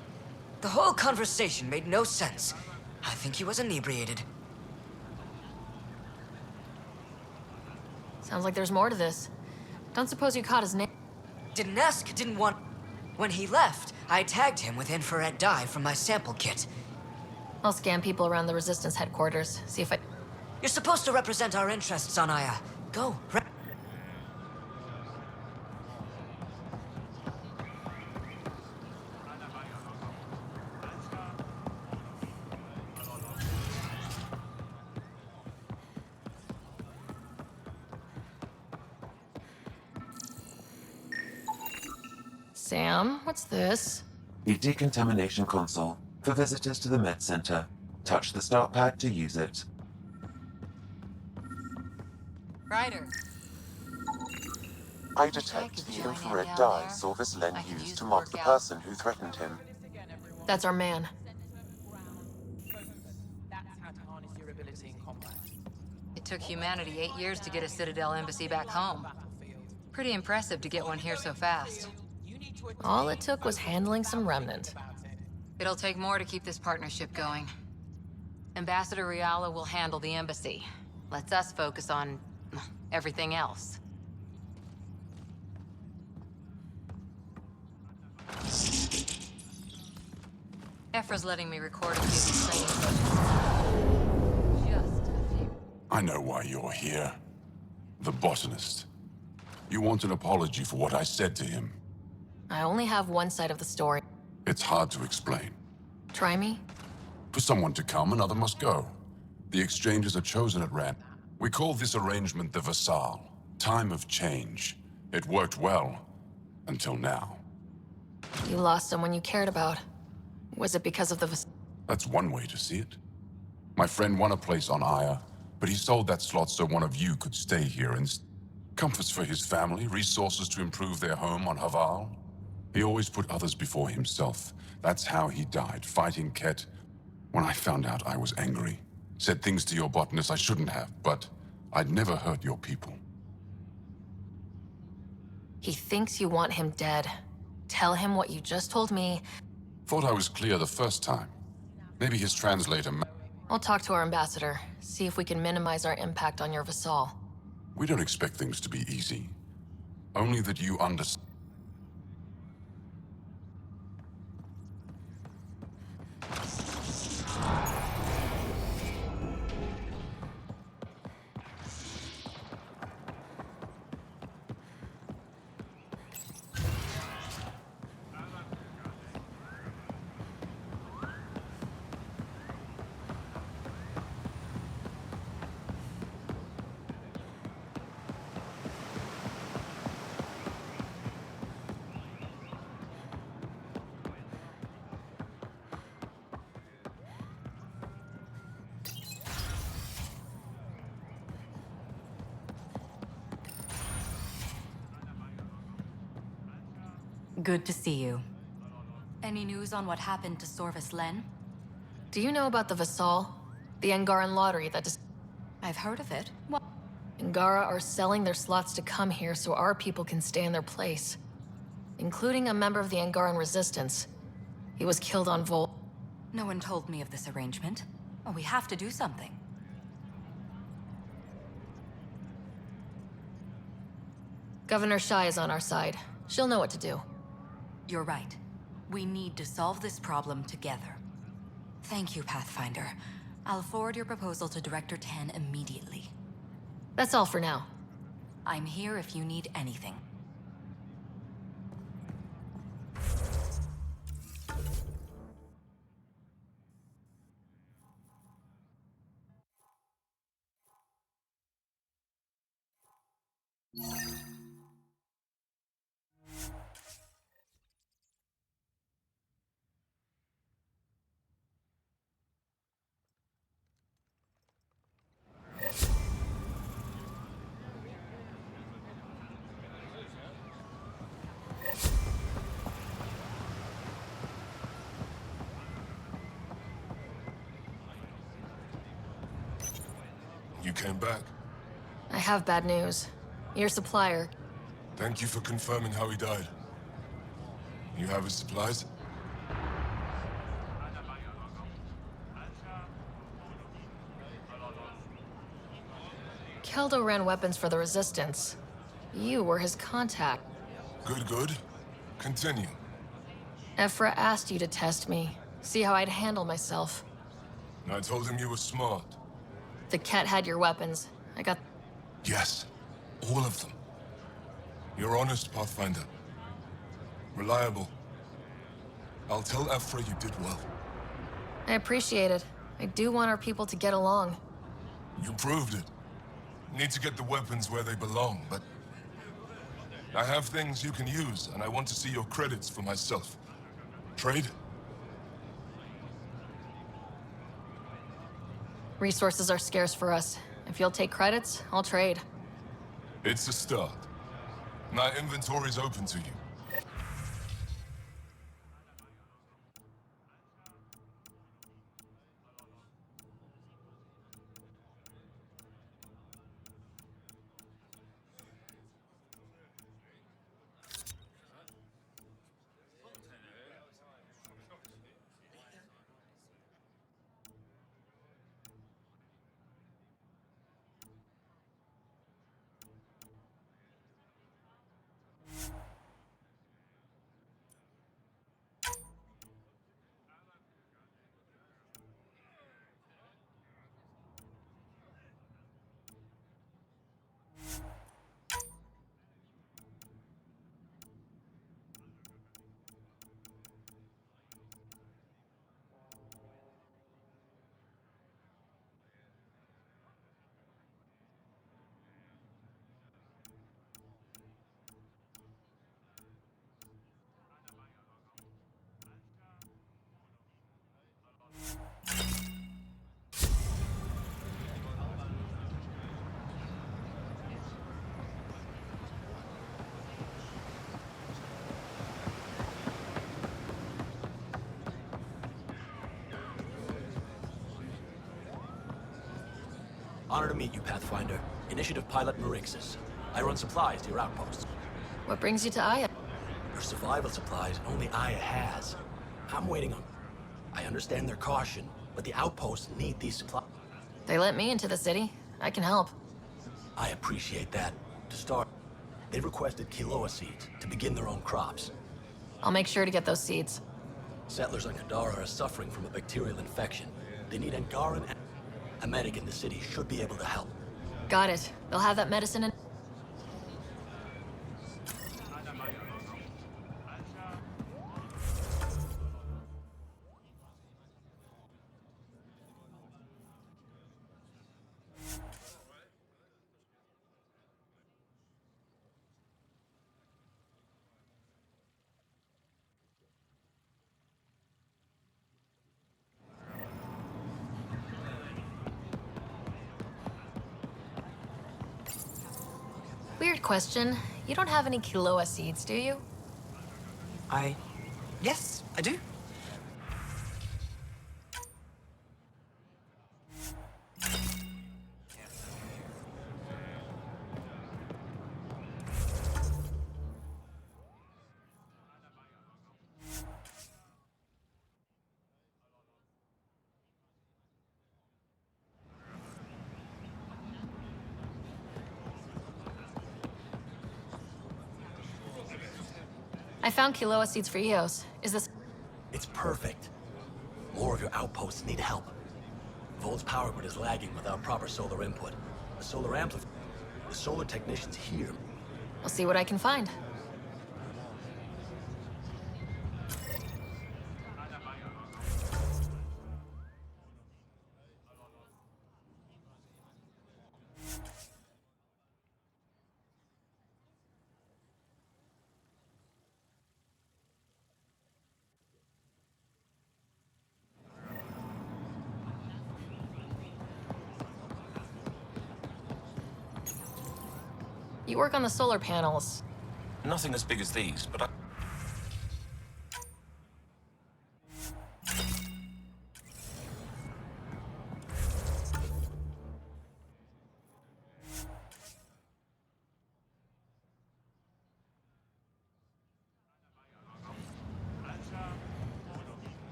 [SPEAKER 23] The whole conversation made no sense. I think he was inebriated.
[SPEAKER 1] Sounds like there's more to this. Don't suppose you caught his name?
[SPEAKER 23] Didn't ask, didn't want... When he left, I tagged him with infrared dye from my sample kit.
[SPEAKER 1] I'll scan people around the Resistance headquarters, see if I...
[SPEAKER 23] You're supposed to represent our interests on Aya. Go.
[SPEAKER 1] Sam, what's this?
[SPEAKER 3] The decontamination console for visitors to the med center. Touch the start pad to use it.
[SPEAKER 20] Ryder.
[SPEAKER 3] I detect the infrared dye Sorvis Len used to mock the person who threatened him.
[SPEAKER 1] That's our man.
[SPEAKER 4] That's how to harness your ability in combat.
[SPEAKER 20] It took humanity 8 years to get a Citadel embassy back home. Pretty impressive to get one here so fast.
[SPEAKER 1] All it took was handling some remnant.
[SPEAKER 20] It'll take more to keep this partnership going. Ambassador Riala will handle the embassy. Lets us focus on everything else. Ephra's letting me record a few of these training sessions. Just a few.
[SPEAKER 21] I know why you're here. The botanist. You want an apology for what I said to him.
[SPEAKER 1] I only have one side of the story.
[SPEAKER 21] It's hard to explain.
[SPEAKER 1] Try me?
[SPEAKER 21] For someone to come, another must go. The exchanges are chosen at random. We call this arrangement the Vassal. Time of change. It worked well. Until now.
[SPEAKER 1] You lost someone you cared about. Was it because of the...
[SPEAKER 21] That's one way to see it. My friend won a place on Aya, but he sold that slot so one of you could stay here and... Comforts for his family, resources to improve their home on Haval. He always put others before himself. That's how he died, fighting Ket. When I found out, I was angry. Said things to your botanist I shouldn't have, but I'd never hurt your people.
[SPEAKER 1] He thinks you want him dead. Tell him what you just told me.
[SPEAKER 21] Thought I was clear the first time. Maybe his translator...
[SPEAKER 1] I'll talk to our ambassador, see if we can minimize our impact on your Vassal.
[SPEAKER 21] We don't expect things to be easy. Only that you understand.
[SPEAKER 17] Good to see you. Any news on what happened to Sorvis Len?
[SPEAKER 1] Do you know about the Vassal? The Angaran lottery that just...
[SPEAKER 17] I've heard of it. What?
[SPEAKER 1] Angara are selling their slots to come here so our people can stay in their place. Including a member of the Angaran resistance. He was killed on Vol...
[SPEAKER 17] No one told me of this arrangement. Oh, we have to do something.
[SPEAKER 1] Governor Shai is on our side. She'll know what to do.
[SPEAKER 17] You're right. We need to solve this problem together. Thank you, Pathfinder. I'll forward your proposal to Director Tan immediately.
[SPEAKER 1] That's all for now.
[SPEAKER 17] I'm here if you need anything.
[SPEAKER 2] you came back.
[SPEAKER 1] I have bad news. Your supplier.
[SPEAKER 2] Thank you for confirming how he died. You have his supplies?
[SPEAKER 1] Keldo ran weapons for the Resistance. You were his contact.
[SPEAKER 2] Good, good. Continue.
[SPEAKER 1] Ephra asked you to test me, see how I'd handle myself.
[SPEAKER 2] I told him you were smart.
[SPEAKER 1] The Ket had your weapons. I got...
[SPEAKER 2] Yes, all of them. You're honest, Pathfinder. Reliable. I'll tell Ephra you did well.
[SPEAKER 1] I appreciate it. I do want our people to get along.
[SPEAKER 2] You proved it. Need to get the weapons where they belong, but... I have things you can use, and I want to see your credits for myself. Trade?
[SPEAKER 1] Resources are scarce for us. If you'll take credits, I'll trade.
[SPEAKER 2] It's a start. My inventory's open to you.
[SPEAKER 6] Honor to meet you, Pathfinder. Initiative Pilot Marixus. I run supplies to your outposts.
[SPEAKER 1] What brings you to Aya?
[SPEAKER 6] Your survival supplies only Aya has. I'm waiting on... I understand their caution, but the outposts need these supplies.
[SPEAKER 1] They let me into the city. I can help.
[SPEAKER 6] I appreciate that. To start, they requested Kiloa seeds to begin their own crops.
[SPEAKER 1] I'll make sure to get those seeds.
[SPEAKER 6] Settlers on Kadara are suffering from a bacterial infection. They need Angaran and... A medic in the city should be able to help.
[SPEAKER 1] Got it. They'll have that medicine in... Weird question. You don't have any Kiloa seeds, do you?
[SPEAKER 23] Yes, I do.
[SPEAKER 1] I found Kiloa seeds for Eos. Is this...
[SPEAKER 6] It's perfect. More of your outposts need help. Volt's power grid is lagging without proper solar input. The solar amplifier... The solar technicians here...
[SPEAKER 1] I'll see what I can find. You work on the solar panels.
[SPEAKER 6] Nothing as big as these, but I...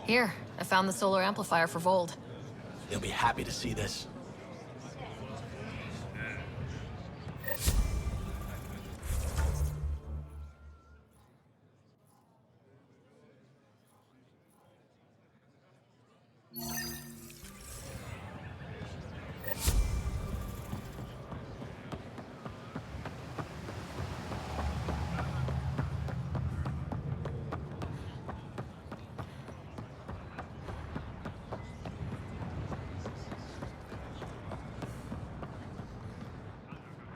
[SPEAKER 1] Here, I found the solar amplifier for Vold.
[SPEAKER 6] They'll be happy to see this.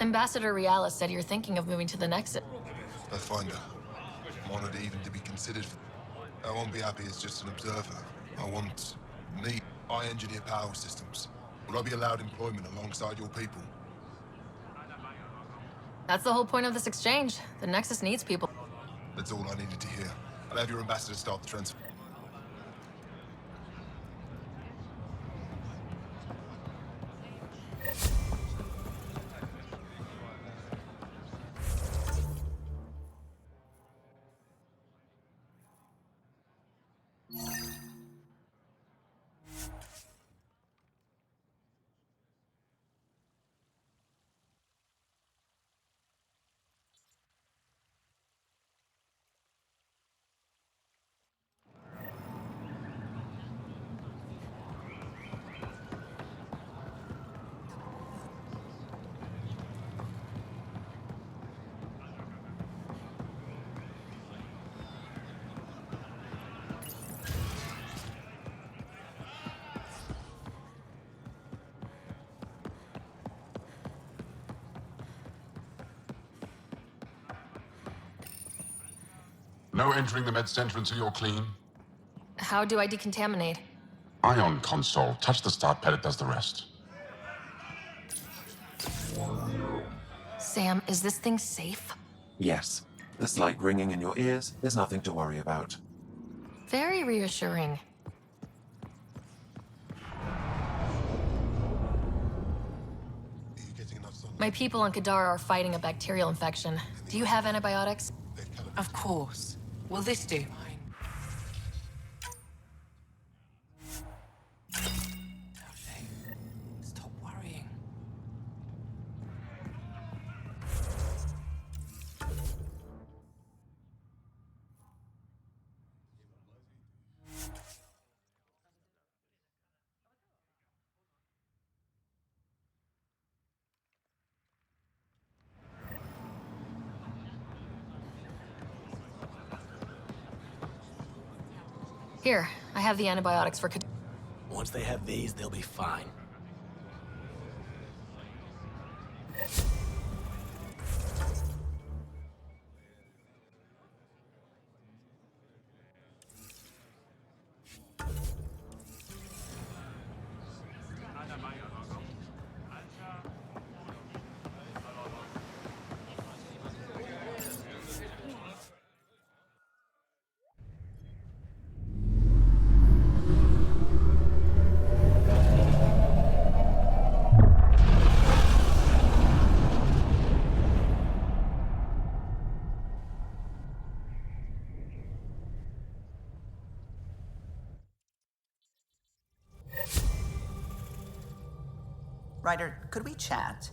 [SPEAKER 1] Ambassador Realis said you're thinking of moving to the Nexus.
[SPEAKER 2] Pathfinder. I'm honored even to be considered. I won't be happy as just an observer. I engineer power systems. Will I be allowed employment alongside your people?
[SPEAKER 1] That's the whole point of this exchange. The Nexus needs people.
[SPEAKER 2] That's all I needed to hear. I'll have your ambassador start the transfer.
[SPEAKER 21] No entering the med center until you're clean.
[SPEAKER 1] How do I decontaminate?
[SPEAKER 21] Ion console. Touch the start pad, it does the rest.
[SPEAKER 1] Sam, is this thing safe?
[SPEAKER 3] Yes. The slight ringing in your ears is nothing to worry about.
[SPEAKER 1] Very reassuring. My people on Kadara are fighting a bacterial infection. Do you have antibiotics?
[SPEAKER 9] Of course. Will this do? Stop worrying.
[SPEAKER 1] Here, I have the antibiotics for Kadara.
[SPEAKER 6] Once they have these, they'll be fine.
[SPEAKER 7] Ryder, could we chat?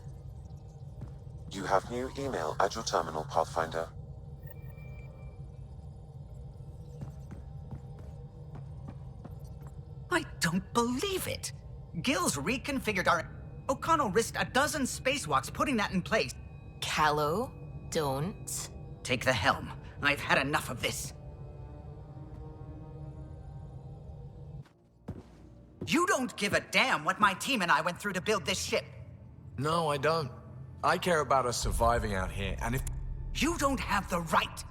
[SPEAKER 3] You have new email at your terminal, Pathfinder.
[SPEAKER 7] I don't believe it! Gil's reconfigured our... O'Connell risked a dozen spacewalks putting that in place.
[SPEAKER 1] Callow, don't.
[SPEAKER 7] Take the helm. I've had enough of this. You don't give a damn what my team and I went through to build this ship.
[SPEAKER 11] No, I don't. I care about us surviving out here, and if...
[SPEAKER 7] You don't have the right.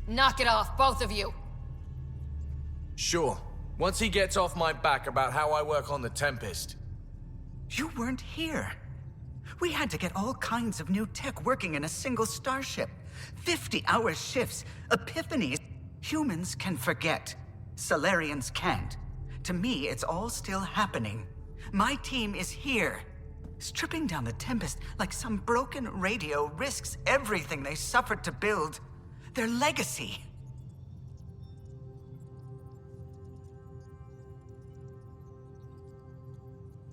[SPEAKER 1] Knock it off, both of you.
[SPEAKER 11] Sure. Once he gets off my back about how I work on the Tempest.
[SPEAKER 7] You weren't here. We had to get all kinds of new tech working in a single starship. 50-hour shifts, epiphanies. Humans can forget. Solarians can't. To me, it's all still happening. My team is here. Stripping down the Tempest like some broken radio risks everything they suffered to build. Their legacy.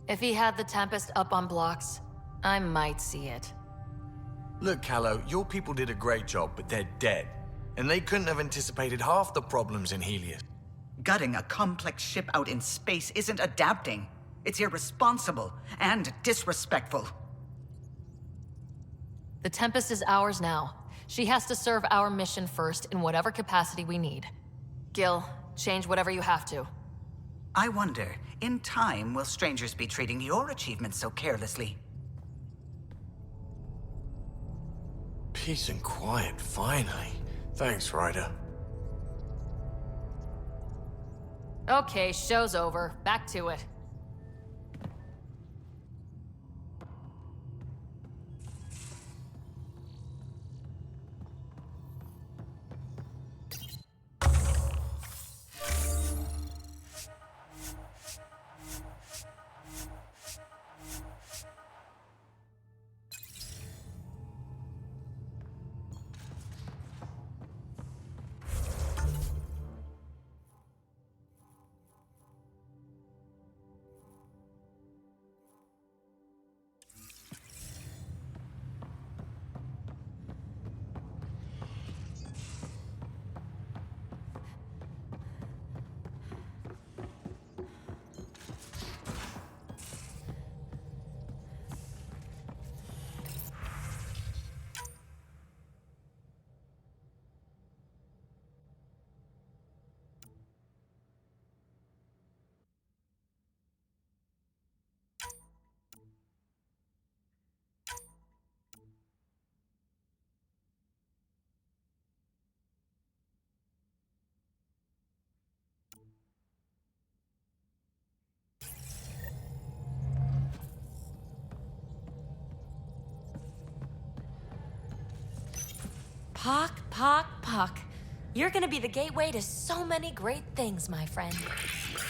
[SPEAKER 1] If he had the Tempest up on blocks, I might see it.
[SPEAKER 11] Look, Callow, your people did a great job, but they're dead. And they couldn't have anticipated half the problems in Helios.
[SPEAKER 7] Gutting a complex ship out in space isn't adapting. It's irresponsible and disrespectful.
[SPEAKER 1] The Tempest is ours now. She has to serve our mission first in whatever capacity we need. Gil, change whatever you have to.
[SPEAKER 7] I wonder, in time, will strangers be treating your achievements so carelessly?
[SPEAKER 11] Peace and quiet, finally. Thanks, Ryder.
[SPEAKER 1] Okay, show's over. Back to it.
[SPEAKER 5] Pock. You're gonna be the gateway to so many great things, my friend.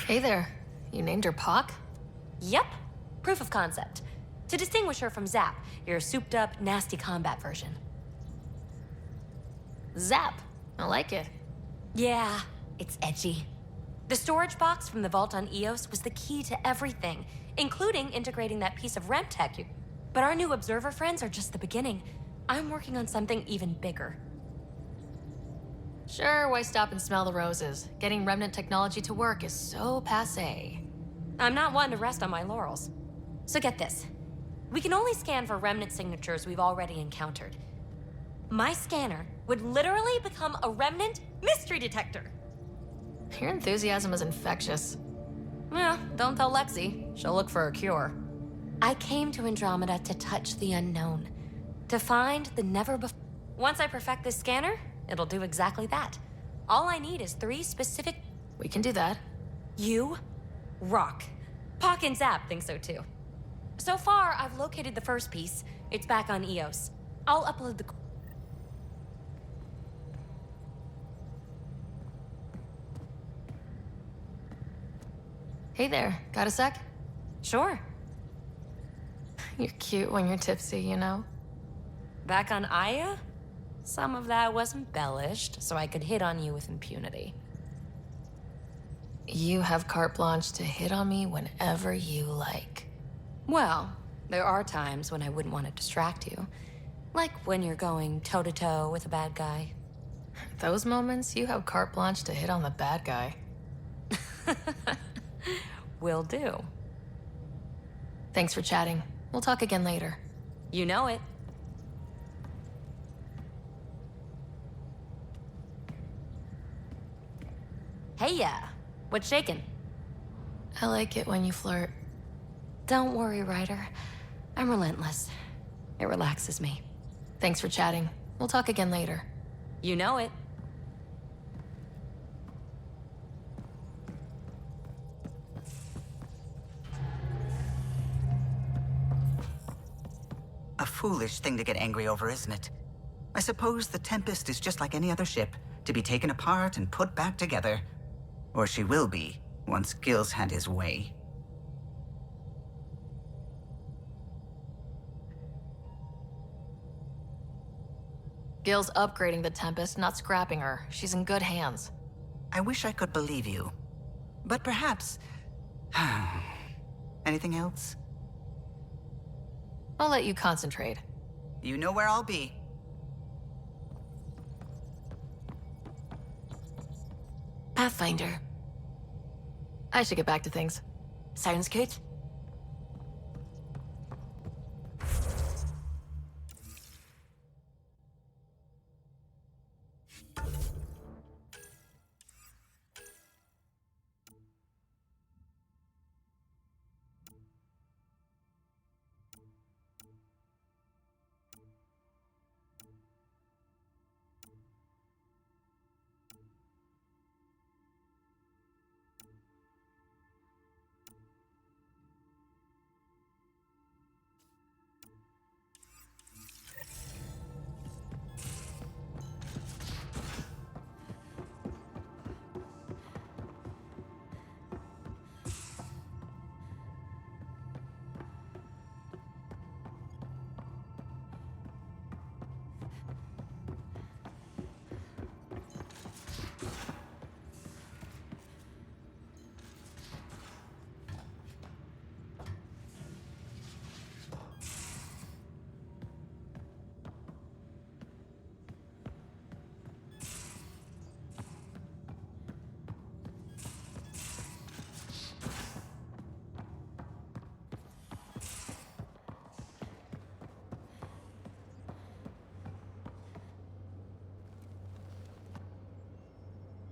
[SPEAKER 1] Hey there. You named her Pock?
[SPEAKER 5] Yep. Proof of concept. To distinguish her from Zap, your souped-up, nasty combat version.
[SPEAKER 1] Zap. I like it.
[SPEAKER 5] Yeah, it's edgy. The storage box from the vault on Eos was the key to everything, including integrating that piece of REM tech. But our new observer friends are just the beginning. I'm working on something even bigger.
[SPEAKER 1] Sure, why stop and smell the roses? Getting remnant technology to work is so passé.
[SPEAKER 5] I'm not one to rest on my laurels. So get this. We can only scan for remnant signatures we've already encountered. My scanner would literally become a remnant mystery detector.
[SPEAKER 1] Your enthusiasm is infectious.
[SPEAKER 5] Yeah, don't tell Lexi. She'll look for a cure. I came to Andromeda to touch the unknown. To find the never before. Once I perfect this scanner, it'll do exactly that. All I need is 3 specific...
[SPEAKER 1] We can do that.
[SPEAKER 5] You rock. Pock and Zap think so too. So far, I've located the first piece. It's back on Eos. I'll upload the...
[SPEAKER 1] Hey there, got a sec?
[SPEAKER 5] Sure.
[SPEAKER 1] You're cute when you're tipsy, you know?
[SPEAKER 5] Back on Aya? Some of that was embellished, so I could hit on you with impunity.
[SPEAKER 1] You have carte blanche to hit on me whenever you like.
[SPEAKER 5] Well, there are times when I wouldn't want to distract you. Like when you're going toe-to-toe with a bad guy.
[SPEAKER 1] Those moments, you have carte blanche to hit on the bad guy.
[SPEAKER 5] Will do.
[SPEAKER 1] Thanks for chatting. We'll talk again later.
[SPEAKER 5] You know it. Hey, yeah. What's shaking?
[SPEAKER 1] I like it when you flirt.
[SPEAKER 5] Don't worry, Ryder. I'm relentless. It relaxes me.
[SPEAKER 1] Thanks for chatting. We'll talk again later.
[SPEAKER 5] You know it.
[SPEAKER 7] A foolish thing to get angry over, isn't it? I suppose the Tempest is just like any other ship, to be taken apart and put back together. Or she will be, once Gil's had his way.
[SPEAKER 1] Gil's upgrading the Tempest, not scrapping her. She's in good hands.
[SPEAKER 7] I wish I could believe you. But perhaps... Anything else?
[SPEAKER 1] I'll let you concentrate.
[SPEAKER 7] You know where I'll be.
[SPEAKER 1] Pathfinder. I should get back to things.
[SPEAKER 23] Sounds good.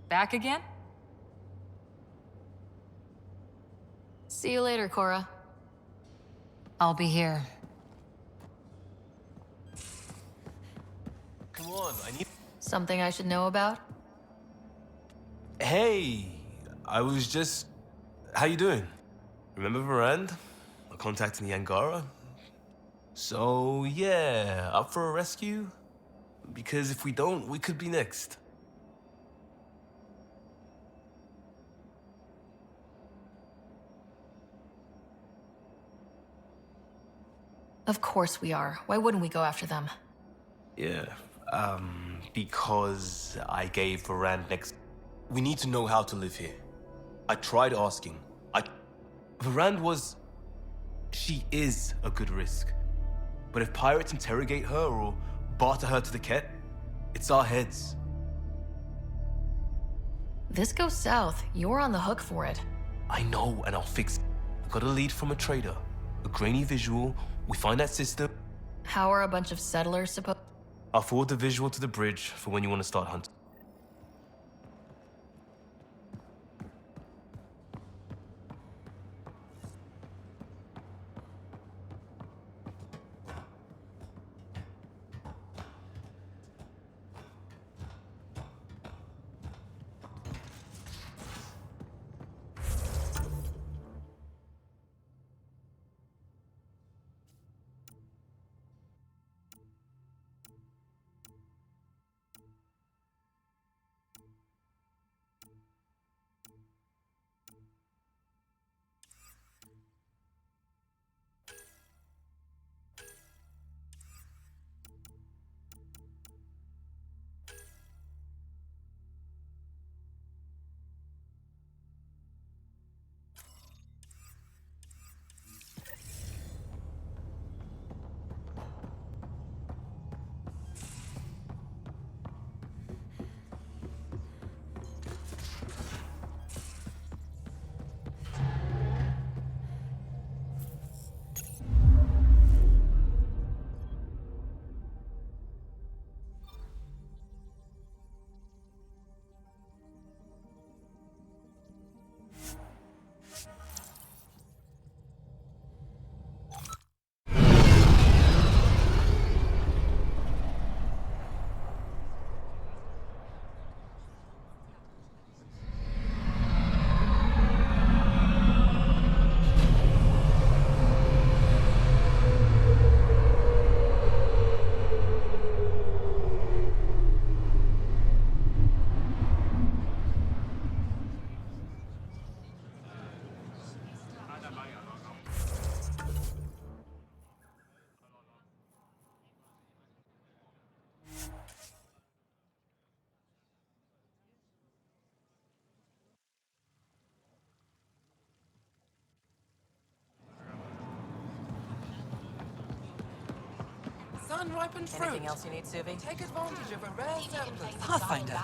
[SPEAKER 20] Back again?
[SPEAKER 1] See you later, Cora.
[SPEAKER 20] I'll be here.
[SPEAKER 22] Come on, I need...
[SPEAKER 1] Something I should know about?
[SPEAKER 22] Hey, I was just... How you doing? Remember Varand? I contacted the Angara? So, yeah, up for a rescue? Because if we don't, we could be next.
[SPEAKER 1] Of course we are. Why wouldn't we go after them?
[SPEAKER 22] Yeah, because I gave Varand next... We need to know how to live here. I tried asking. Varand was... She is a good risk. But if pirates interrogate her or barter her to the Ket, it's our heads.
[SPEAKER 1] This goes south. You're on the hook for it.
[SPEAKER 22] I know, and I'll fix it. I got a lead from a trader. A grainy visual. We find that system.
[SPEAKER 1] How are a bunch of settlers supposed...
[SPEAKER 22] I'll forward the visual to the bridge for when you want to start hunting.
[SPEAKER 9] Sun-ripened fruit.
[SPEAKER 4] Anything else you need, Suvi?
[SPEAKER 9] Take advantage of a rare surplus.
[SPEAKER 23] Pathfinder.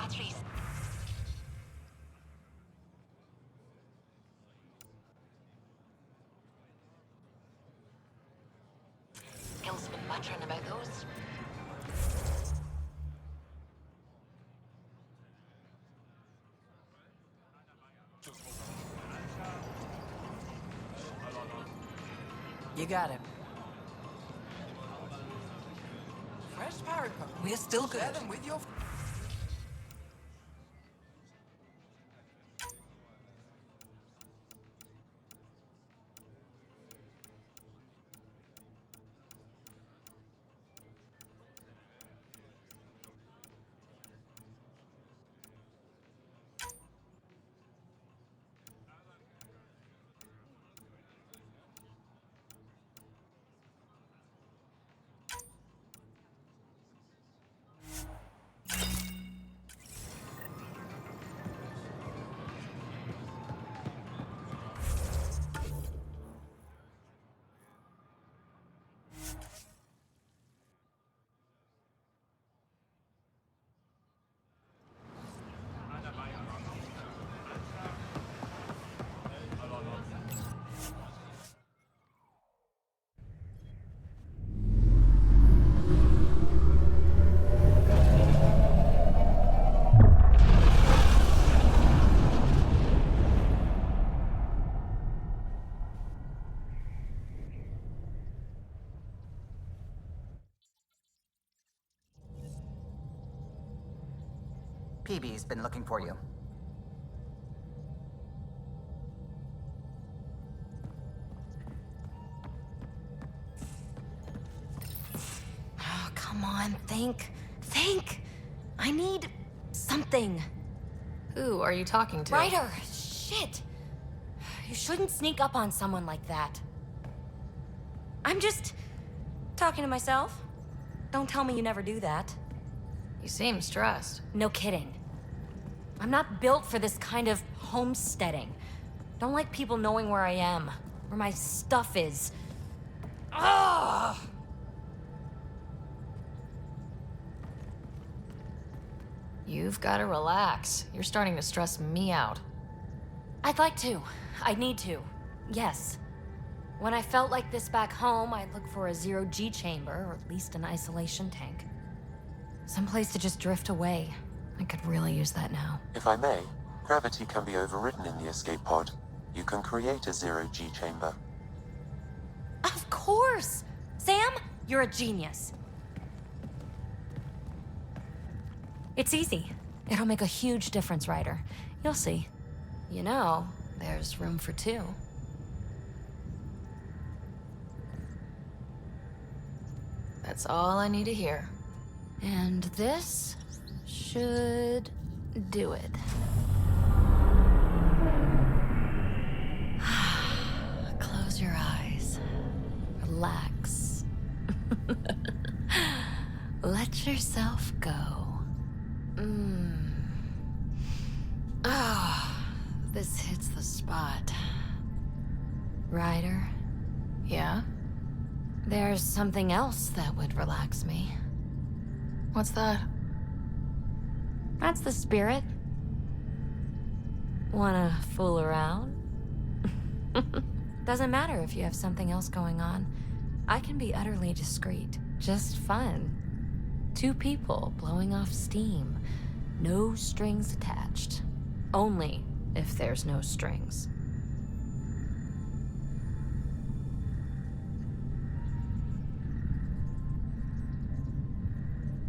[SPEAKER 1] Gil's been muttering about those.
[SPEAKER 4] You got it.
[SPEAKER 9] Fresh parrot pop.
[SPEAKER 23] We're still good.
[SPEAKER 9] Share them with your...
[SPEAKER 7] PB's been looking for you.
[SPEAKER 5] Oh, come on, think. Think! I need something.
[SPEAKER 1] Who are you talking to?
[SPEAKER 5] Ryder! Shit! You shouldn't sneak up on someone like that. I'm just talking to myself. Don't tell me you never do that.
[SPEAKER 1] You seem stressed.
[SPEAKER 5] No kidding. I'm not built for this kind of homesteading. Don't like people knowing where I am, where my stuff is. Ugh!
[SPEAKER 1] You've got to relax. You're starting to stress me out.
[SPEAKER 5] I'd like to. I need to. Yes. When I felt like this back home, I'd look for a zero-G chamber, or at least an isolation tank. Someplace to just drift away. I could really use that now.
[SPEAKER 3] If I may, gravity can be overridden in the escape pod. You can create a zero-G chamber.
[SPEAKER 5] Of course! Sam, you're a genius. It's easy. It'll make a huge difference, Ryder. You'll see. You know, there's room for two.
[SPEAKER 1] That's all I need to hear.
[SPEAKER 5] And this should do it. Close your eyes. Relax. Let yourself go. This hits the spot. Ryder?
[SPEAKER 1] Yeah?
[SPEAKER 5] There's something else that would relax me.
[SPEAKER 1] What's that?
[SPEAKER 5] That's the spirit. Wanna fool around? Doesn't matter if you have something else going on. I can be utterly discreet. Just fun. Two people blowing off steam. No strings attached. Only if there's no strings.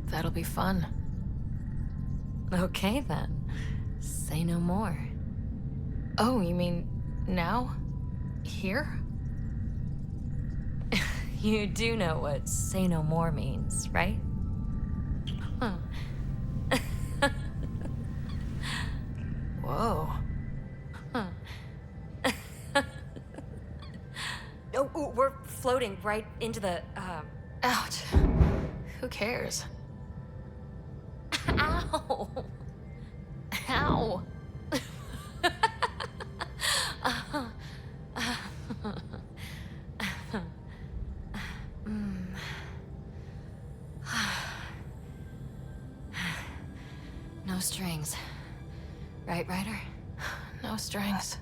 [SPEAKER 1] That'll be fun.
[SPEAKER 5] Okay then. Say no more.
[SPEAKER 1] Oh, you mean now? Here?
[SPEAKER 5] You do know what say no more means, right? Huh.
[SPEAKER 1] Whoa.
[SPEAKER 5] Huh. Oh, we're floating right into the,
[SPEAKER 1] Ouch. Who cares?
[SPEAKER 5] Ow! Ow!
[SPEAKER 1] No strings. Right, Ryder? No strings.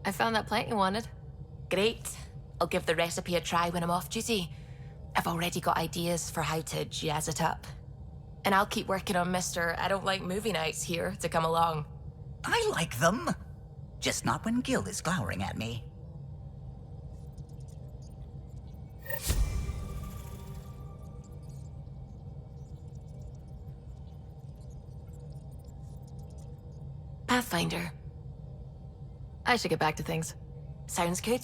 [SPEAKER 1] I found that plant you wanted.
[SPEAKER 10] Great. I'll give the recipe a try when I'm off duty. I've already got ideas for how to jazz it up. And I'll keep working on Mr. I don't like movie nights here to come along.
[SPEAKER 7] I like them. Just not when Gil is glowering at me.
[SPEAKER 10] Pathfinder.
[SPEAKER 1] I should get back to things.
[SPEAKER 10] Sounds good.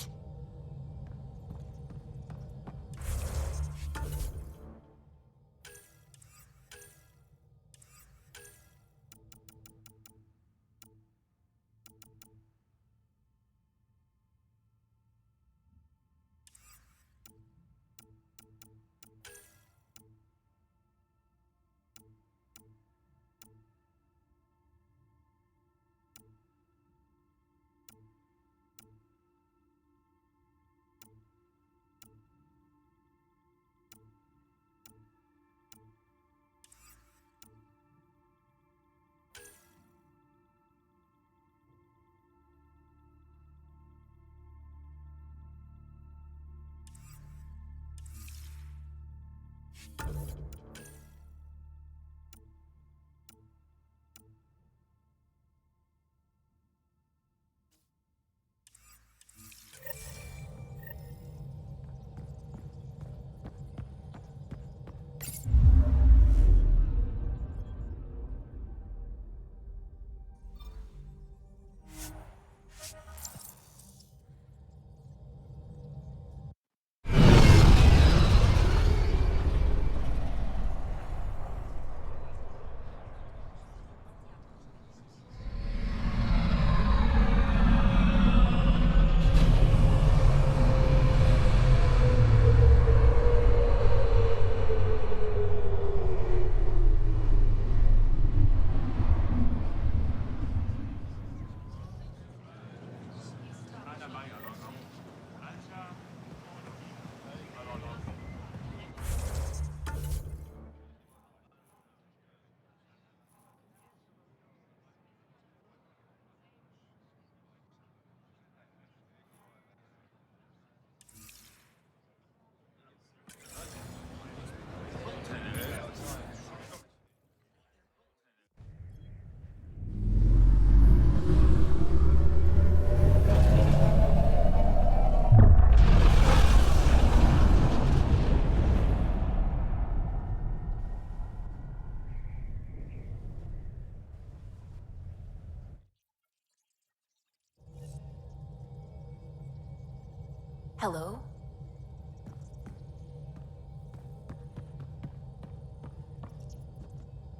[SPEAKER 10] Hello?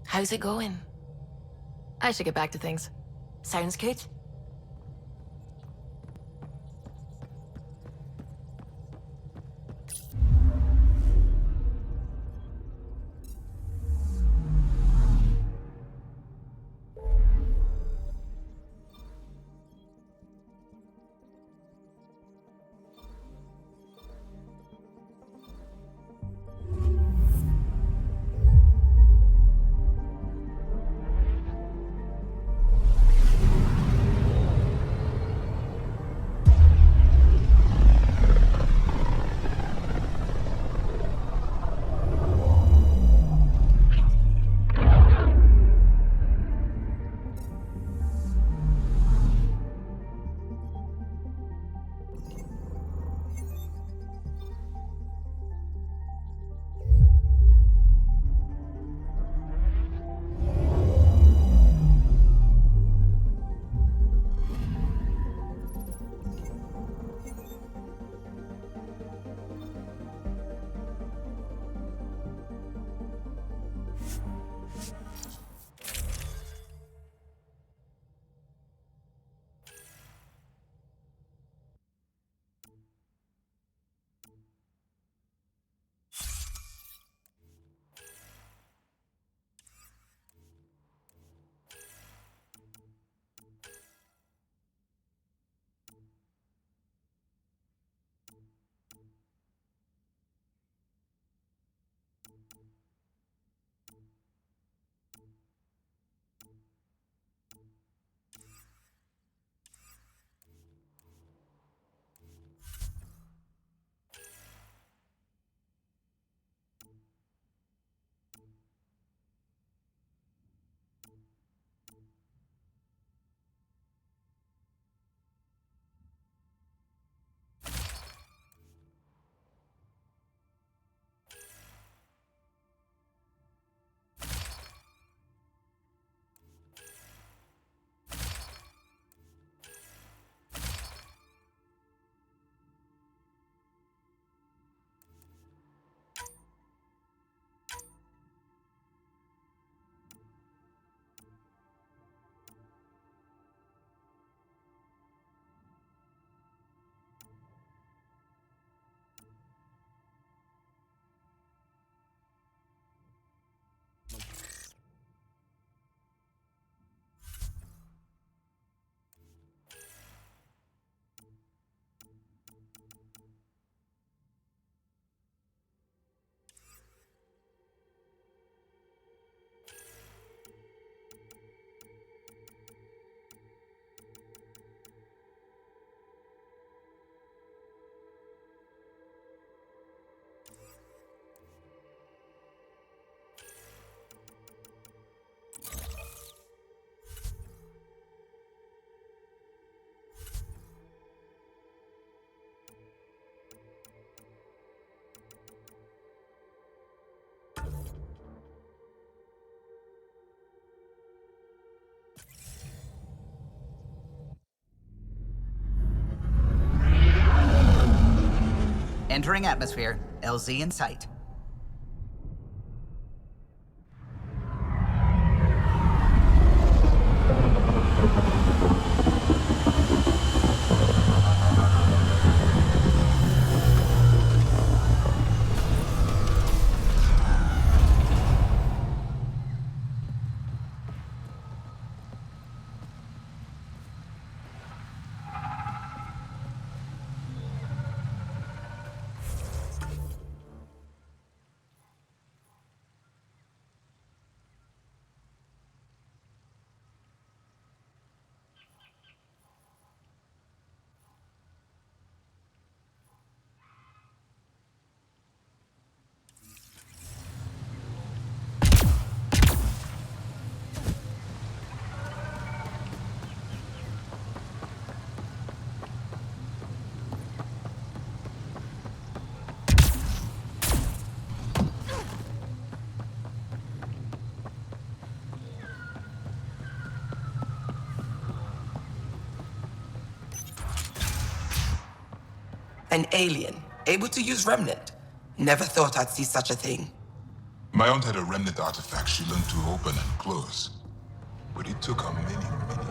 [SPEAKER 10] How's it going?
[SPEAKER 1] I should get back to things.
[SPEAKER 10] Sounds good.
[SPEAKER 7] Entering atmosphere. LZ in sight.
[SPEAKER 9] An alien, able to use Remnant. Never thought I'd see such a thing.
[SPEAKER 2] My aunt had a Remnant artifact she learned to open and close. But it took her many, many